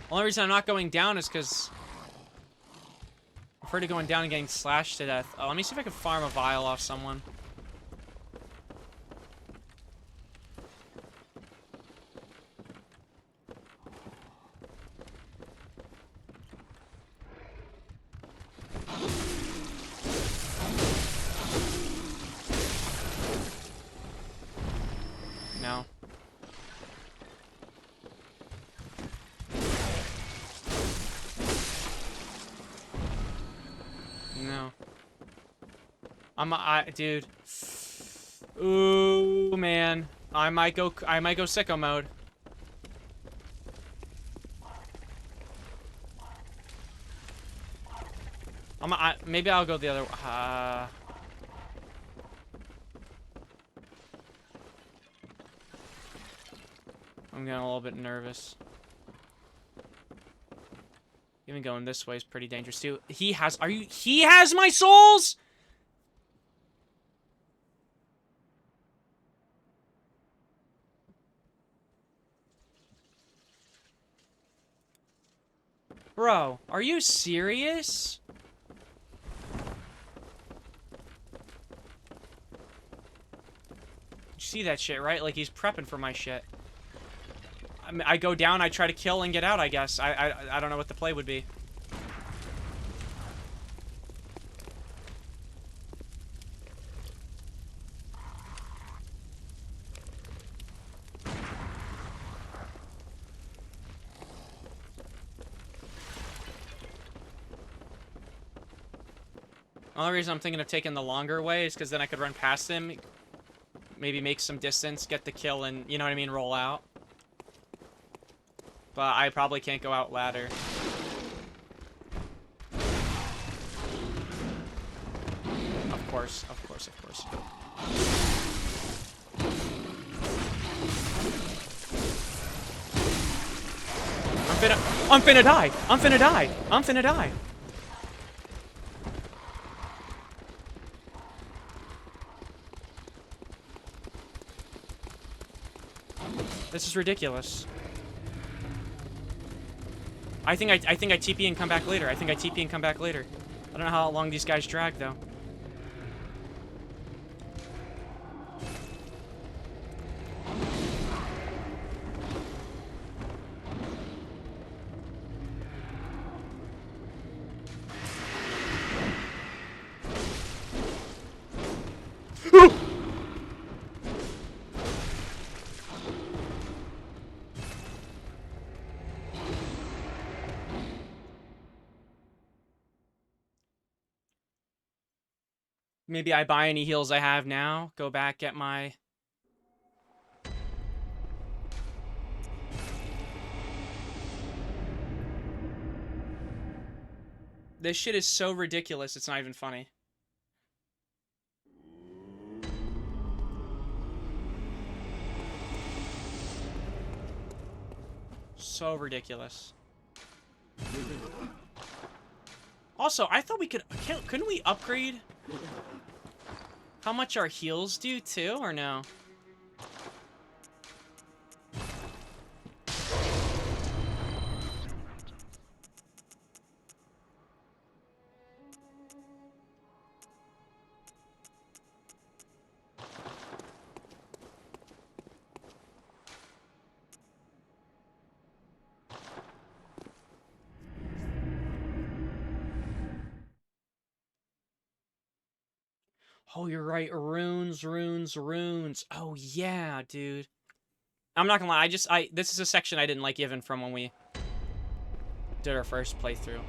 Only reason I'm not going down is because I'm afraid of going down and getting slashed to death. Oh, let me see if I can farm a vial off someone. No. No. Dude. Ooh, man. I might go sicko mode. Maybe I'll go the other way. I'm getting a little bit nervous. Even going this way is pretty dangerous too. He has my souls? Bro, are you serious? You see that shit, right? Like, he's prepping for my shit. I go down, I try to kill and get out, I guess. I don't know what the play would be. The only reason I'm thinking of taking the longer way is because then I could run past him, maybe make some distance, get the kill, and, you know what I mean, roll out. But I probably can't go out ladder. Of course, of course, of course. I'm finna die! I'm finna die! I'm finna die! This is ridiculous. I think I TP and come back later. I think I TP and come back later. I don't know how long these guys drag though. Maybe I buy any heals I have now, go back, get my... This shit is so ridiculous, it's not even funny. So ridiculous. Also, I thought we could... Couldn't we upgrade... How much our heals do, too, or no? Oh, you're right. Runes, runes, runes. Oh, yeah, dude. I'm not gonna lie. This is a section I didn't like even from when we did our first playthrough.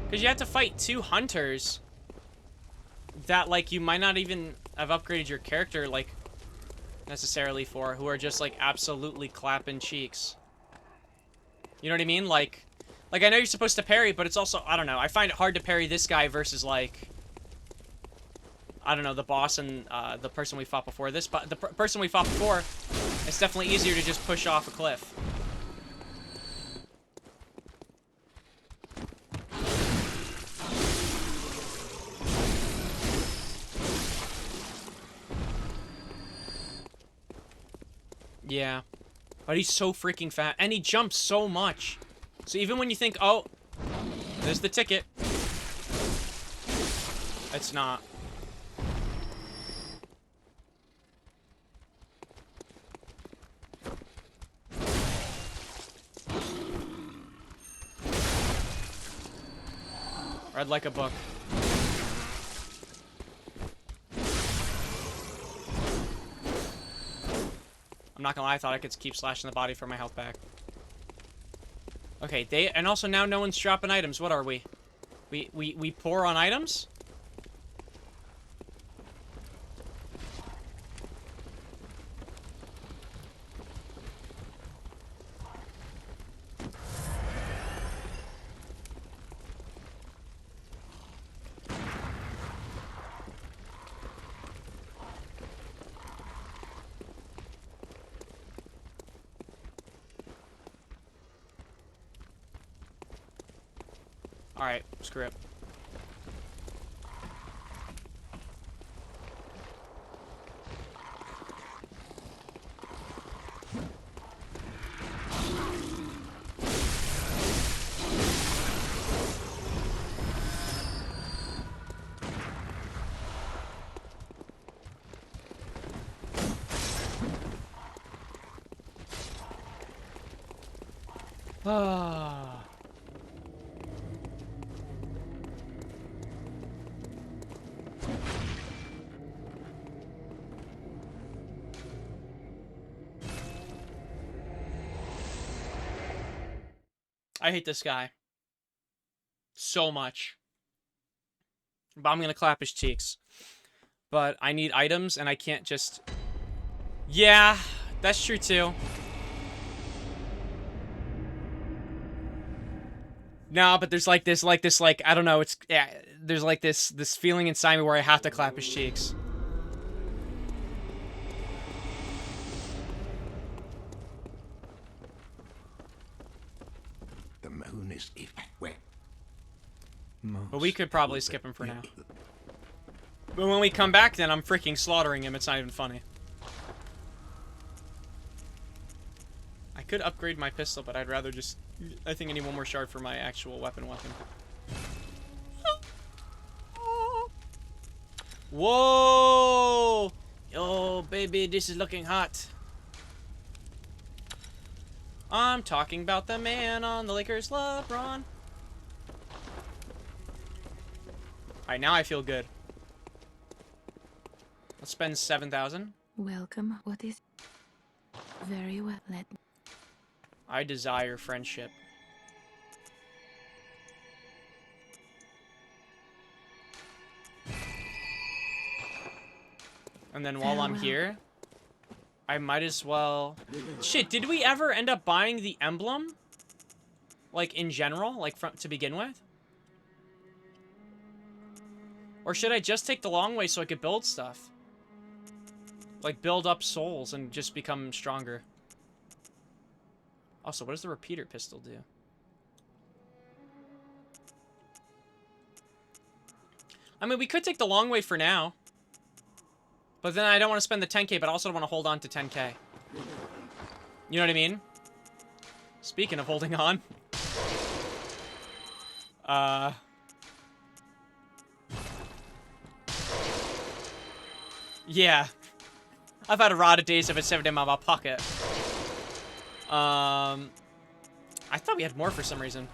Because you had to fight 2 hunters that, like, you might not even have upgraded your character, like, necessarily for, who are just, like, absolutely clapping cheeks. You know what I mean? Like, I know you're supposed to parry, but it's also, I don't know. I find it hard to parry this guy versus, like... I don't know, the boss and the person we fought before. The person we fought before, it's definitely easier to just push off a cliff. Yeah. But he's so freaking fat. And he jumps so much. So even when you think, oh, there's the ticket. It's not. Read like a book. I'm not gonna lie, I thought I could keep slashing the body for my health back. Okay, and also now no one's dropping items. What are we? We pour on items? Alright, screw it. Ah. I hate this guy. So much. But I'm gonna clap his cheeks. But I need items, and I can't just... Yeah, that's true too. No, but there's like this, I don't know, it's... Yeah, there's like this feeling inside me where I have to clap his cheeks. The moon is wet. But we could probably skip him for now. But when we come back, then I'm freaking slaughtering him. It's not even funny. I could upgrade my pistol, but I'd rather just... I think I need one more shard for my actual weapon. Whoa! Yo, baby, this is looking hot. I'm talking about the man on the Lakers, LeBron. Alright, now I feel good. Let's spend 7,000. Welcome. What is... Very well. Let... I desire friendship. And then while I'm here, I might as well... Shit, did we ever end up buying the emblem? Like, in general? Like, to begin with? Or should I just take the long way so I could build stuff? Like, build up souls and just become stronger. Also, what does the repeater pistol do? I mean, we could take the long way for now. But then I don't want to spend the 10k, but I also don't want to hold on to 10k. You know what I mean? Speaking of holding on. Yeah. I've had a lot of days of it 7 in my pocket. I thought we had more for some reason.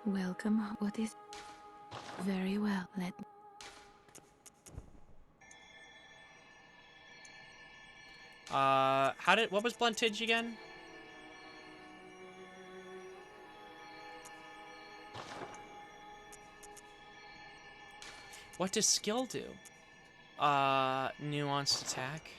Welcome. What is... Very well. Let... What was Bluntage again? What does skill do? Nuanced attack.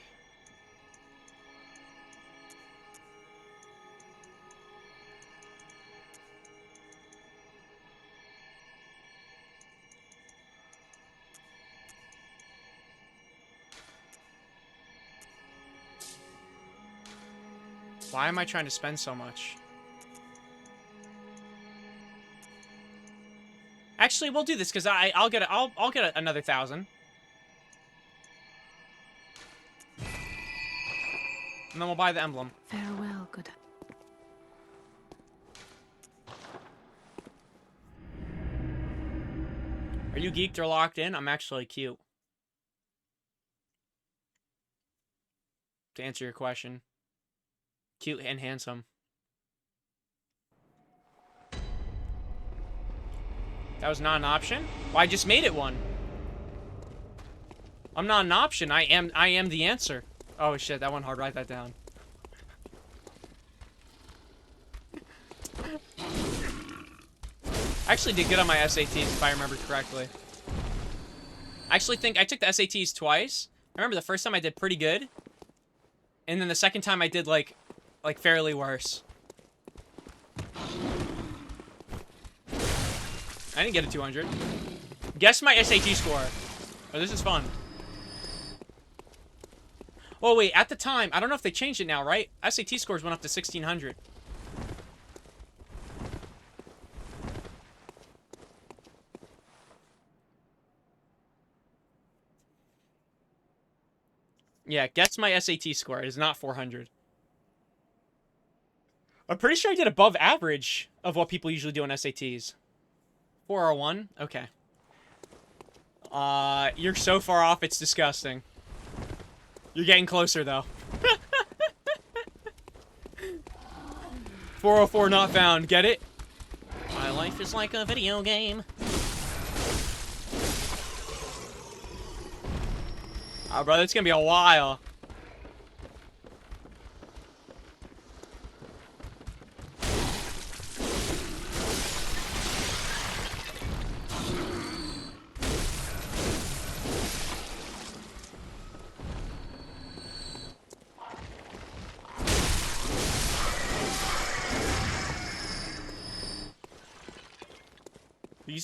Why am I trying to spend so much? Actually, we'll do this because I'll get another 1,000. and then we'll buy the emblem. Farewell, good. Are you geeked or locked in? I'm actually cute. To answer your question. Cute and handsome. That was not an option? Well, I just made it one. I'm not an option. I am the answer. Oh shit, that one hard. Write that down. I actually did good on my SATs, if I remember correctly. I actually think I took the SATs twice. I remember the first time I did pretty good. And then the second time I did, like fairly worse. I didn't get a 200. Guess my SAT score. Oh, this is fun. Oh, wait. At the time, I don't know if they changed it now, right? SAT scores went up to 1,600. Yeah, guess my SAT score. It is not 400. I'm pretty sure I did above average of what people usually do on SATs. 401? Okay. You're so far off, it's disgusting. You're getting closer, though. 404 not found. Get it? My life is like a video game. Oh, brother, it's gonna be a while.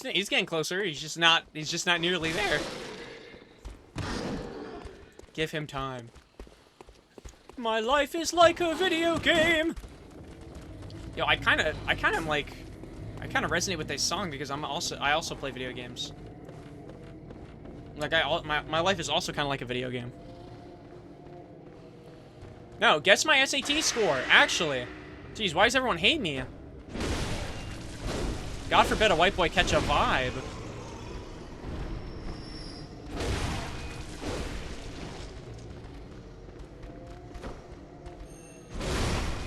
He's getting closer. He's just not nearly there. Give him time. My life is like a video game. Yo, I kind of resonate with this song because I also play video games. Like my life is also kind of like a video game. No, guess my SAT score. Actually, jeez, why does everyone hate me? God forbid a white boy catch a vibe.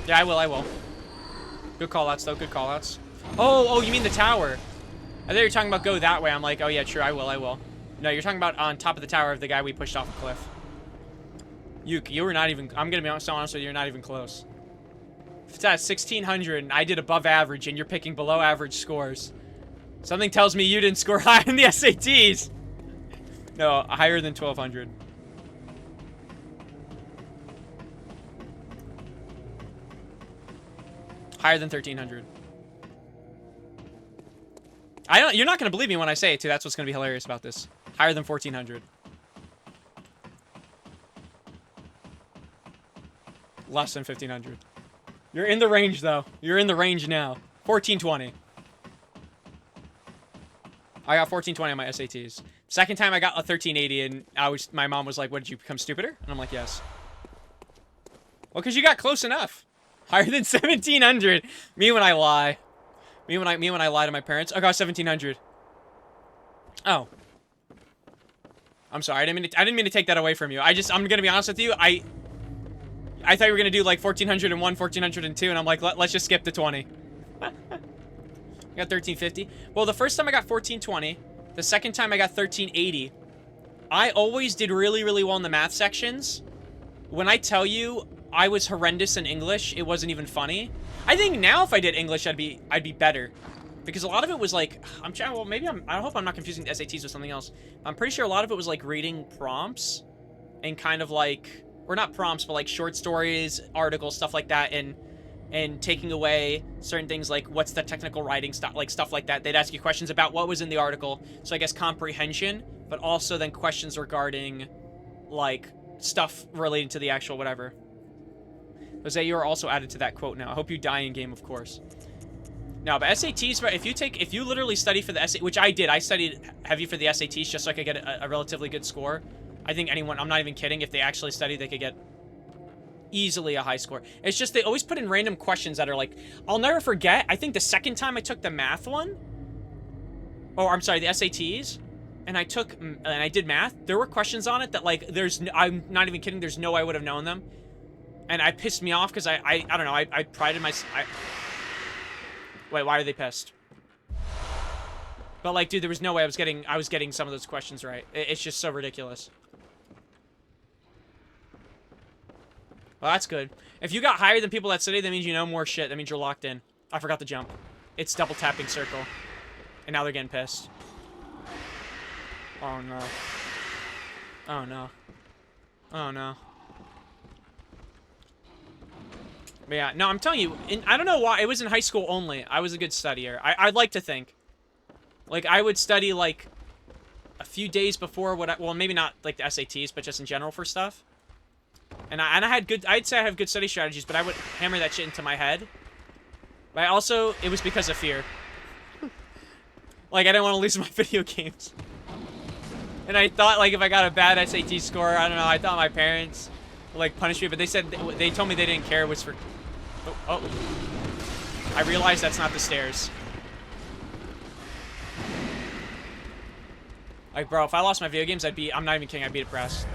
Yeah, I will. Good callouts, though. Good callouts. Oh, you mean the tower. I thought you were talking about go that way. I'm like, oh, yeah, true. I will. No, you're talking about on top of the tower of the guy we pushed off a cliff. You were not even... I'm going to be so honest with you. You're not even close. If it's at 1,600 and I did above average and you're picking below average scores, something tells me you didn't score high in the SATs. No, higher than 1,200. Higher than 1,300. You're not gonna believe me when I say it too. That's what's gonna be hilarious about this. Higher than 1,400. Less than 1,500. You're in the range though. You're in the range now. 1,420. I got 1,420 on my SATs. Second time I got a 1,380 and my mom was like, what, did you become stupider? And I'm like, yes. Well, because you got close enough. Higher than 1,700. Me when I lie. Me when I lie to my parents. I got 1,700. Oh. I'm sorry. I didn't mean to take that away from you. I'm gonna be honest with you. I thought you were gonna do like 1,401, 1,402, and I'm like, let's just skip the 20. I got 1,350. Well, the first time I got 1,420. The second time I got 1,380. I always did really, really well in the math sections. When I tell you I was horrendous in English, it wasn't even funny. I think now if I did English, I'd be better. Because a lot of it was like, I hope I'm not confusing the SATs with something else. I'm pretty sure a lot of it was like reading prompts and kind of like, or not prompts, but like short stories, articles, stuff like that, and taking away certain things like what's the technical writing stuff, like stuff like that. They'd ask you questions about what was in the article. So I guess comprehension, but also then questions regarding like stuff relating to the actual whatever. Jose, you are also added to that quote now. I hope you die in game, of course. No, but SATs, if you literally study for the SAT, which I did, I studied heavy for the SATs just so I could get a relatively good score. I think anyone, I'm not even kidding, if they actually study, they could get Easily a high score. It's just they always put in random questions that are like, I'll never forget. I think the second time I took the math one, oh, I'm sorry, the SATs, and I did math. There were questions on it that like, I'm not even kidding. There's no way I would have known them, and I pissed me off because I don't know. I prided myself. Wait, why are they pissed? But like, dude, there was no way I was getting some of those questions right. It's just so ridiculous. Well, that's good. If you got higher than people that study, that means you know more shit. That means you're locked in. I forgot the jump. It's double tapping circle. And now they're getting pissed. Oh, no. Oh, no. Oh, no. But yeah, no, I'm telling you, I don't know why. It was in high school only. I was a good studier. I'd like to think. Like, I would study, like, a few days before well, maybe not, like, the SATs, but just in general for stuff. And I had I'd say I have good study strategies, but I would hammer that shit into my head. But it was because of fear. Like, I didn't want to lose my video games. And I thought, like, if I got a bad SAT score, I don't know, I thought my parents would, like, punish me, but they told me they didn't care. It was for... Oh. I realized that's not the stairs. Like, bro, if I lost my video games, I'm not even kidding, I'd be depressed.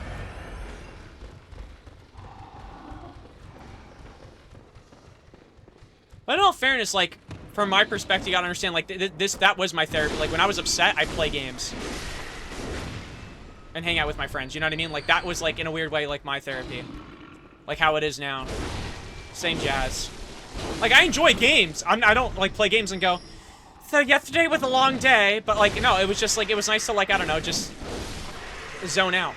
But in all fairness, like, from my perspective, you gotta understand, like, that was my therapy. Like, when I was upset, I'd play games. And hang out with my friends, you know what I mean? Like, that was, like, in a weird way, like, my therapy. Like, how it is now. Same jazz. Like, I enjoy games. I don't, like, play games and go, so yesterday was a long day, but, like, no, it was just, like, it was nice to, like, I don't know, just zone out.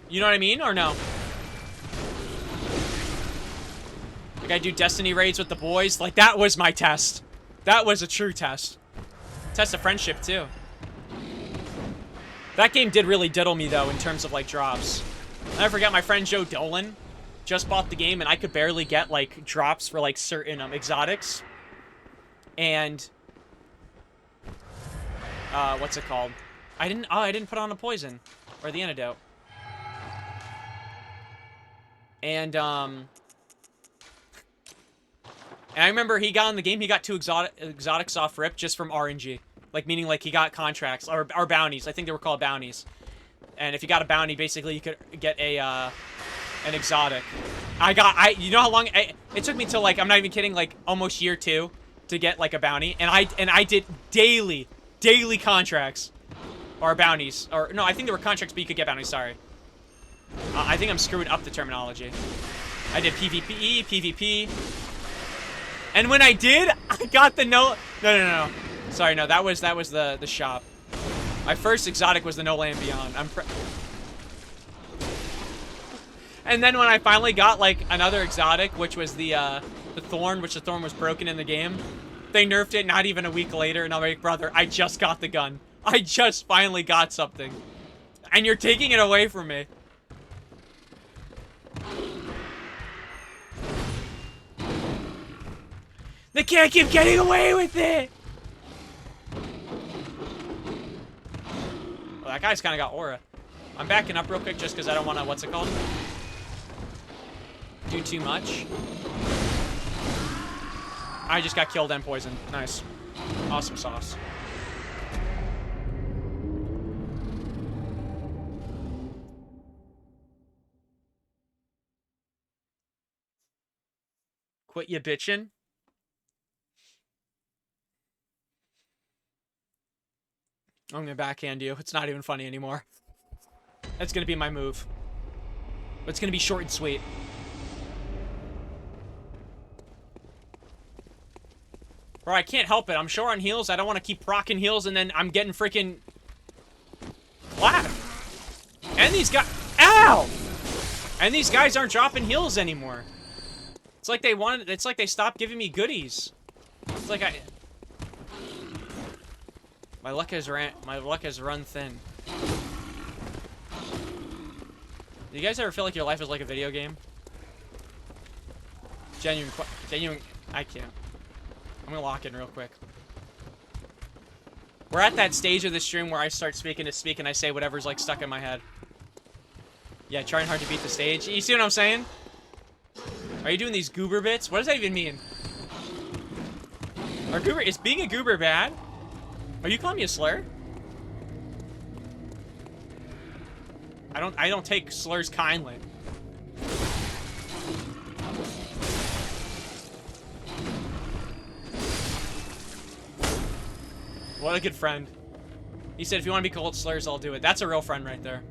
You know what I mean, or no? Like, I do Destiny raids with the boys. Like, that was my test. That was a true test. Test of friendship, too. That game did really diddle me, though, in terms of, like, drops. I never forget my friend Joe Dolan just bought the game, and I could barely get, like, drops for, like, certain exotics. And... what's it called? I didn't put on a poison. Or the antidote. And I remember he got in the game, he got 2 exotics off rip just from RNG. Like, meaning, like, he got contracts, or bounties. I think they were called bounties. And if you got a bounty, basically, you could get an exotic. You know how long, it took me till, like, I'm not even kidding, like, almost year 2 to get, like, a bounty. And I did daily contracts. Or bounties. Or, no, I think there were contracts, but you could get bounties, sorry. I think I'm screwing up the terminology. I did PvP, PvP. And when I did, I got the no. Sorry, no, that was the shop. My first exotic was the No Land Beyond. And then when I finally got, like, another exotic, which was the Thorn, which the Thorn was broken in the game, they nerfed it not even a week later, and I'm like, brother, I just got the gun. I just finally got something. And you're taking it away from me. They can't keep getting away with it! Well, that guy's kind of got aura. I'm backing up real quick just because I don't want to, what's it called? Do too much. I just got killed and poisoned. Nice. Awesome sauce. Quit ya bitchin'. I'm gonna backhand you. It's not even funny anymore. That's gonna be my move. But it's gonna be short and sweet. Bro, I can't help it. I'm short on heals. I don't want to keep rocking heals, and then I'm getting freaking clapped. And these guys... Ow! And these guys aren't dropping heals anymore. It's like it's like they stopped giving me goodies. It's like my luck has run thin. Do you guys ever feel like your life is like a video game? Genuine, I can't. I'm gonna lock in real quick. We're at that stage of the stream where I start speaking to speak and I say whatever's like stuck in my head. Yeah, trying hard to beat the stage. You see what I'm saying? Are you doing these goober bits? What does that even mean? Is being a goober bad? Are you calling me a slur? I don't take slurs kindly. What a good friend. He said, if you want to be called slurs, I'll do it. That's a real friend right there.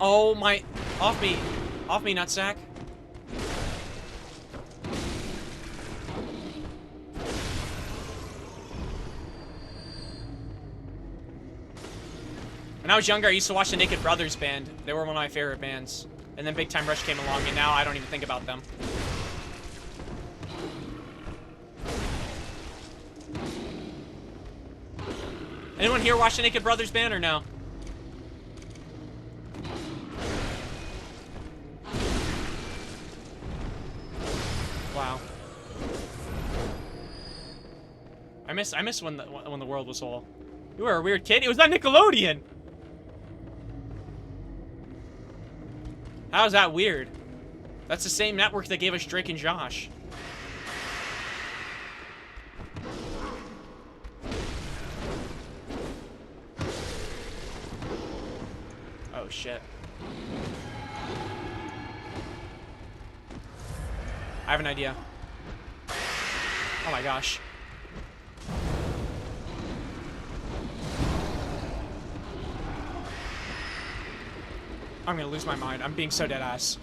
Oh my... Off me. Off me, nutsack. When I was younger, I used to watch the Naked Brothers band. They were one of my favorite bands. And then Big Time Rush came along, and now I don't even think about them. Anyone here watch the Naked Brothers band or no? Wow. I miss when the world was whole. You were a weird kid. It was on Nickelodeon. How is that weird? That's the same network that gave us Drake and Josh. Oh shit. I have an idea. Oh my gosh. I'm gonna lose my mind. I'm being so dead ass.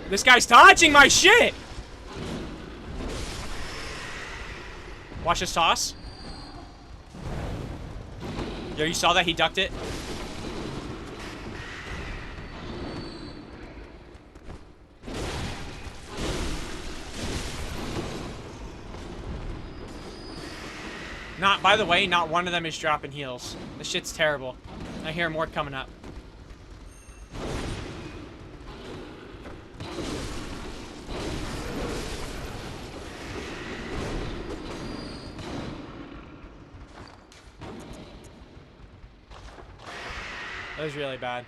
This guy's dodging my shit! Watch this toss. Yo, you saw that? He ducked it. By the way, not one of them is dropping heals. This shit's terrible. I hear more coming up. That was really bad.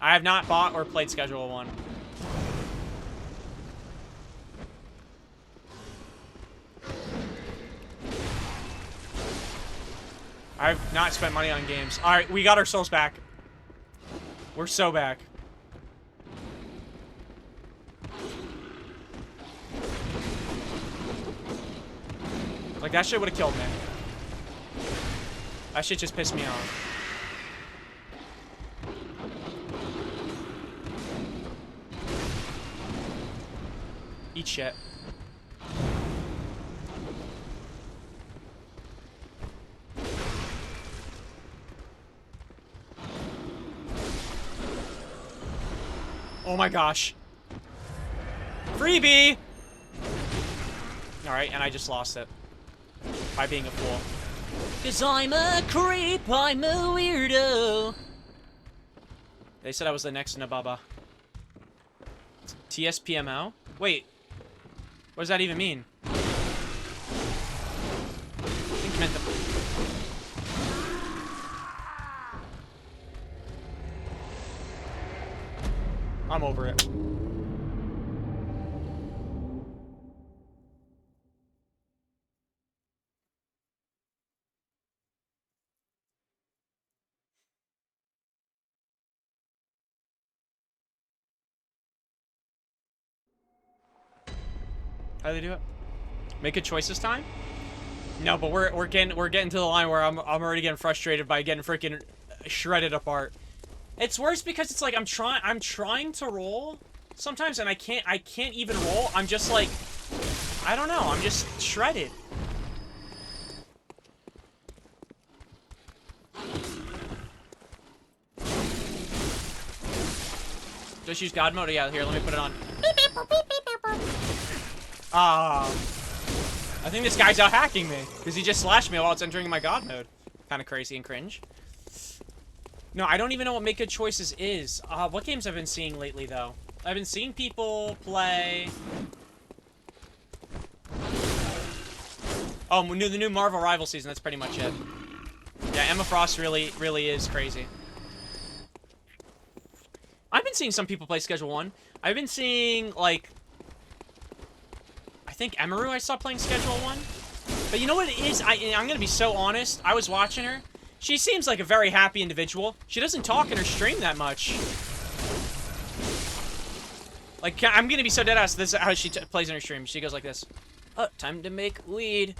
I have not bought or played Schedule 1. I've not spent money on games. Alright, we got our souls back. We're so back. Like, that shit would have killed me. That shit just pissed me off. Eat shit. Oh my gosh. Freebie! Alright, and I just lost it. By being a fool. 'Cause I'm a creep, I'm a weirdo. They said I was the next Nababa. TSPMO? Wait. What does that even mean? I think you meant the... I'm over it. How do they do it? Make a choice this time? No, but we're getting to the line where I'm already getting frustrated by getting freaking shredded apart. It's worse because it's like I'm trying to roll sometimes and I can't even roll. I'm just like, I don't know, I'm just shredded. Just use God mode? Yeah, here, let me put it on. I think this guy's out hacking me because he just slashed me while it's entering my God mode. Kind of crazy and cringe. No, I don't even know what Make Good Choices is. What games I've been seeing lately, though? I've been seeing people play... Oh, the new Marvel Rival season. That's pretty much it. Yeah, Emma Frost really is crazy. I've been seeing some people play Schedule 1. I've been seeing, like... I think Emaru I saw playing Schedule 1. But you know what it is? I'm gonna be so honest. I was watching her. She seems like a very happy individual. She doesn't talk in her stream that much. Like, I'm gonna be so deadass. This is how she plays in her stream. She goes like this. Oh, time to make weed.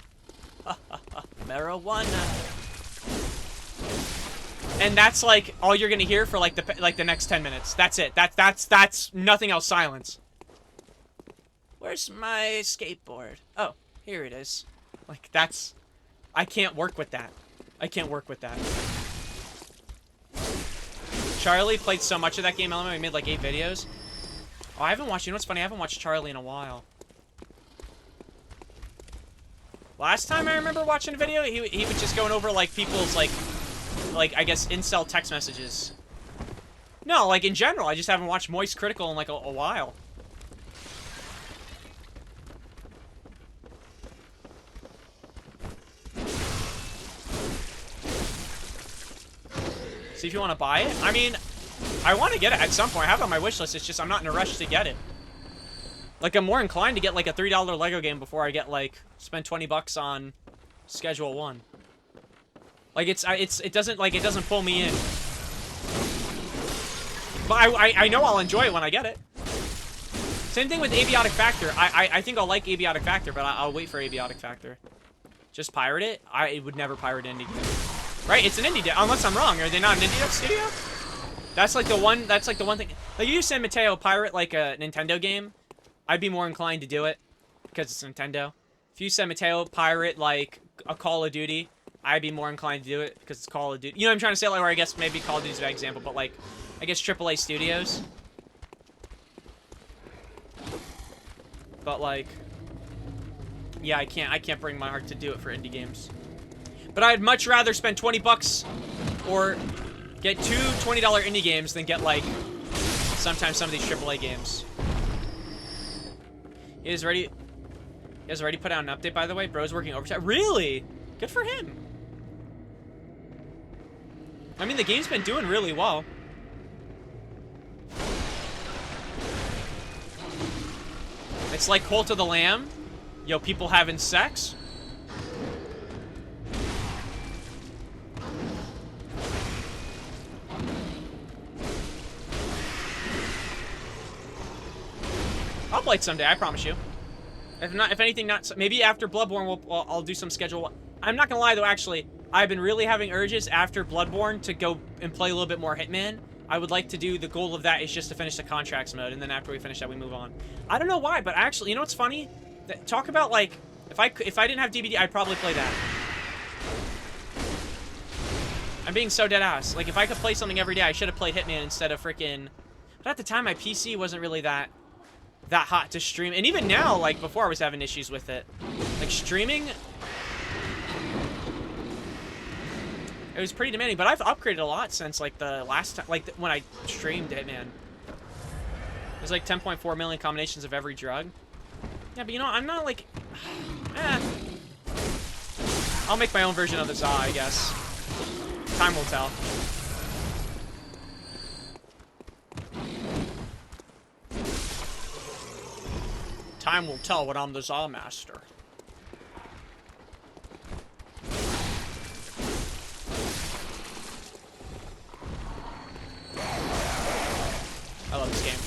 Marijuana. And that's like all you're gonna hear for like the next 10 minutes. That's it. That's nothing else. Silence. Where's my skateboard? Oh, here it is. Like that's, I can't work with that. I can't work with that. Charlie played so much of that game element. We made like 8 videos. Oh, I haven't watched. You know what's funny? I haven't watched Charlie in a while. Last time I remember watching a video, he was just going over like people's like I guess incel text messages. No, like in general, I just haven't watched Moist Critical in like a while. See if you want to buy it. I mean, I want to get it at some point. I have it on my wish list. It's just I'm not in a rush to get it. Like I'm more inclined to get like a $3 Lego game before I get like spend 20 bucks on Schedule 1. Like it doesn't pull me in. But I know I'll enjoy it when I get it. Same thing with Abiotic Factor. I think I'll like Abiotic Factor, but I'll wait for Abiotic Factor. Just pirate it. I would never pirate an indie game. Right? It's an indie game. Unless I'm wrong. Are they not an indie studio? That's like the one thing. Like you San Mateo pirate like a Nintendo game, I'd be more inclined to do it because it's Nintendo. If you San Mateo pirate like a Call of Duty, I'd be more inclined to do it because it's Call of Duty. You know what I'm trying to say? Like, or I guess maybe Call of Duty's a bad example, but like, I guess AAA studios. But like, yeah, I can't bring my heart to do it for indie games. But I'd much rather spend 20 bucks or get 2 $20 indie games than get like sometimes some of these AAA games. He has already put out an update, by the way. Bro's working overtime. Really? Good for him. I mean, the game's been doing really well. It's like Cult of the Lamb. Yo, people having sex. I'll play it someday, I promise you. If anything, maybe after Bloodborne, I'll do some schedule. I'm not gonna lie though, actually, I've been really having urges after Bloodborne to go and play a little bit more Hitman. I would like to do, the goal of that is just to finish the contracts mode, and then after we finish that, we move on. I don't know why, but actually, you know what's funny? Talk about like, if I didn't have DVD, I'd probably play that. I'm being so dead ass. Like, if I could play something every day, I should have played Hitman instead of freaking. But at the time, my PC wasn't really that hot to stream, and even now, like before, I was having issues with it. Like streaming, it was pretty demanding. But I've upgraded a lot since like the last time, like when I streamed Hitman. There's like 10.4 million combinations of every drug. Yeah, but you know, I'm not like, I'll make my own version of the Za, I guess. Time will tell. Time will tell when I'm the Za Master. I love this game.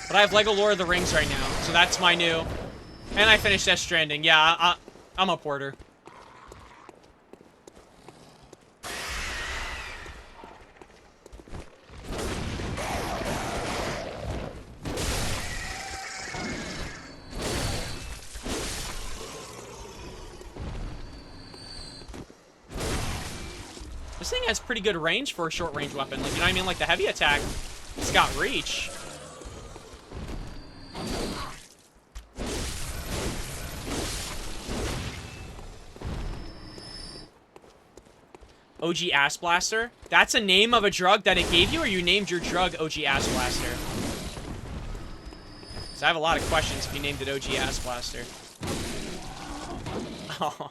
But I have Lego Lord of the Rings right now, so that's my new. And I finished Death Stranding. Yeah, I'm a porter. This thing has pretty good range for a short-range weapon. Like, you know what I mean? Like, the heavy attack, it's got reach. OG Ass Blaster? That's a name of a drug that it gave you, or you named your drug OG Ass Blaster? So I have a lot of questions if you named it OG Ass Blaster. Oh.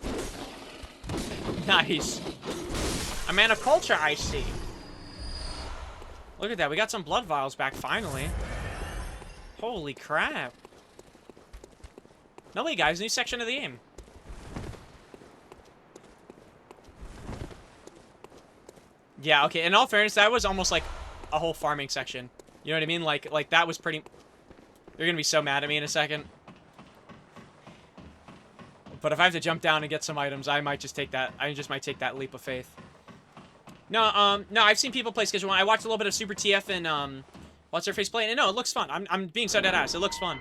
Nice. A man of culture, I see. Look at that, we got some blood vials back, finally. Holy crap. No way, guys, new section of the game. Yeah, okay, in all fairness, that was almost like a whole farming section. You know what I mean? Like that was pretty... You're gonna be so mad at me in a second. But if I have to jump down and get some items, I might just take that. I just might take that leap of faith. No, no, I've seen people play Schedule 1. I watched a little bit of Super TF and, what's her face playing? And no, it looks fun. I'm being so dead ass. It looks fun.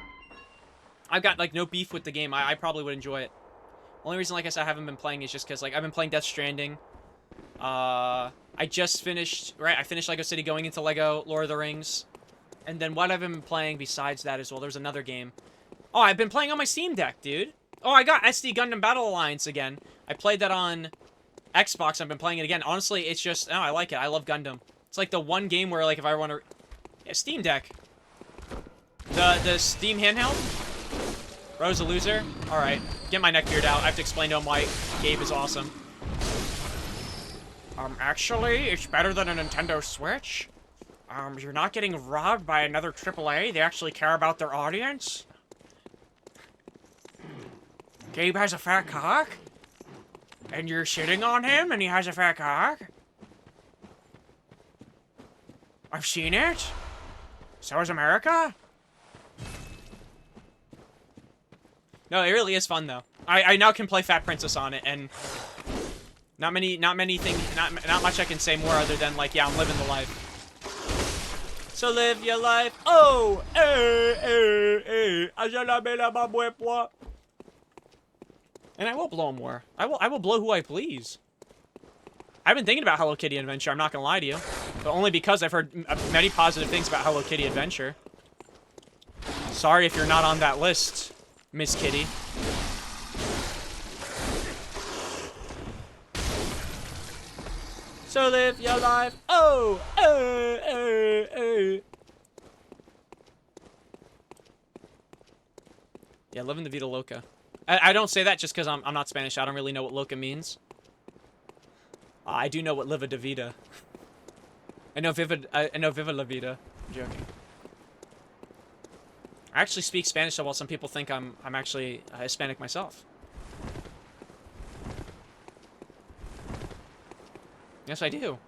I've got, like, no beef with the game. I probably would enjoy it. Only reason, like I said, I haven't been playing is just because, like, I've been playing Death Stranding. I just finished, right? I finished Lego City going into Lego Lord of the Rings. And then what I've been playing besides that as well, there's another game. Oh, I've been playing on my Steam Deck, dude. Oh, I got SD Gundam Battle Alliance again. I played that on Xbox. I've been playing it again. Honestly, it's just, oh, I like it. I love Gundam. It's like the one game where, like, if I want to... Yeah, Steam Deck. The Steam handheld? Bro's a loser? Alright. Get my neckbeard out. I have to explain to him why Gabe is awesome. Actually, it's better than a Nintendo Switch. You're not getting robbed by another AAA. They actually care about their audience. Gabe has a fat cock? And you're shitting on him and he has a fat cock? I've seen it. So is America. No, it really is fun though. I now can play Fat Princess on it, and not much I can say more other than, like, yeah, I'm living the life. So live your life. Oh, and I will blow more. I will blow who I please. I've been thinking about Hello Kitty Adventure, I'm not gonna lie to you. But only because I've heard many positive things about Hello Kitty Adventure. Sorry if you're not on that list, Miss Kitty. So live your life. Oh, yeah, living the Vida Loca. I don't say that just because I'm not Spanish. I don't really know what loca means. I do know what liva de vida. I know viva la vida. I'm joking. I actually speak Spanish so well some people think I'm actually Hispanic myself. Yes, I do.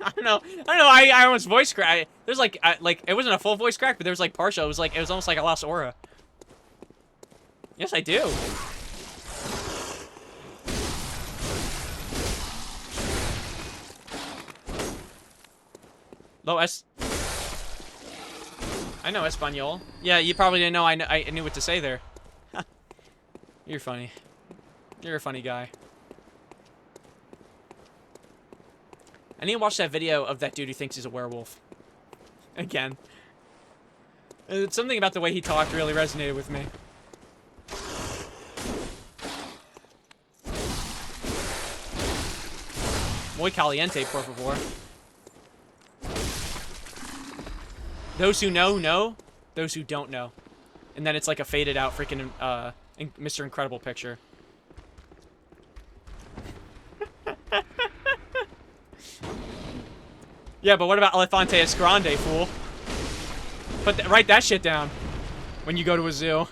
I don't know. I almost voice crack. There's like it wasn't a full voice crack, but there was like partial. It was almost like I lost aura. Yes, I do. Low S. I know Espanol. Yeah, you probably didn't know I knew what to say there. You're funny. You're a funny guy. I need to watch that video of that dude who thinks he's a werewolf. Again. It's something about the way he talked really resonated with me. Muy caliente, por favor. Those who know. Those who don't know. And then it's like a faded out freaking Mr. Incredible picture. Yeah, but what about Elefante Esgrande, fool? Write that shit down when you go to a zoo.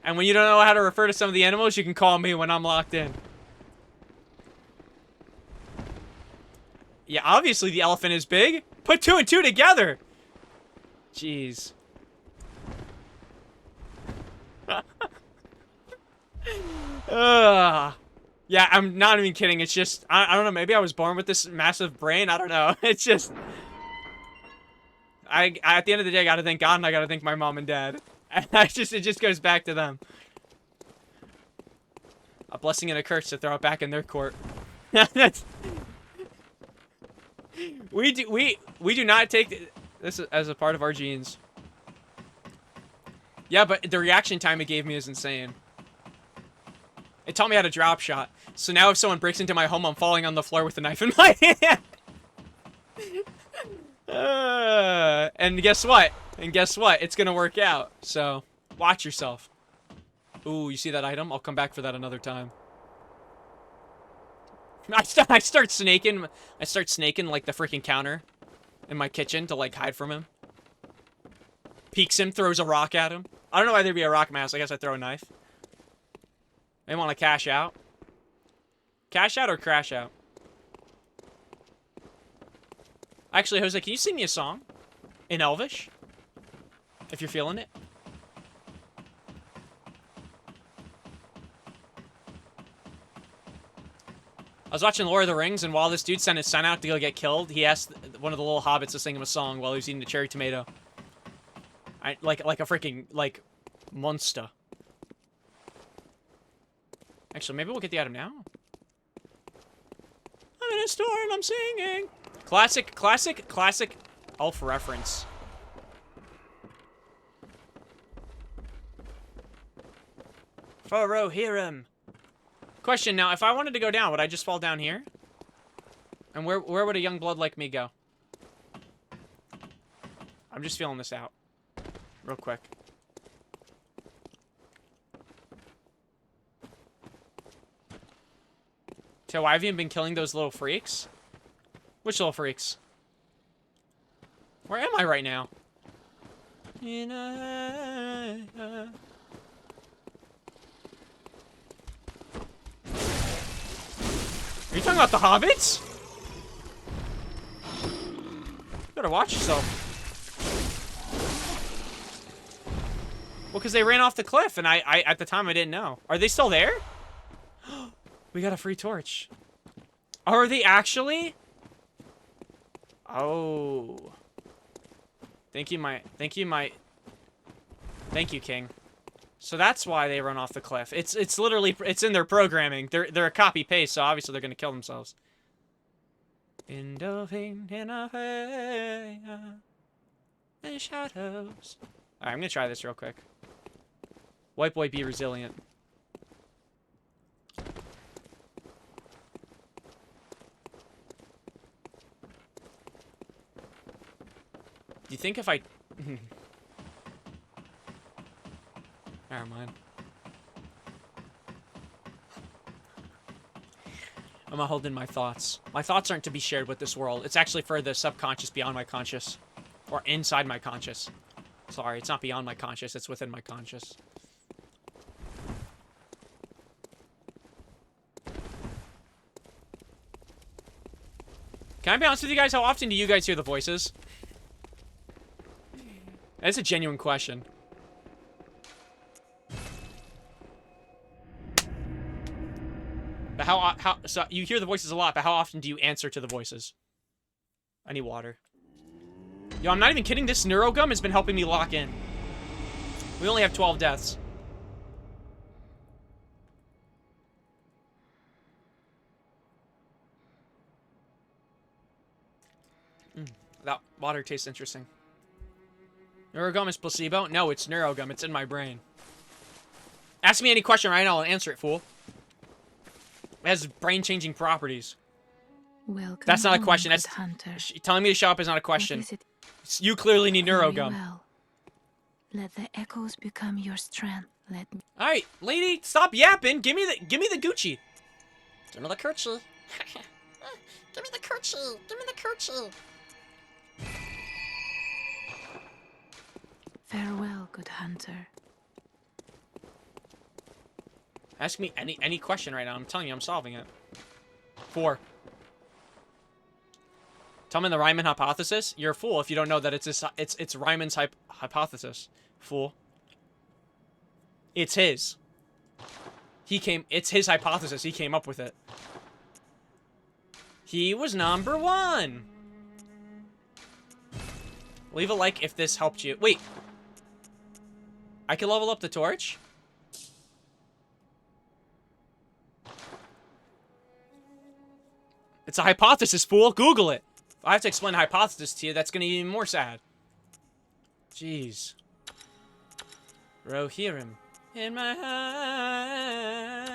And when you don't know how to refer to some of the animals, you can call me when I'm locked in. Yeah, obviously the elephant is big. Put 2 and 2 together. Jeez. Yeah, I'm not even kidding. It's just, I don't know, maybe I was born with this massive brain. I don't know. It's just, at the end of the day, I gotta thank God and I gotta thank my mom and dad. And it just goes back to them. A blessing and a curse to throw it back in their court. That's, we do not take this as a part of our genes. Yeah, but the reaction time it gave me is insane. It taught me how to drop shot. So now if someone breaks into my home, I'm falling on the floor with a knife in my hand. And guess what? It's gonna work out. So, watch yourself. Ooh, you see that item? I'll come back for that another time. I start snaking like the freaking counter in my kitchen to like hide from him. Peeks him, throws a rock at him. I don't know why there'd be a rock mask. I guess I throw a knife. They want to cash out. Cash out or crash out? Actually, Jose, can you sing me a song? In Elvish? If you're feeling it. I was watching Lord of the Rings, and while this dude sent his son out to go get killed, he asked one of the little hobbits to sing him a song while he was eating the cherry tomato. Like a freaking, like, monster. Actually, maybe we'll get the item now. I'm in a store and I'm singing. Classic elf reference. Faro, hear him. Question now, if I wanted to go down, would I just fall down here? And where would a young blood like me go? I'm just feeling this out. Real quick. So why have you been killing those little freaks? Which little freaks? Where am I right now? Are you talking about the hobbits? You better watch yourself. Well, because they ran off the cliff, and I at the time I didn't know. Are they still there? We got a free torch. Are they actually? Oh. Thank you, King. So that's why they run off the cliff. It's literally, it's in their programming. They're a copy paste, so obviously they're gonna kill themselves. In the shadows. Alright, I'm gonna try this real quick. White boy, be resilient. Do you think if I... Never mind. I'm not holding my thoughts. My thoughts aren't to be shared with this world. It's actually for the subconscious beyond my conscious. Or inside my conscious. Sorry, it's not beyond my conscious. It's within my conscious. Can I be honest with you guys? How often do you guys hear the voices? That's a genuine question. But so you hear the voices a lot, but how often do you answer to the voices? I need water. Yo, I'm not even kidding. This neurogum has been helping me lock in. We only have 12 deaths. That water tastes interesting. Neurogum is placebo? No, it's neurogum. It's in my brain. Ask me any question right now, I'll answer it, fool. It has brain-changing properties. Welcome. That's not a question. That's hunter. Telling me to shut up is not a question. You clearly need Very neurogum. well. Let the echoes become your strength. Let me. All right, lady, stop yapping. Give me the Gucci. Give me the Gucci. Give me the Gucci. Give me the Gucci. Farewell, good hunter. Ask me any question right now. I'm telling you, I'm solving it. 4. Tell me the Ryman hypothesis. You're a fool if you don't know that it's Ryman's hypothesis. Fool. It's his. It's his hypothesis. He came up with it. He was number 1. Leave a like if this helped you. Wait. I can level up the torch? It's a hypothesis, fool. Google it. If I have to explain a hypothesis to you, that's going to be even more sad. Jeez. Bro, hear him. In my heart.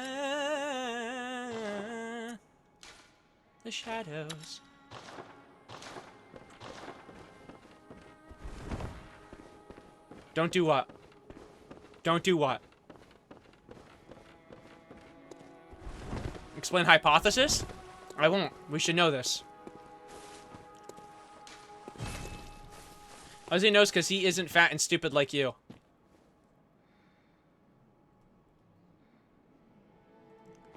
The shadows. Don't do what? Don't do what? Explain hypothesis? I won't. We should know this. Ozzy knows because he isn't fat and stupid like you.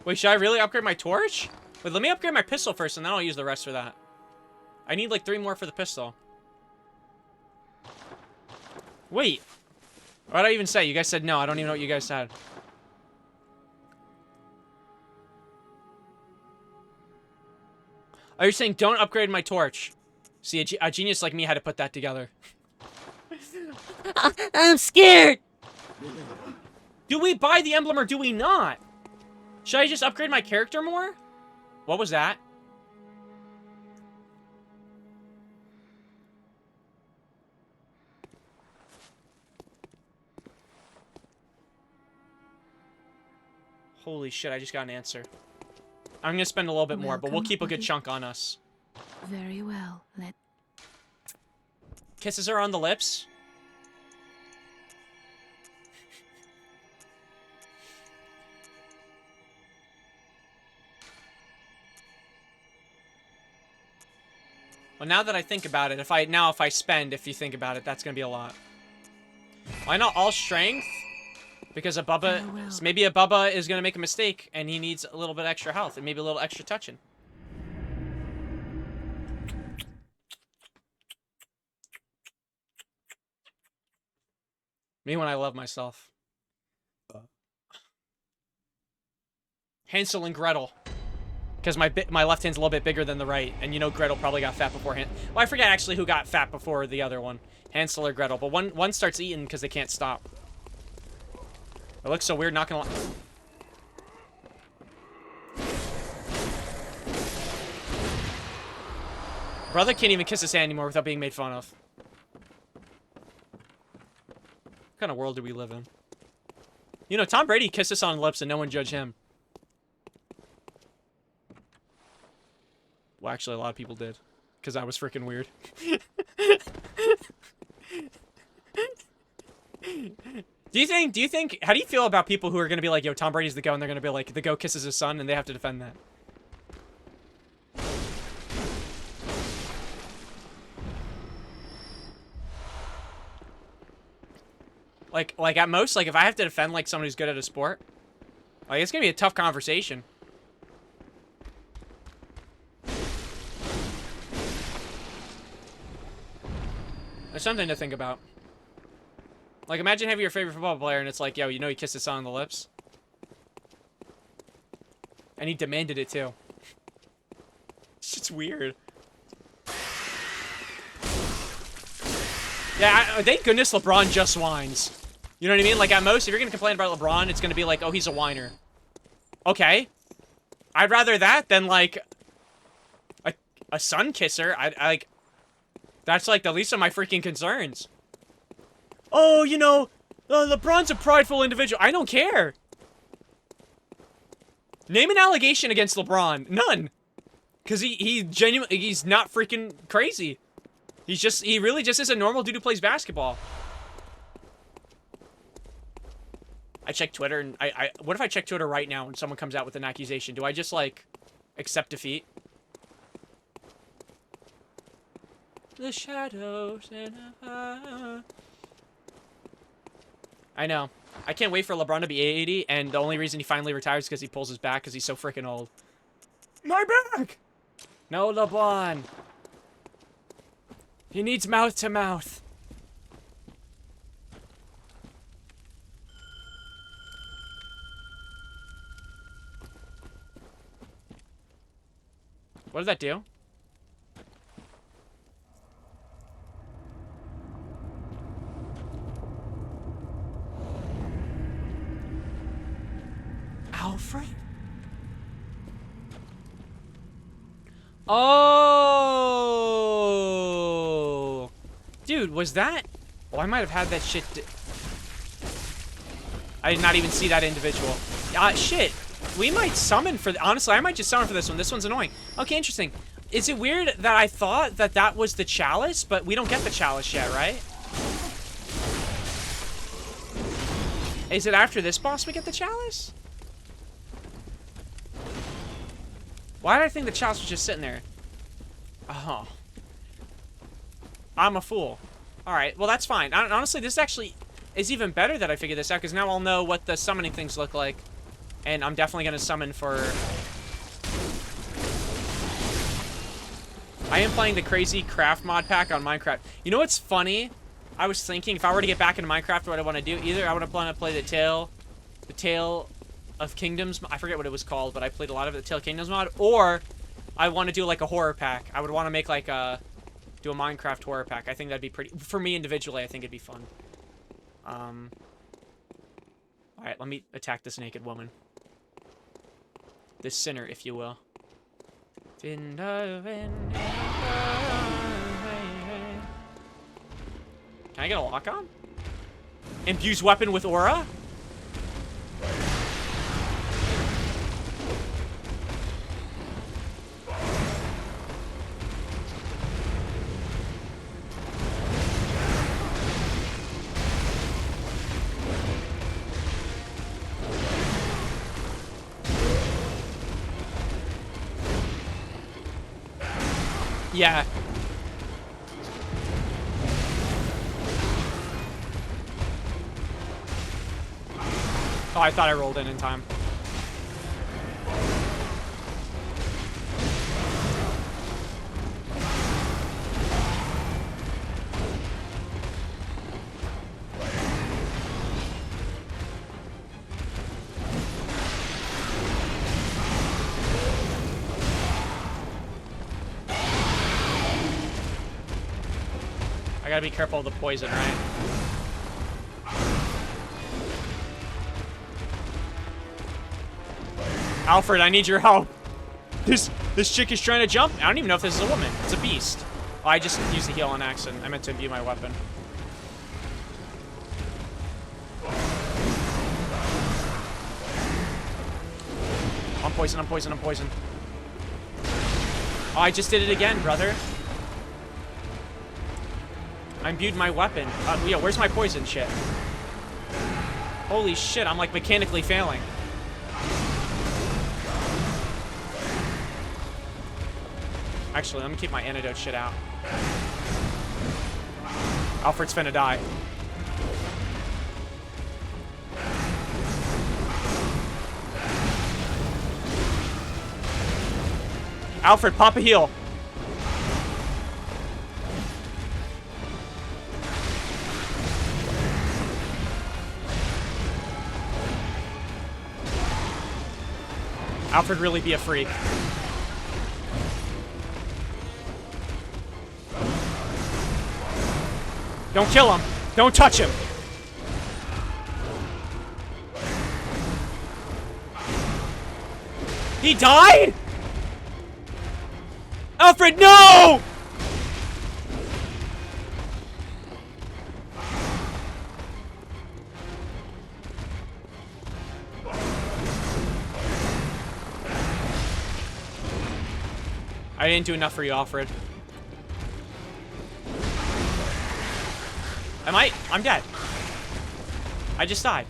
Wait, should I really upgrade my torch? Wait, let me upgrade my pistol first, and then I'll use the rest for that. I need like 3 more for the pistol. Wait. What did I even say? You guys said no. I don't even know what you guys said. Oh, you're saying don't upgrade my torch. See, a genius like me had to put that together. I'm scared! Do we buy the emblem or do we not? Should I just upgrade my character more? What was that? Holy shit, I just got an answer. I'm gonna spend a little bit more, but we'll keep a good chunk on us. Very well. Kisses her on the lips. Well, now that I think about it, if I spend, if you think about it, that's gonna be a lot. Why not all strength? Because maybe a Bubba is gonna make a mistake, and he needs a little bit extra health, and maybe a little extra touching. Me when I love myself. Hansel and Gretel. Because my left hand's a little bit bigger than the right, and you know Gretel probably got fat beforehand. Well, I forget actually who got fat before the other one. Hansel or Gretel, but one starts eating because they can't stop. It looks so weird, not gonna lie. Brother can't even kiss his hand anymore without being made fun of. What kind of world do we live in? You know, Tom Brady kissed us on the lips and no one judged him. Well, actually, a lot of people did. Because that was freaking weird. Do you think, how do you feel about people who are going to be like, yo, Tom Brady's the GOAT, and they're going to be like, the GOAT kisses his son, and they have to defend that? Like at most, like, if I have to defend, like, someone who's good at a sport, like, it's going to be a tough conversation. There's something to think about. Like, imagine having your favorite football player and it's like, yo, you know he kissed his son on the lips? And he demanded it, too. It's weird. Yeah, thank goodness LeBron just whines. You know what I mean? Like, at most, if you're gonna complain about LeBron, it's gonna be like, oh, he's a whiner. Okay. I'd rather that than, like, a sun kisser. Like... That's, like, the least of my freaking concerns. Oh, you know, LeBron's a prideful individual. I don't care. Name an allegation against LeBron. None. Because he genuinely, he's not freaking crazy. He really just is a normal dude who plays basketball. I check Twitter, and what if I check Twitter right now and someone comes out with an accusation? Do I just, like, accept defeat? The shadows and I know. I can't wait for LeBron to be 80, and the only reason he finally retires is because he pulls his back because he's so freaking old. My back! No, LeBron. He needs mouth to mouth. What did that do? Alfred? Oh! Dude, was that... Oh, I might have had that shit... I did not even see that individual. Shit. We might summon for... Honestly, I might just summon for this one. This one's annoying. Okay, interesting. Is it weird that I thought that that was the chalice, but we don't get the chalice yet, right? Is it after this boss we get the chalice? Why did I think the chalice was just sitting there? Oh. I'm a fool. Alright, well that's fine. Honestly, this actually is even better that I figured this out, because now I'll know what the summoning things look like. And I'm definitely going to summon for... I am playing the crazy craft mod pack on Minecraft. You know what's funny? I was thinking, if I were to get back into Minecraft, what I want to do, either I want to play the Tale of Kingdoms, I forget what it was called, but I played a lot of the Tale of Kingdoms mod, or I want to do like a horror pack. I would want to make like a, do a Minecraft horror pack. I think that'd be pretty, for me individually, I think it'd be fun. Alright, let me attack this naked woman. This sinner, if you will. Can I get a lock on? Infuse weapon with aura? Yeah. Oh, I thought I rolled in time. I gotta be careful of the poison, right? Alfred, I need your help. This chick is trying to jump. I don't even know if this is a woman. It's a beast. Oh, I just used the heal on accident. I meant to imbue my weapon. I'm poisoned, I'm poisoned, I'm poisoned. Oh, I just did it again, brother. I imbued my weapon. Yeah, where's my poison shit? Holy shit, I'm like mechanically failing. Actually, let me keep my antidote shit out. Alfred's finna die. Alfred, pop a heal. Alfred really be a freak. Don't kill him. Don't touch him. He died? Alfred, no! I didn't do enough for you, Alfred. I'm dead. I just died.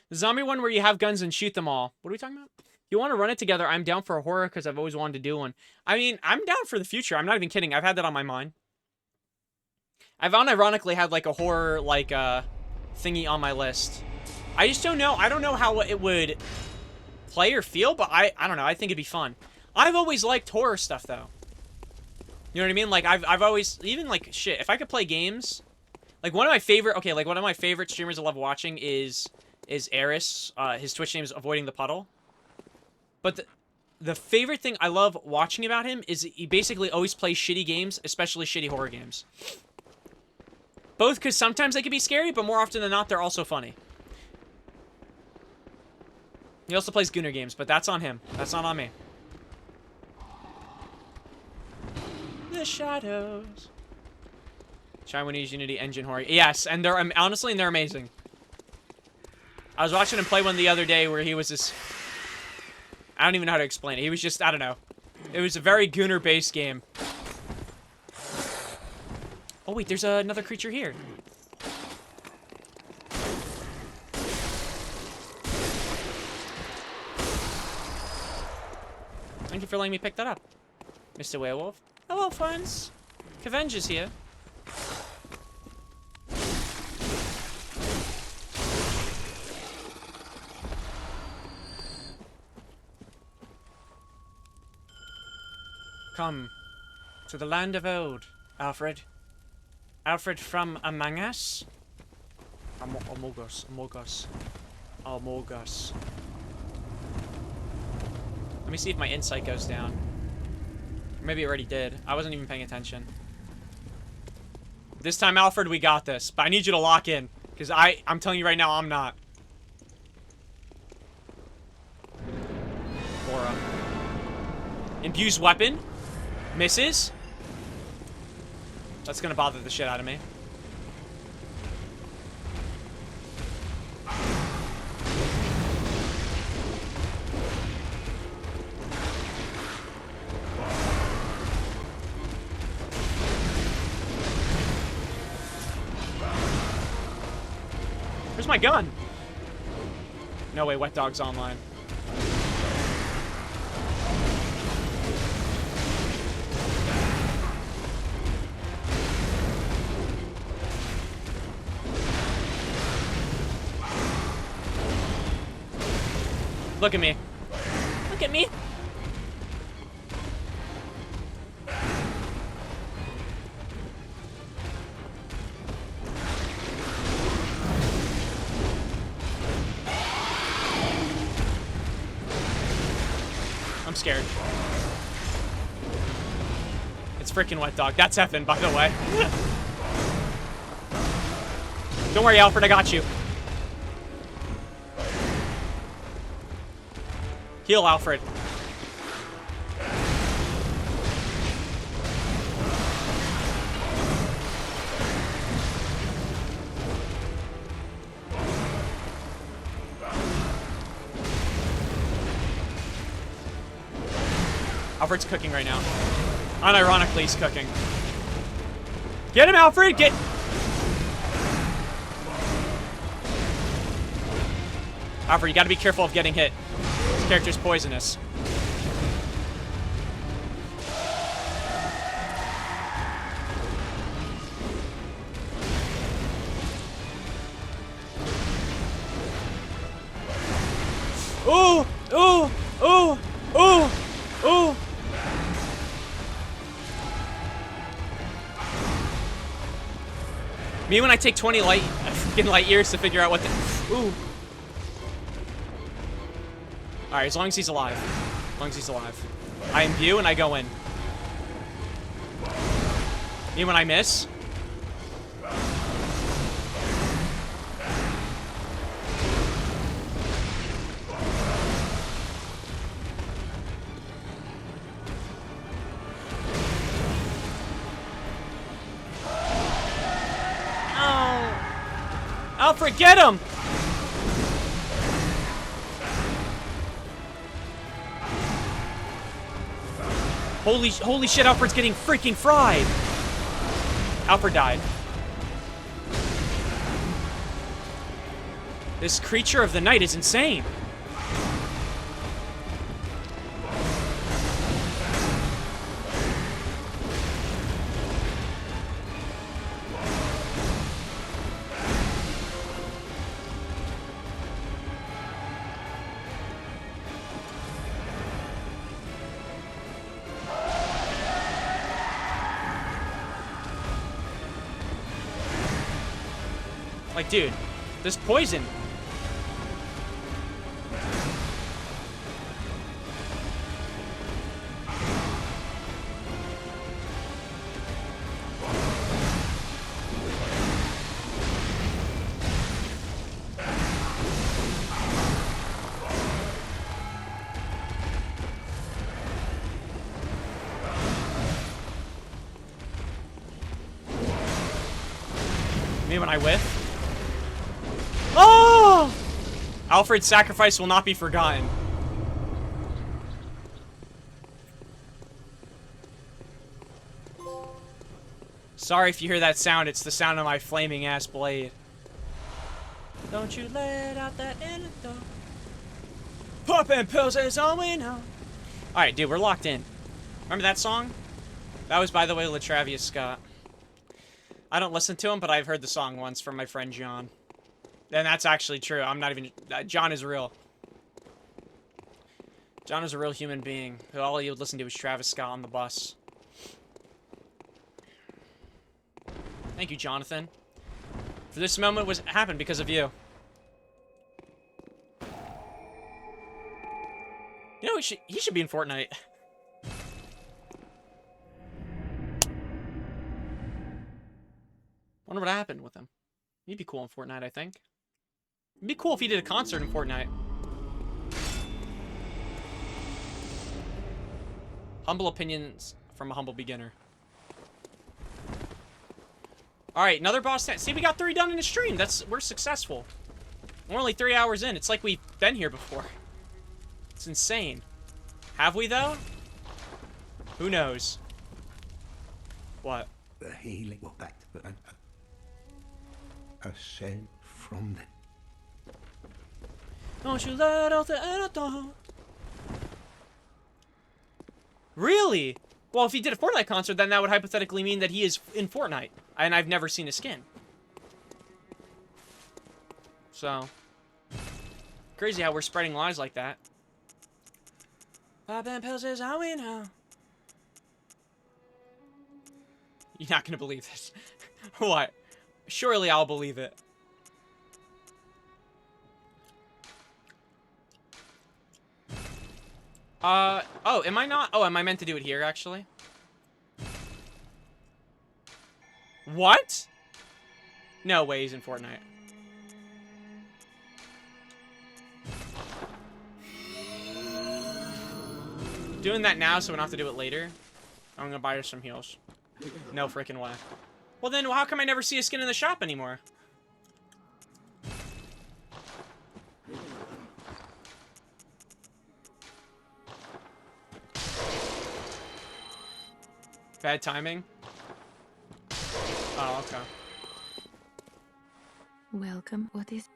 The zombie one where you have guns and shoot them all. What are we talking about? If you want to run it together, I'm down for a horror because I've always wanted to do one. I mean, I'm down for the future. I'm not even kidding. I've had that on my mind. I've unironically had like a horror like thingy on my list. I just don't know. I don't know how it would play or feel, but I don't know. I think it'd be fun. I've always liked horror stuff though. You know what I mean? Like I've always, even like shit, if I could play games, like one of my favorite streamers I love watching is Eris. His Twitch name is Avoiding the Puddle. But the favorite thing I love watching about him is he basically always plays shitty games, especially shitty horror games. Both because sometimes they can be scary, but more often than not, they're also funny. He also plays Gooner games, but that's on him. That's not on me. The shadows. Taiwanese Unity engine horror. Yes, and they're honestly, they're amazing. I was watching him play one the other day where he was this... I don't even know how to explain it. He was just, I don't know. It was a very Gooner-based game. Oh, wait, there's another creature here. Thank you for letting me pick that up, Mr. Werewolf. Hello, friends. Kavenge is here. Come to the land of old, Alfred. Alfred from Among Us? Among Us. Let me see if my insight goes down. Maybe it already did. I wasn't even paying attention. This time, Alfred, we got this. But I need you to lock in. Because I'm telling you right now, I'm not. Aura. Infused weapon. Misses. That's gonna bother the shit out of me. Where's my gun? No way, Wet Dog's online. Look at me. Look at me. I'm scared. It's freaking Wet Dog. That's effing, by the way. Don't worry, Alfred, I got you. Heal, Alfred. Alfred's cooking right now. Unironically, he's cooking. Get him, Alfred! Get... Alfred, you gotta be careful of getting hit. This character's poisonous. Ooh! Ooh! Ooh! Ooh! Ooh! Me when I take 20 freaking light years to figure out what the... Ooh! Alright, as long as he's alive. As long as he's alive. I imbue and I go in. Me when I miss. Oh! Alfred, get him! Holy shit, Alfred's getting freaking fried. Alfred died. This creature of the night is insane. Like, dude, this poison. Me when I whiff. Oh! Alfred's sacrifice will not be forgotten. Sorry if you hear that sound, it's the sound of my flaming ass blade. Don't you let out that antidote. Poppin' pills is all we know. Alright, dude, we're locked in. Remember that song? That was, by the way, LaTravius Scott. I don't listen to him, but I've heard the song once from my friend John. And that's actually true. I'm not even... John is real. John is a real human being. All he would listen to was Travis Scott on the bus. Thank you, Jonathan. For this moment was happened because of you. You know, he should be in Fortnite. Wonder what happened with him. He'd be cool in Fortnite, I think. It'd be cool if he did a concert in Fortnite. Humble opinions from a humble beginner. Alright, another boss. See, we got 3 done in a stream. We're successful. We're only 3 hours in. It's like we've been here before. It's insane. Have we, though? Who knows? What? The healing will back to a scent from the... Don't you let out the antidote. Really? Well, if he did a Fortnite concert, then that would hypothetically mean that he is in Fortnite. And I've never seen his skin. So. Crazy how we're spreading lies like that. Poppin' pills is how we know. You're not gonna believe this. What? Surely I'll believe it. Oh, am I not? Oh, am I meant to do it here, actually? What? No way he's in Fortnite. Doing that now so we don't have to do it later. I'm gonna buy her some heals. No freaking way. Well then, how come I never see a skin in the shop anymore? Bad timing? Oh, okay. Welcome. What is...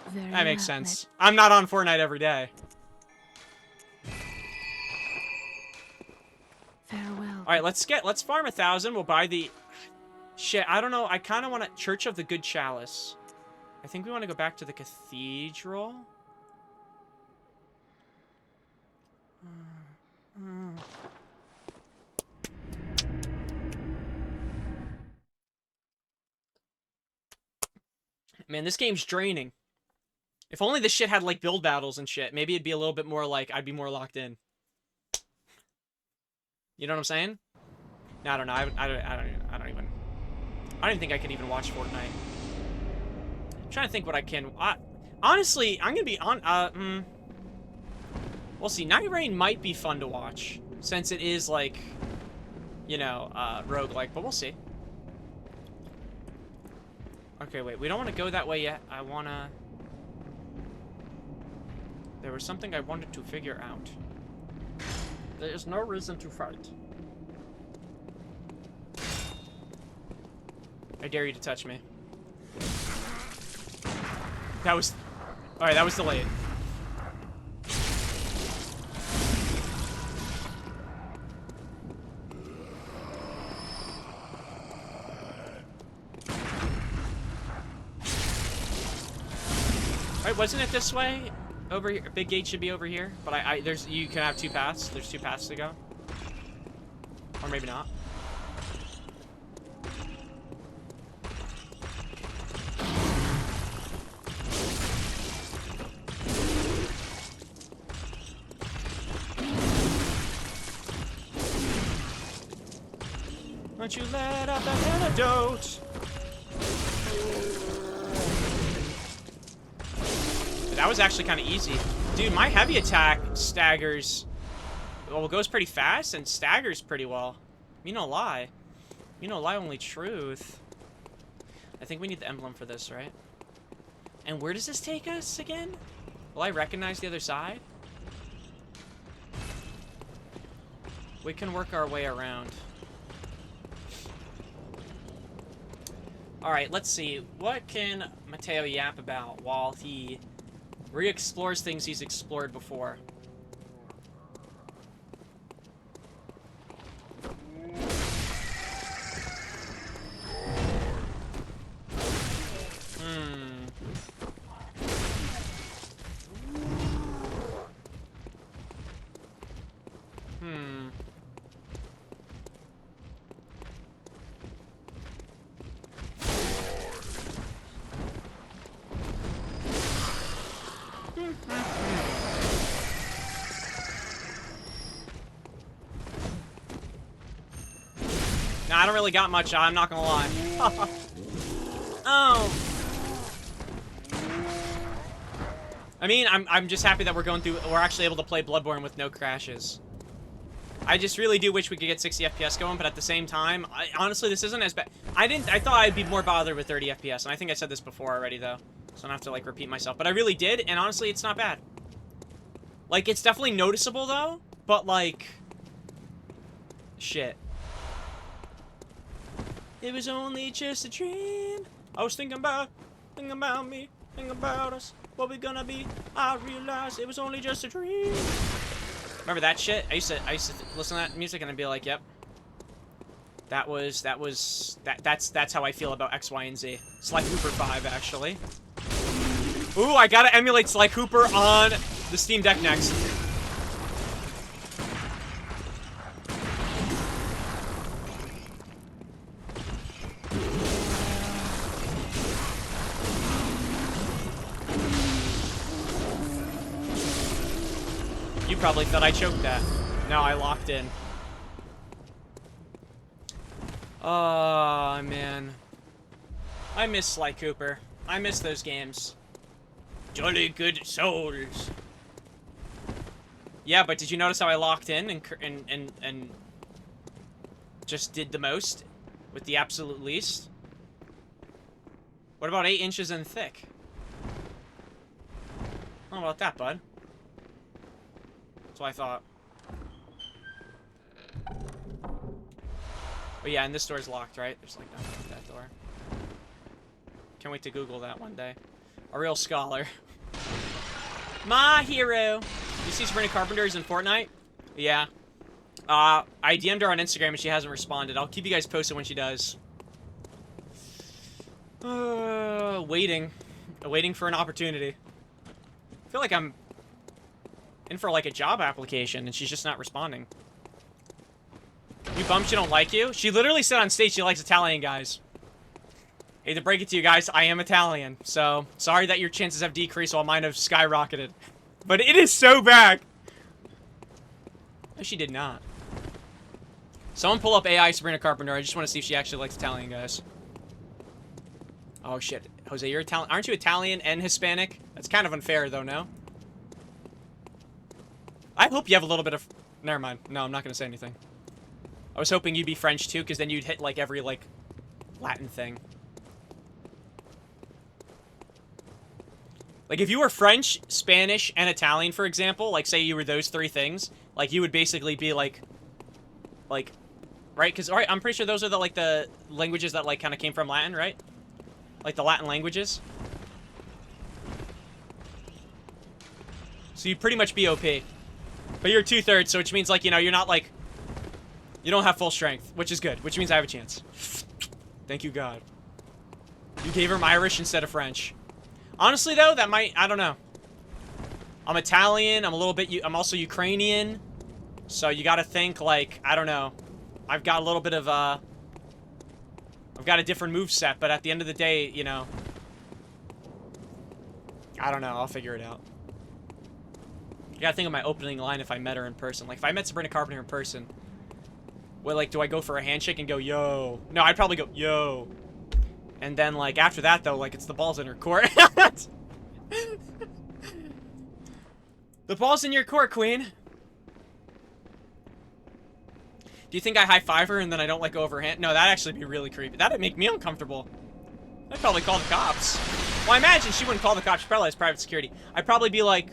Very That makes well. sense. I'm not on Fortnite every day. Farewell. Alright, let's farm 1,000. We'll buy the... Shit, I don't know. I kind of want to... Church of the Good Chalice. I think we want to go back to the cathedral. Man, this game's draining. If only this shit had, like, build battles and shit. Maybe it'd be a little bit more, like, I'd be more locked in. You know what I'm saying? No, I don't know. I don't even think I can even watch Fortnite. I'm trying to think what I can... honestly, I'm gonna be on... We'll see. Night Rain might be fun to watch. Since it is, like... You know, roguelike. But we'll see. Okay, wait. We don't want to go that way yet. I want to... There was something I wanted to figure out. There is no reason to fight. I dare you to touch me. That was... Alright, that was delayed. Alright, wasn't it this way? Over here. Big gate should be over here. But you can have 2 paths. There's 2 paths to go. Or maybe not. Don't you let out that antidote. That was actually kind of easy. Dude, my heavy attack staggers... Well, it goes pretty fast and staggers pretty well. Me no lie. Me no lie, only truth. I think we need the emblem for this, right? And where does this take us again? Will I recognize the other side? We can work our way around. Alright, let's see. What can Mateo yap about while he re-explores things he's explored before? Nah, I don't really got much, I'm not gonna lie. Oh. I mean, I'm just happy that we're actually able to play Bloodborne with no crashes. I just really do wish we could get 60 FPS going, but at the same time, honestly, this isn't as bad. I thought I'd be more bothered with 30 FPS, and I think I said this before already, though. So I don't have to, like, repeat myself. But I really did, and honestly, it's not bad. Like, it's definitely noticeable, though, but, like... Shit. It was only just a dream. I was thinking about me, thinking about us. What we gonna be? I realized it was only just a dream. Remember that shit? I used to listen to that music and I'd be like, yep. That's how I feel about X, Y, and Z. Sly Cooper 5, actually. Ooh, I gotta emulate Sly Cooper on the Steam Deck next. You probably thought I choked that. No, I locked in. Oh, man. I miss Sly Cooper. I miss those games. Jolly good souls. Yeah, but did you notice how I locked in and just did the most with the absolute least? What about 8 inches in thick? How about that, bud? That's what I thought. But yeah, and this door's locked, right? There's like nothing with that door. Can't wait to Google that one day. A real scholar. My hero. You see Sabrina Carpenter's in Fortnite? Yeah. I DM'd her on Instagram and she hasn't responded. I'll keep you guys posted when she does. Waiting. Waiting for an opportunity. I feel like I'm in for like a job application and she's just not responding. You bummed she don't like you? She literally said on stage she likes Italian guys. Hate to break it to you guys, I am Italian. So, sorry that your chances have decreased while mine have skyrocketed. But it is so bad. No, she did not. Someone pull up AI Sabrina Carpenter. I just want to see if she actually likes Italian guys. Oh, shit. Jose, you're Italian. Aren't you Italian and Hispanic? That's kind of unfair, though, no? I hope you have a little bit of... Never mind. No, I'm not going to say anything. I was hoping you'd be French, too, because then you'd hit, like, every, like, Latin thing. Like, if you were French, Spanish, and Italian, for example, like, say you were those 3 things, like, you would basically be, like, right? Because, alright, I'm pretty sure those are the, like, the languages that, like, kind of came from Latin, right? Like, the Latin languages. So you'd pretty much be OP. But you're 2/3, so which means, like, you know, you're not, like... You don't have full strength, which is good, which means I have a chance. Thank you, God. You gave her Irish instead of French. Honestly, though, that might... I don't know. I'm Italian. I'm a little bit... I'm also Ukrainian. So you gotta think, like... I don't know. I've got a little bit of, I've got a different moveset, but at the end of the day, you know... I don't know. I'll figure it out. You gotta think of my opening line if I met her in person. Like, if I met Sabrina Carpenter in person... Well, like, do I go for a handshake and go, yo? No, I'd probably go, yo. And then, like, after that, though, like, it's the ball's in her court. The ball's in your court, queen. Do you think I high-five her and then I don't let go of her hand? No, that'd actually be really creepy. That'd make me uncomfortable. I'd probably call the cops. Well, I imagine she wouldn't call the cops. She probably has private security. I'd probably be like,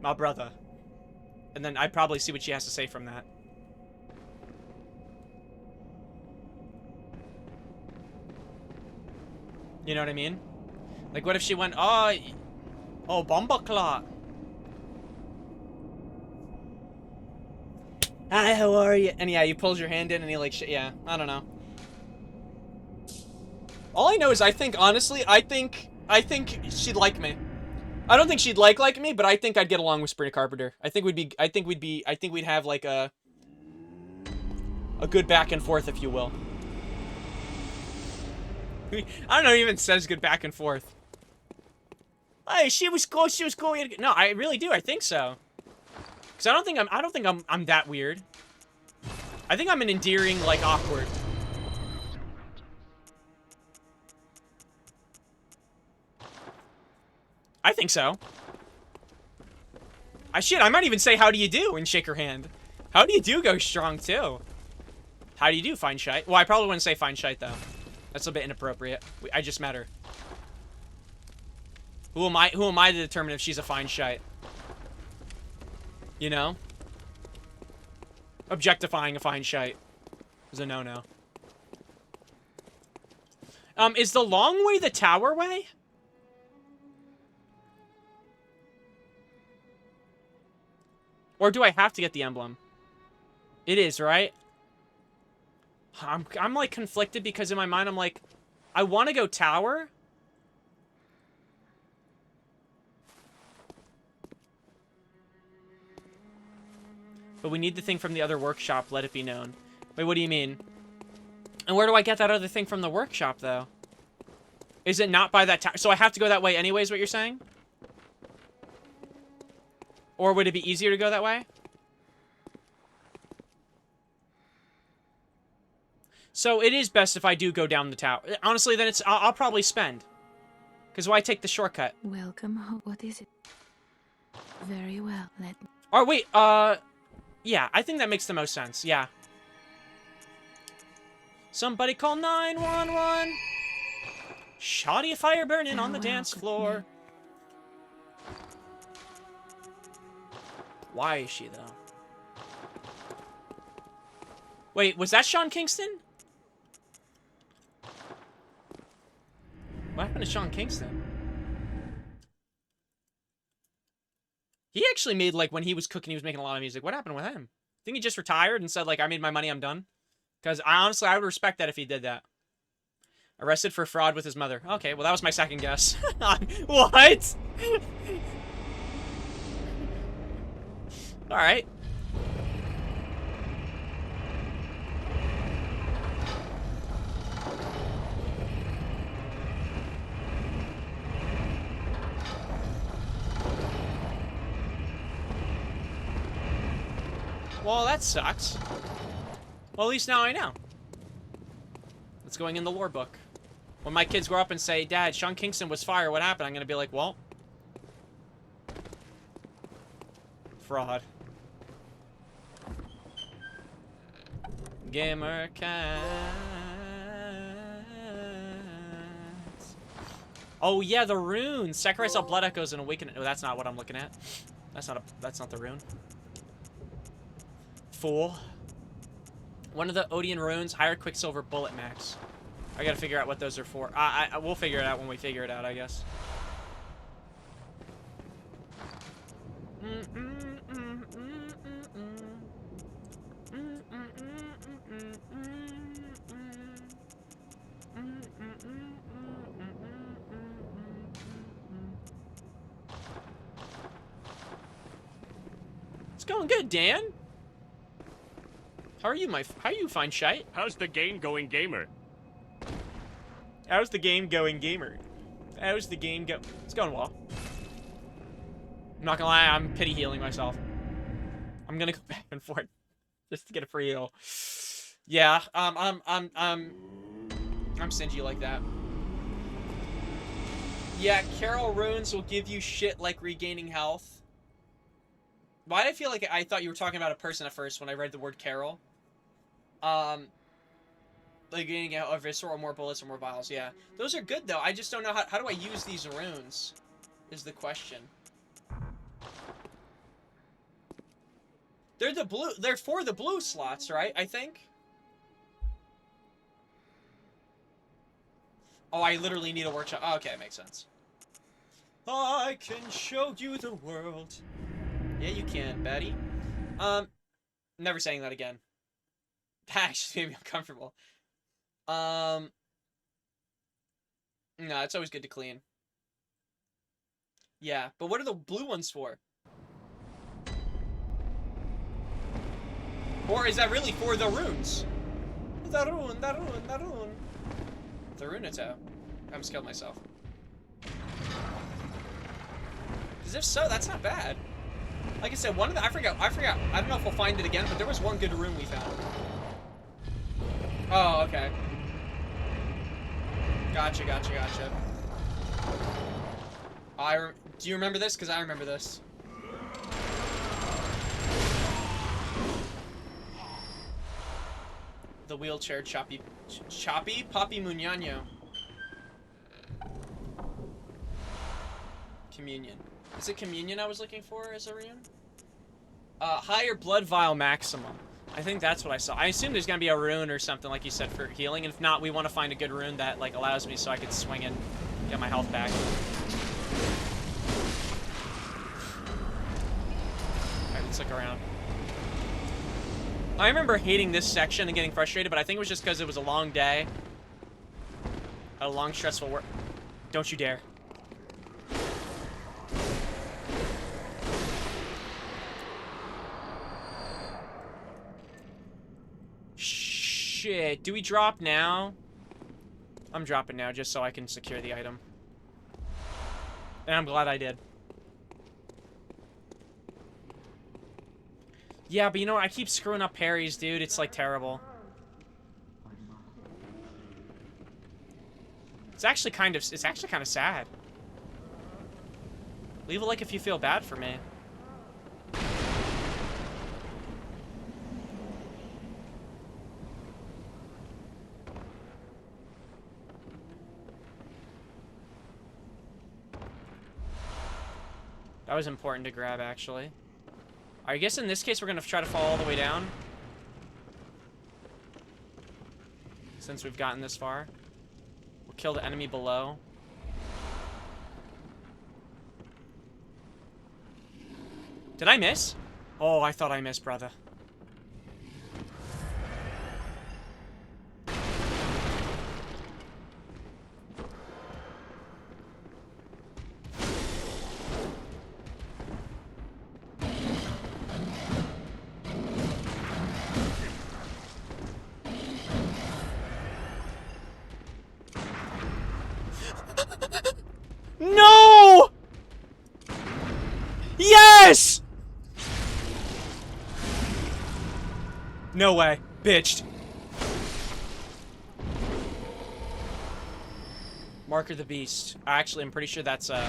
my brother. And then I'd probably see what she has to say from that. You know what I mean? Like, what if she went, oh, bomba clot. Hi, how are you? And yeah, he pulls your hand in and he like, yeah, I don't know. All I know is honestly, I think she'd like me. I don't think she'd like me, but I think I'd get along with Sabrina Carpenter. I think we'd have like a good back and forth, if you will. I don't know, it even says good back and forth. Hey, she was cool. No, I really do. I think so. Cause I don't think I'm that weird. I think I'm an endearing, like, awkward. I think so. I might even say how do you do and shake her hand. How do you do goes strong too. How do you do, fine shite? Well, I probably wouldn't say fine shite though. That's a bit inappropriate. I just met her. Who am I to determine if she's a fine shite? You know? Objectifying a fine shite is a no-no. Is the long way the tower way? Or do I have to get the emblem? It is, right? I'm like conflicted because in my mind I'm like, I want to go tower. But we need the thing from the other workshop, let it be known. Wait, what do you mean? And where do I get that other thing from the workshop, though? Is it not by that tower? So I have to go that way anyways, what you're saying? Or would it be easier to go that way? So it is best if I do go down the tower. Honestly, then I'll probably spend. Because why take the shortcut? Welcome home. What is it? Very well. Let me. Oh, wait, yeah, I think that makes the most sense. Yeah. Somebody call 911. Shoddy fire burning on the dance floor. Why is she, though? Wait, was that Sean Kingston? What happened to Sean Kingston? He actually made, like, when he was cooking, he was making a lot of music. What happened with him? I think he just retired and said, like, I made my money, I'm done. Because honestly, I would respect that if he did that. Arrested for fraud with his mother. Okay, well, that was my second guess. What? Alright. Well, that sucks. Well, at least now I know. It's going in the lore book. When my kids grow up and say, Dad, Sean Kingston was fire, what happened? I'm going to be like, well... fraud. Gamer cats. Oh, yeah, the runes. Sakurai saw blood echoes and awaken... Oh, that's not what I'm looking at. That's not the rune. Fool. One of the Odian runes, higher Quicksilver bullet max. I gotta figure out what those are for. We'll figure it out when we figure it out, I guess. It's going good, Dan. How are you, fine shite? How's the game going, gamer? How's the game going, gamer? How's the game go? It's going well. I'm not gonna lie, I'm pity healing myself. I'm gonna go back and forth just to get a free heal. Yeah, I'm stingy like that. Yeah, Carol runes will give you shit like regaining health. Why did I feel like I thought you were talking about a person at first when I read the word Carol? Like getting a visceral or more bullets or more vials, yeah. Those are good though. I just don't know how do I use these runes is the question. They're for the blue slots, right? I think. Oh, I literally need a workshop. Oh, okay, makes sense. I can show you the world. Yeah, you can, Betty. Never saying that again. That actually made me uncomfortable. No, it's always good to clean. Yeah, but what are the blue ones for? Or is that really for the runes? The rune. The Runato. I'm skilled myself. Because if so, that's not bad. Like I said, one of the I forgot. I don't know if we'll find it again, but there was one good rune we found. Oh, okay. Gotcha. Do you remember this? Because I remember this. The wheelchair Choppy Papi Muñano. Communion. Is it communion I was looking for as a rune? Higher blood vial maximum. I think that's what I saw. I assume there's gonna be a rune or something, like you said, for healing. And if not, we want to find a good rune that like allows me so I can swing and get my health back. Alright, let's look around. I remember hating this section and getting frustrated, but I think it was just because it was a long day. A long, stressful work. Don't you dare. Shit. Do we drop now? I'm dropping now just so I can secure the item. And I'm glad I did. Yeah, but you know what? I keep screwing up parries, dude. It's like terrible. It's actually kind of sad. Leave a like if you feel bad for me. That was important to grab, actually. I guess in this case, we're going to try to fall all the way down. Since we've gotten this far. We'll kill the enemy below. Did I miss? Oh, I thought I missed, brother. No! Yes! No way. Bitched. Marker the beast. Actually, I'm pretty sure that's not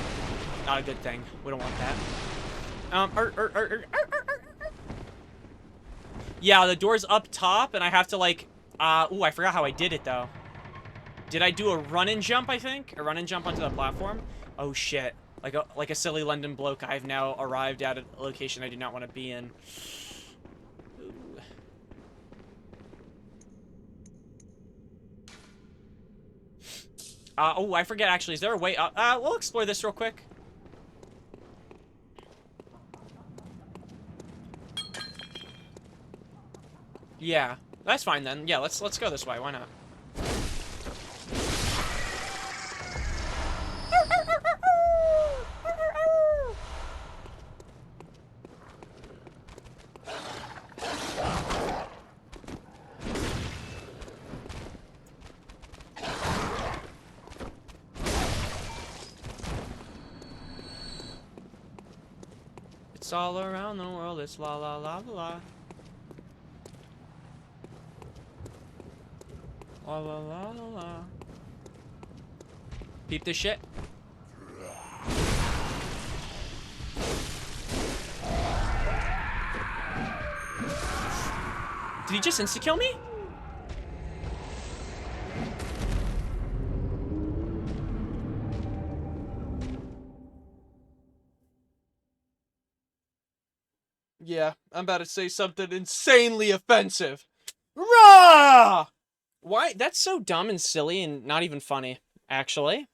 a good thing. We don't want that. Yeah, the door's up top, and I have to like. Ooh, I forgot how I did it though. Did I do a run and jump? I think a run and jump onto the platform. Oh shit! Like a silly London bloke, I have now arrived at a location I do not want to be in. Oh, I forget actually. Is there a way up? We'll explore this real quick. Yeah, that's fine then. Yeah, let's go this way. Why not? It's all around the world, it's la la la la. La la la la la. Peep this shit. Did he just insta-kill me? Yeah, I'm about to say something insanely offensive. Rah! Why? That's so dumb and silly and not even funny, actually.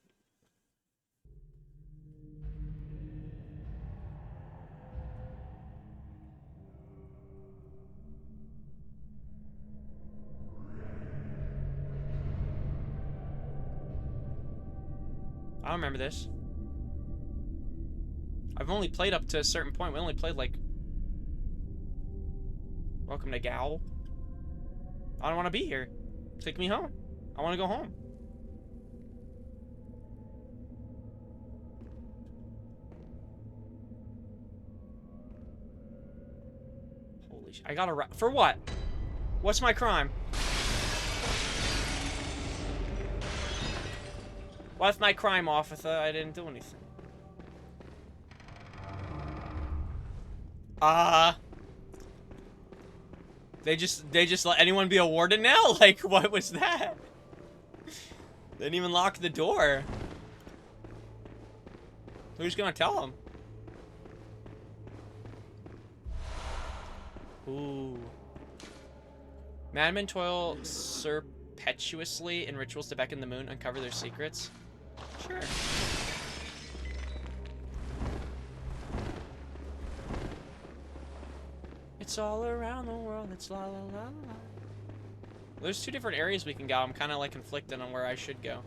I don't remember this. I've only played up to a certain point. We only played, like... Welcome to Gal. I don't want to be here. Take me home. I want to go home. Holy sh... I gotta... For what? What's my crime? What's my crime, officer? I didn't do anything. They just let anyone be a warden now? Like, what was that? They didn't even lock the door. Who's gonna tell them? Ooh. Madmen toil surreptitiously in rituals to beckon the moon, uncover their secrets. Sure. It's all around the world, it's la la la la. There's 2 different areas we can go. I'm kind of like conflicted on where I should go.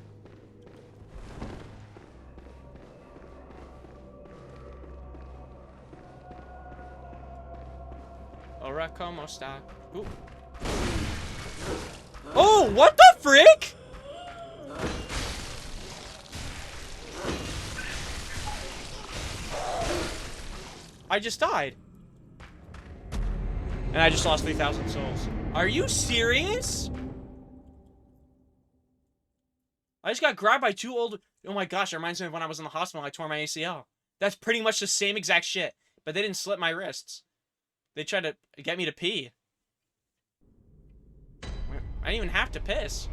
Ora como esta? Ooh. Oh, what the frick? I just died. And I just lost 3,000 souls. Are you serious? I just got grabbed by 2 old... Oh my gosh, it reminds me of when I was in the hospital and I tore my ACL. That's pretty much the same exact shit. But they didn't slit my wrists. They tried to get me to pee. I didn't even have to piss.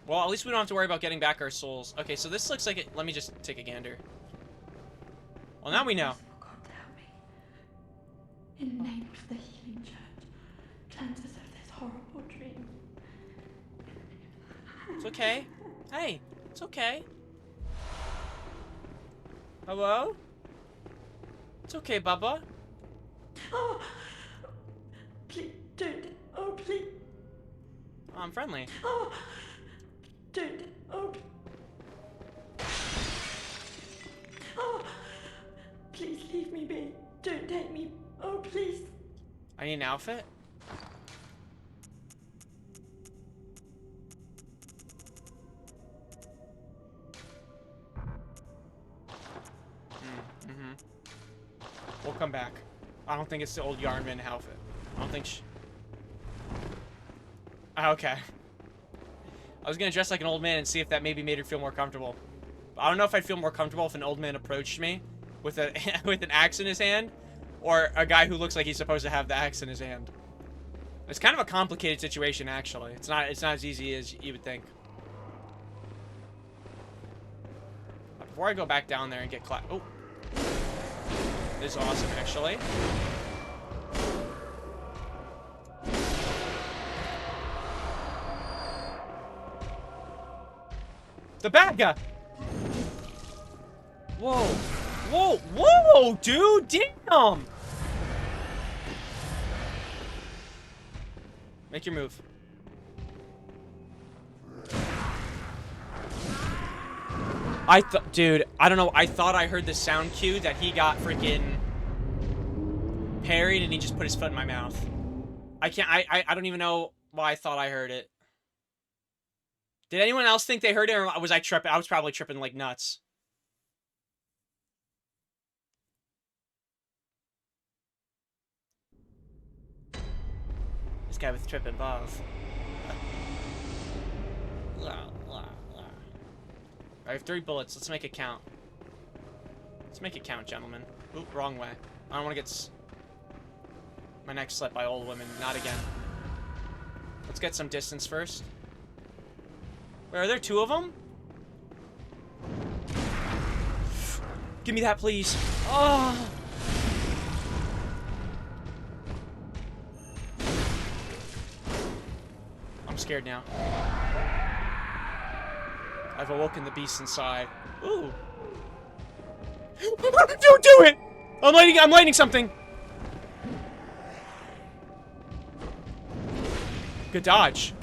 Well, at least we don't have to worry about getting back our souls. Okay, so this looks like it... Let me just take a gander. Well, now we know. God help me. In the name of the healing church, cleanse us of this horrible dream. It's okay. Hey, it's okay. Hello? It's okay, Bubba. Oh, please don't. Oh, please. Oh, I'm friendly. Oh, don't. Oh. Oh, please leave me be. Don't take me. Oh, please. I need an outfit? We'll come back. I don't think it's the old Yarnman outfit. I don't think okay. I was gonna dress like an old man and see if that maybe made her feel more comfortable. But I don't know if I'd feel more comfortable if an old man approached me with a with an axe in his hand, or a guy who looks like he's supposed to have the axe in his hand. It's kind of a complicated situation, actually. It's not as easy as you would think. Before I go back down there and get oh. This is awesome, actually. The bad guy! Whoa. Whoa, whoa, dude! Damn! Make your move. Dude, I don't know. I thought I heard the sound cue that he got freaking parried and he just put his foot in my mouth. I don't even know why I thought I heard it. Did anyone else think they heard it, or was I tripping? I was probably tripping like nuts. This guy was tripping balls. I have 3 bullets. Let's make it count. Let's make it count, gentlemen. Oop, wrong way. I don't want to get my neck slit by old women. Not again. Let's get some distance first. Wait, are there 2 of them? Give me that, please. Oh. I'm scared now. I've awoken the beast inside. Ooh. Don't do it! I'm lighting something. Good dodge.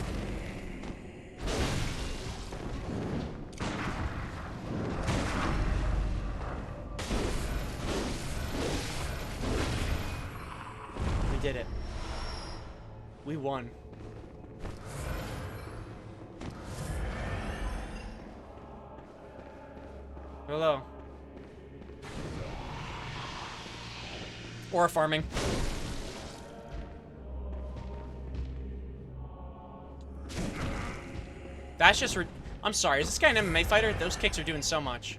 We did it. We won. Hello. Or farming. That's just I'm sorry, is this guy an MMA fighter? Those kicks are doing so much.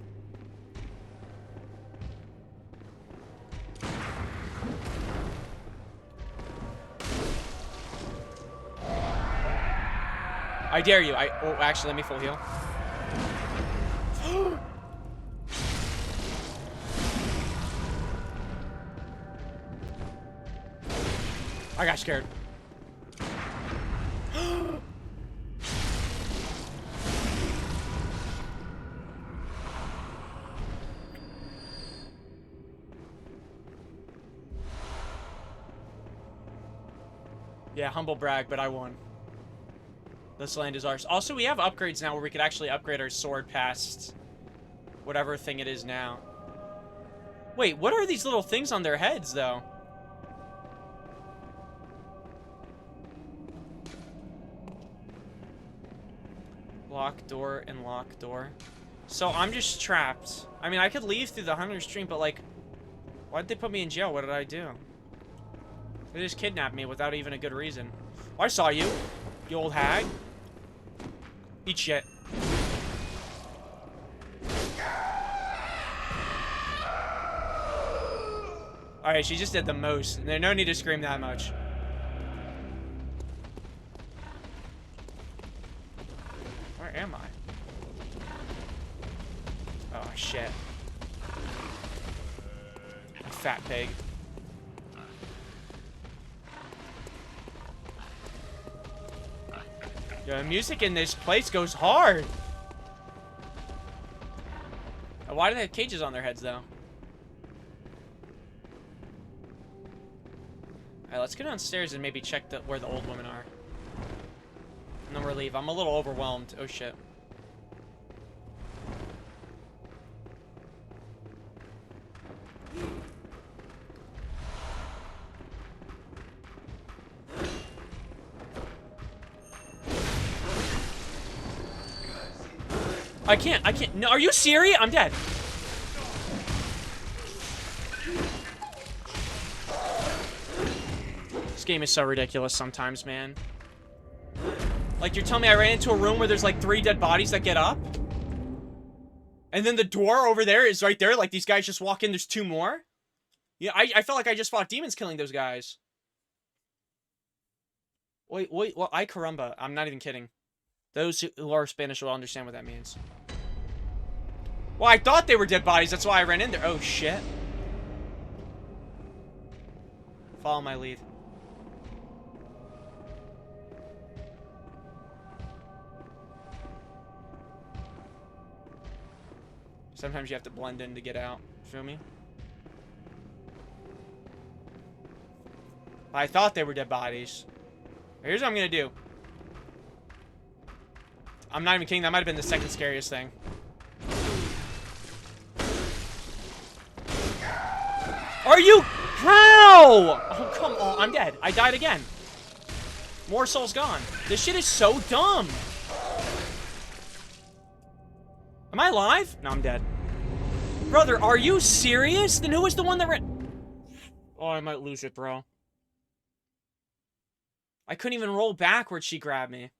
I dare you. Oh, actually, let me full heal. I got scared. Yeah, humble brag, but I won. This land is ours. Also, we have upgrades now where we could actually upgrade our sword past whatever thing it is now. Wait, what are these little things on their heads, though? Lock door and lock door. So I'm just trapped. I mean, I could leave through the hunter stream, but like, why'd they put me in jail? What did I do? They just kidnapped me without even a good reason. Oh, I saw you, you old hag. Eat shit. Alright, she just did the most. There's no need to scream that much. Where am I? Oh, shit. Fat pig. Yo, the music in this place goes hard. Why do they have cages on their heads, though? Alright, let's go downstairs and maybe check where the old women are. And then we'll leave. I'm a little overwhelmed. Oh, shit. I can't. No, are you serious? I'm dead. This game is so ridiculous sometimes, man. Like, you're telling me I ran into a room where there's like 3 dead bodies that get up? And then the door over there is right there, like these guys just walk in, there's 2 more? Yeah, I felt like I just fought demons killing those guys. Wait, well, ay caramba. I'm not even kidding. Those who are Spanish will understand what that means. Well, I thought they were dead bodies. That's why I ran in there. Oh, shit. Follow my lead. Sometimes you have to blend in to get out. Feel me? I thought they were dead bodies. Here's what I'm gonna do. I'm not even kidding. That might have been the second scariest thing. Are you? How? Oh, come on. I'm dead. I died again. More souls gone. This shit is so dumb. Am I alive? No, I'm dead. Brother, are you serious? Then who was the one that ran? Oh, I might lose it, bro. I couldn't even roll back where she grabbed me.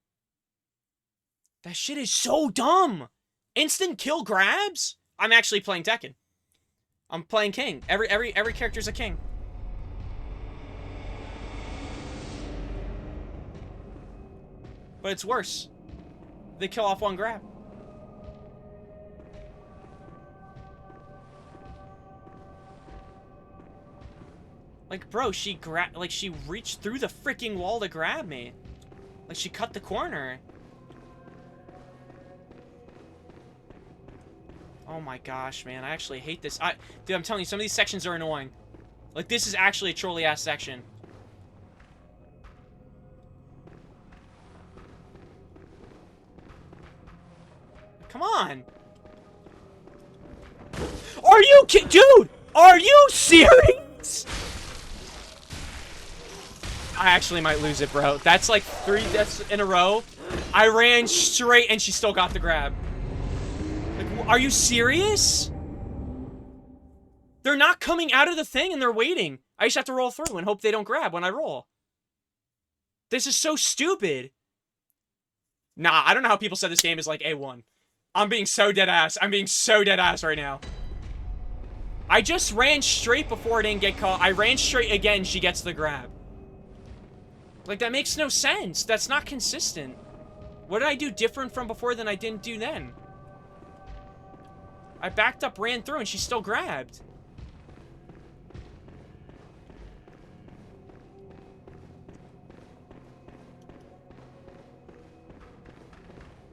That shit is so dumb. Instant kill grabs? I'm actually playing Tekken. I'm playing King. Every character's a king. But it's worse. They kill off one grab. Like, bro, she reached through the freaking wall to grab me. Like, she cut the corner. Oh my gosh, man. I actually hate this. Dude, I'm telling you, some of these sections are annoying. Like, this is actually a trolly-ass section. Come on. Are you dude, are you serious? I actually might lose it, bro. That's like 3 deaths in a row. I ran straight and she still got the grab. Like, are you serious? They're not coming out of the thing and they're waiting. I just have to roll through and hope they don't grab when I roll. This is so stupid. Nah, I don't know how people said this game is like A1. I'm being so dead ass. I'm being so dead ass right now. I just ran straight before it didn't get caught. I ran straight again, she gets the grab. Like, that makes no sense. That's not consistent. What did I do different from before than I didn't do then? I backed up, ran through, and she still grabbed.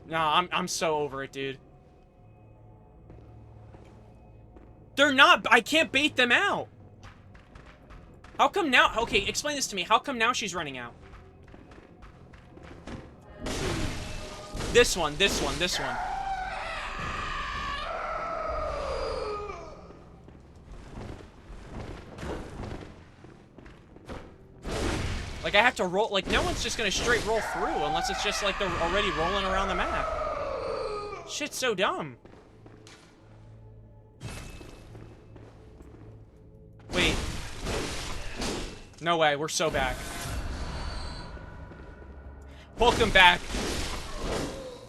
Nah, I'm so over it, dude. They're not... I can't bait them out. How come now... Okay, explain this to me. How come now she's running out? This one, this one, this one. Like, I have to roll... Like, no one's just gonna straight roll through unless it's just like they're already rolling around the map. Shit's so dumb. Wait. No way, we're so back. Welcome back.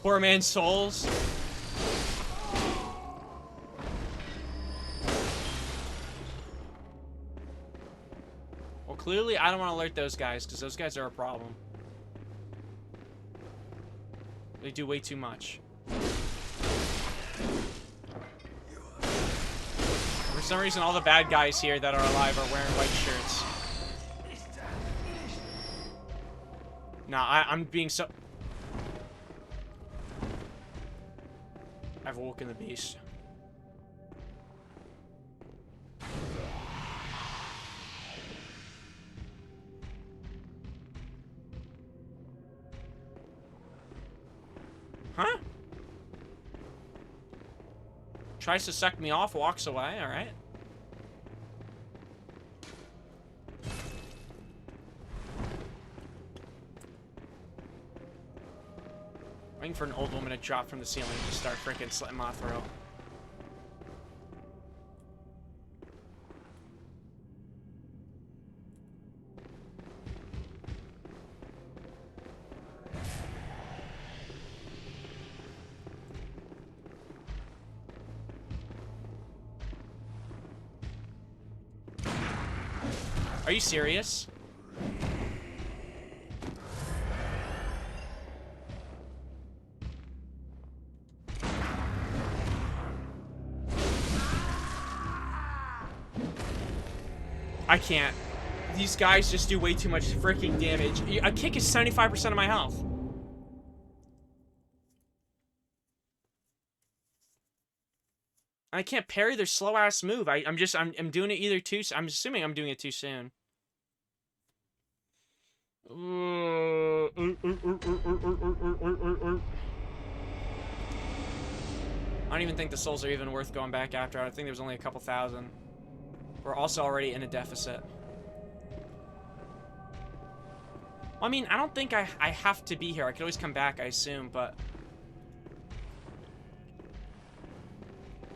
Poor man's souls. Well, clearly I don't want to alert those guys, because those guys are a problem. They do way too much. For some reason, all the bad guys here that are alive are wearing white shirts. Nah, I'm being so... I've woken the beast. Huh? Tries to suck me off, walks away, alright. Waiting for an old woman to drop from the ceiling and just start freaking slitting my throat. Are you serious? I can't. These guys just do way too much freaking damage. A kick is 75% of my health. I can't parry their slow ass move. I'm doing it either too. I'm assuming I'm doing it too soon. I don't even think the souls are even worth going back after. I think there's only a couple thousand. We're also already in a deficit. Well, I mean, I don't think I have to be here. I could always come back, I assume, but...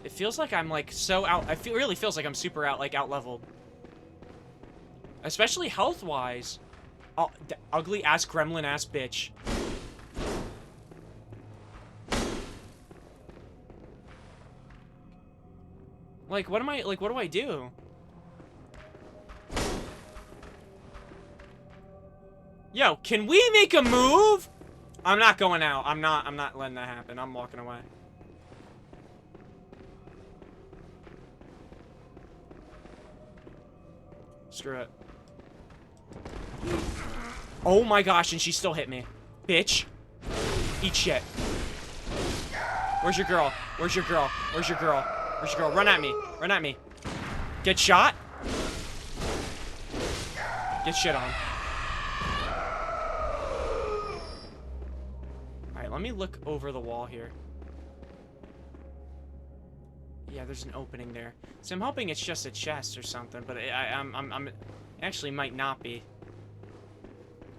It feels like I'm, like, so out... really feels like I'm super out-leveled. Especially health-wise. Oh, ugly-ass, gremlin-ass bitch. Like, what do I do? Yo, can we make a move? I'm not going out. I'm not letting that happen. I'm walking away. Screw it. Oh my gosh, and she still hit me. Bitch. Eat shit. Where's your girl? Where's your girl? Where's your girl? Where's your girl? Run at me. Run at me. Get shot? Get shit on. Alright, let me look over the wall here. Yeah, there's an opening there. So I'm hoping it's just a chest or something, but it actually might not be.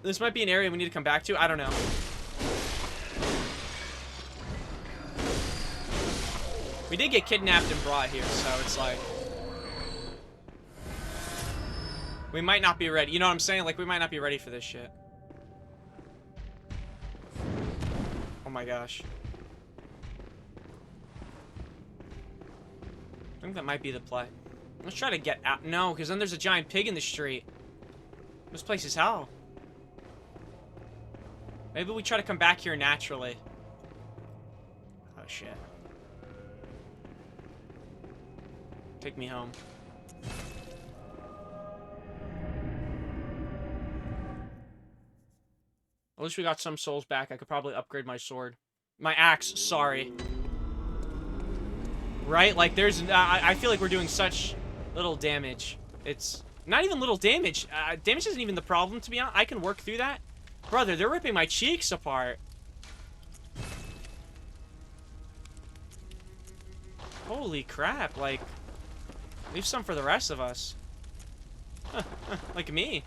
This might be an area we need to come back to. I don't know. We did get kidnapped and brought here, so it's like... we might not be ready. You know what I'm saying? Like, we might not be ready for this shit. Oh my gosh. I think that might be the play. Let's try to get out. No, because then there's a giant pig in the street. This place is hell. Maybe we try to come back here naturally. Oh, shit. Take me home. At least we got some souls back. I could probably upgrade my sword. My axe, sorry. Right? Like, there's... I feel like we're doing such little damage. It's not even little damage. Damage isn't even the problem, to be honest. I can work through that. Brother, they're ripping my cheeks apart. Holy crap, like... leave some for the rest of us. Like me.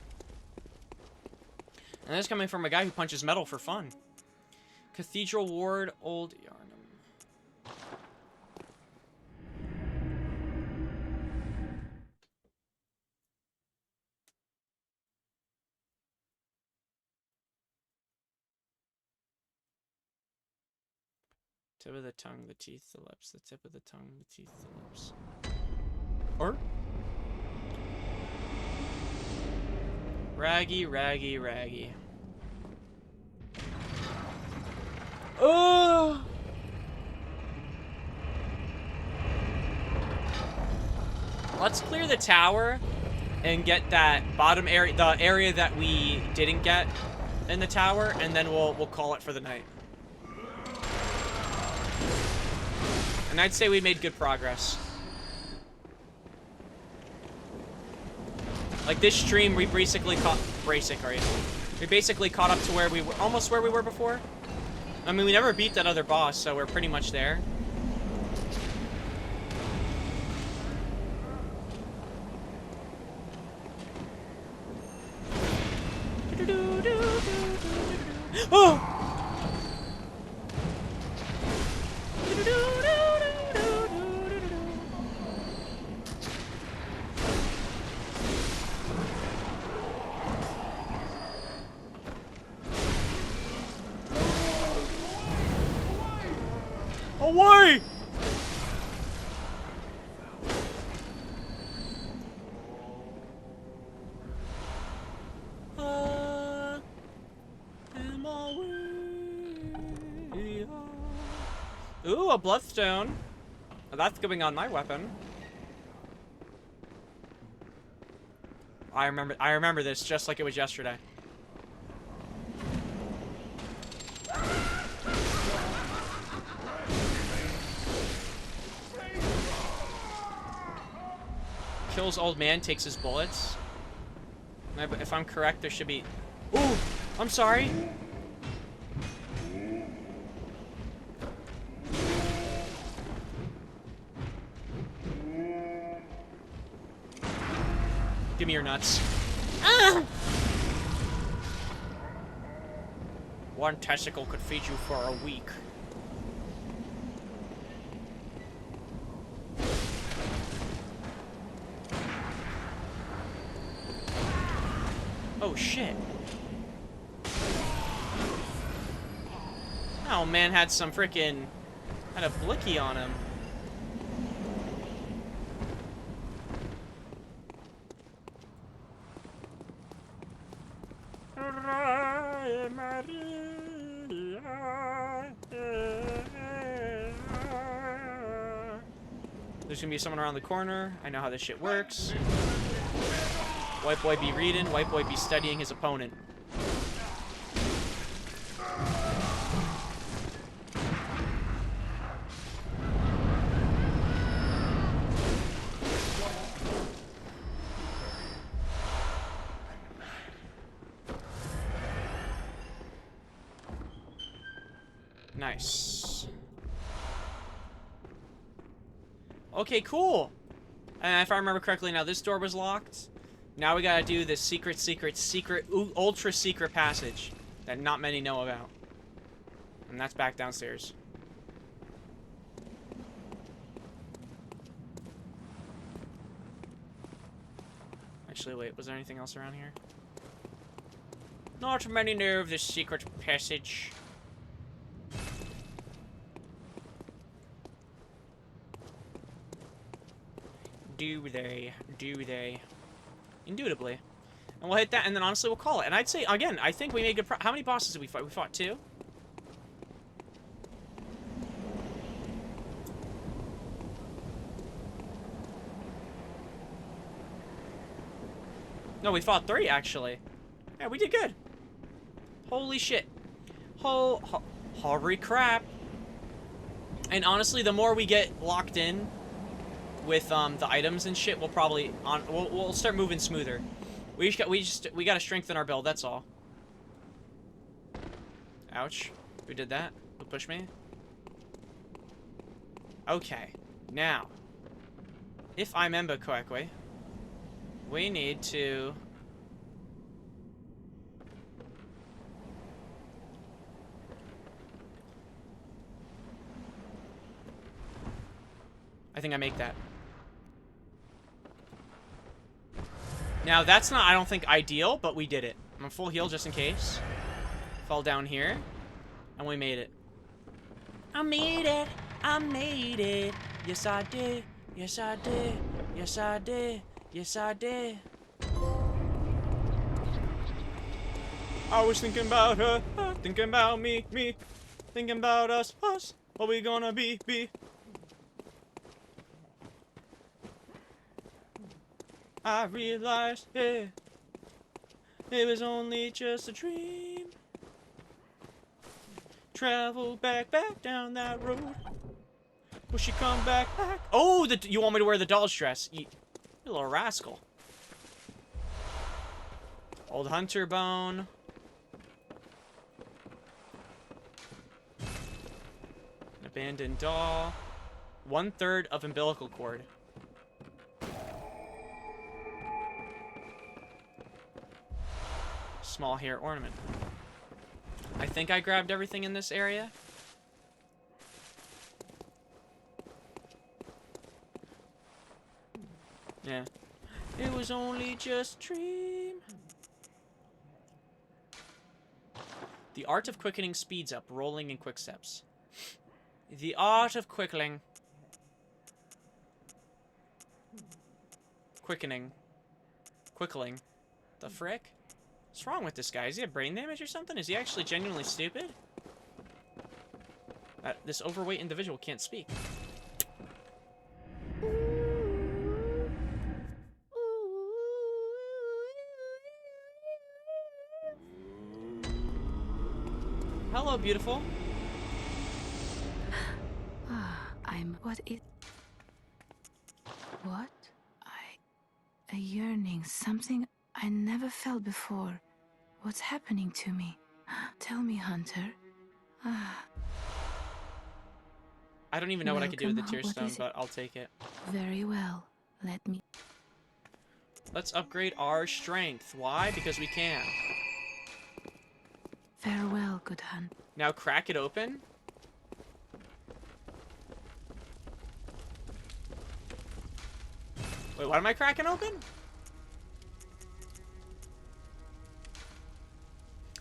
And that's coming from a guy who punches metal for fun. Cathedral Ward, Old Yarnum. Tip of the tongue, the teeth, the lips. The tip of the tongue, the teeth, the lips. Or? Raggy, raggy, raggy. Oh! Let's clear the tower and get that bottom area, the area that we didn't get in the tower, and then we'll call it for the night. And I'd say we made good progress. Like this stream, we basically caught we basically caught up to where we were, almost where we were before. I mean, we never beat that other boss, so we're pretty much there. Oh! Away! Ooh, a bloodstone. That's going on my weapon. I remember this just like it was yesterday. Kills old man, takes his bullets. If I'm correct, there should be... Ooh! I'm sorry! Give me your nuts. Ah! One testicle could feed you for a week. Oh shit. Oh man, had a blicky on him. There's gonna be someone around the corner. I know how this shit works. White boy be reading, white boy be studying his opponent. Nice. Okay, cool. And if I remember correctly, now this door was locked. Now we gotta do this secret, ultra secret passage that not many know about. And that's back downstairs. Actually, wait, was there anything else around here? Not many know of this secret passage. Do they? Do they? Indubitably. And we'll hit that, and then honestly we'll call it. And I'd say, again, I think we made good how many bosses did we fight? We fought 2? No, we fought 3, actually. Yeah, we did good. Holy shit. Holy crap. And honestly, the more we get locked in with the items and shit, we'll probably we'll start moving smoother. We gotta strengthen our build, that's all. Ouch. Who did that? Who pushed me? Okay. Now, if I remember correctly, we need to I think I make that. Now, that's not, I don't think, ideal, but we did it. I'm a full heal just in case. Fall down here. And we made it. I made it. I made it. Yes, I did. Yes, I did. Yes, I did. Yes, I did. I was thinking about her. Thinking about me. Thinking about us. What we gonna be. I realized, yeah, it was only just a dream. Travel back down that road. Will she come back? Oh, you want me to wear the doll's dress? You little rascal. Old hunter bone. An abandoned doll. 1/3 of umbilical cord. Small hair ornament. I think I grabbed everything in this area. Yeah. It was only just a dream. The art of quickening speeds up, rolling in quick steps. The art of quickening. Quickening. Quickling. The frick? What's wrong with this guy? Is he a brain damage or something? Is he actually genuinely stupid? This overweight individual can't speak. Hello, beautiful. What? A yearning, something I never felt before. What's happening to me? Tell me, Hunter. I don't even know what I could do with the tear What stone, is it? but I'll take it. Very well. Let's upgrade our strength. Why? Because we can. Farewell, good hunt. Now crack it open. Wait, what am I cracking open?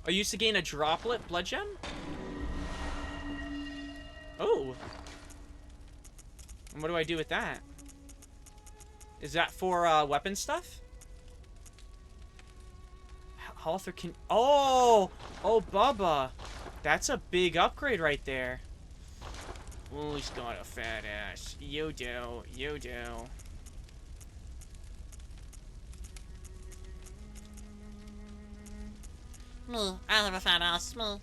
I used to gain a droplet blood gem? Oh. And what do I do with that? Is that for weapon stuff? Halter can... Oh! Oh, Bubba. That's a big upgrade right there. Oh, he's got a fat ass. You do. You do. Me. I have a fat ass. Me.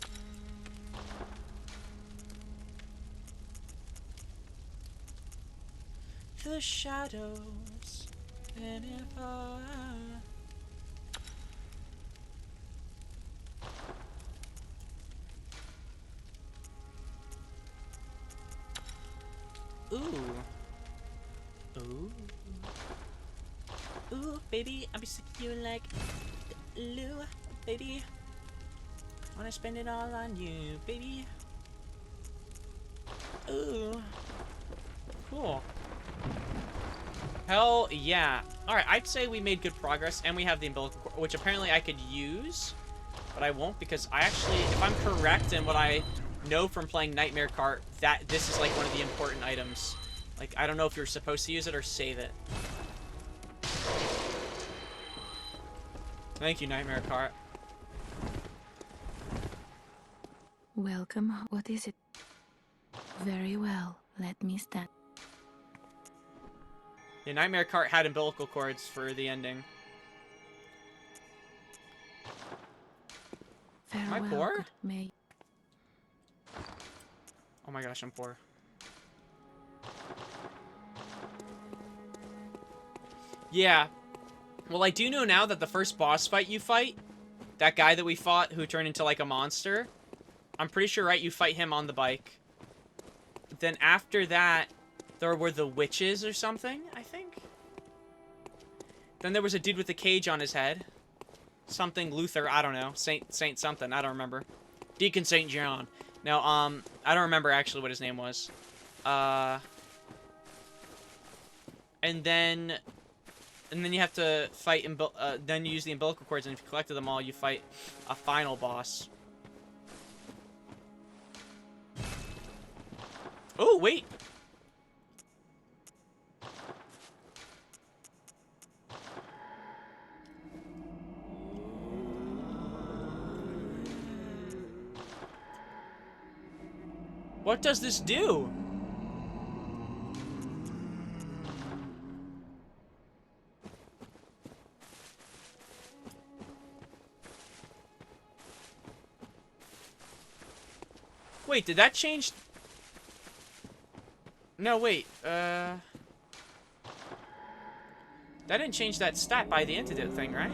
The shadows. And if I... Ooh. Ooh. Ooh, baby, I'll be sick of you like Lou, baby. Wanna spend it all on you, baby. Ooh. Cool. Hell yeah. Alright, I'd say we made good progress, and we have the umbilical cord, which apparently I could use, but I won't because I actually, if I'm correct in what I know from playing Nightmare Cart, that this is like one of the important items. Like, I don't know if you're supposed to use it or save it. Thank you, Nightmare Cart. Welcome. What is it? Very well. Let me stand. Yeah, Nightmare Cart had umbilical cords for the ending. Farewell. Am I poor? Good may. Oh my gosh, I'm poor. Yeah. Well, I do know now that the first boss fight you fight, that guy that we fought who turned into like a monster, I'm pretty sure, right, you fight him on the bike. Then after that, there were the witches or something, I think? Then there was a dude with a cage on his head. Something Luther, I don't know. Saint something, I don't remember. Deacon St. John. No, I don't remember actually what his name was. And then you have to fight, then you use the umbilical cords, and if you collected them all, you fight a final boss. Oh, wait! What does this do? Wait, did that change? No, wait, that didn't change that stat by the antidote thing, right?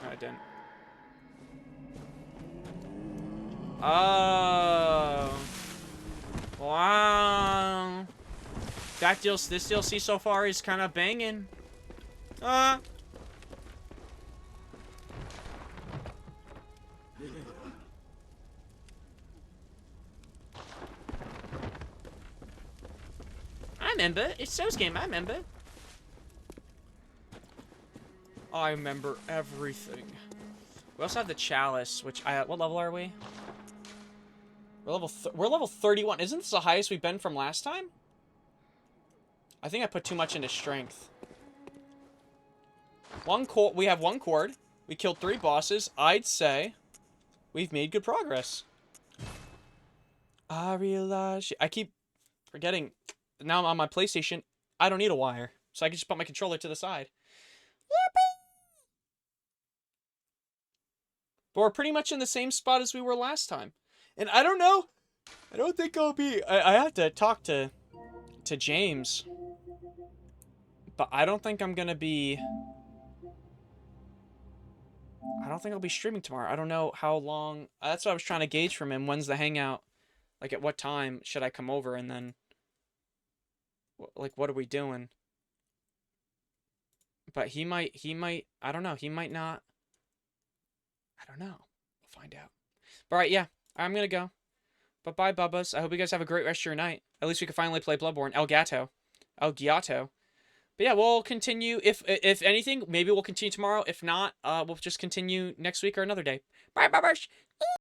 No, it didn't. Oh. Wow. This DLC so far is kind of banging. I remember. It's So's game. I remember. I remember everything. We also have the chalice, which what level are we? We're level 31. Isn't this the highest we've been from last time? I think I put too much into strength. We have 1 cord. We killed 3 bosses. I'd say we've made good progress. I realize I keep forgetting. Now I'm on my PlayStation. I don't need a wire, so I can just put my controller to the side. But we're pretty much in the same spot as we were last time. And I don't know. I don't think I'll be... I have to talk to James. But I don't think I'm going to be... I don't think I'll be streaming tomorrow. I don't know how long... That's what I was trying to gauge from him. When's the hangout? Like, at what time should I come over? And then... Like, what are we doing? But he might... I don't know. He might not... I don't know. We'll find out. But alright, yeah. I'm going to go. But bye, Bubbas. I hope you guys have a great rest of your night. At least we can finally play Bloodborne. El Gato. But yeah, we'll continue. If anything, maybe we'll continue tomorrow. If not, we'll just continue next week or another day. Bye, Bubbas.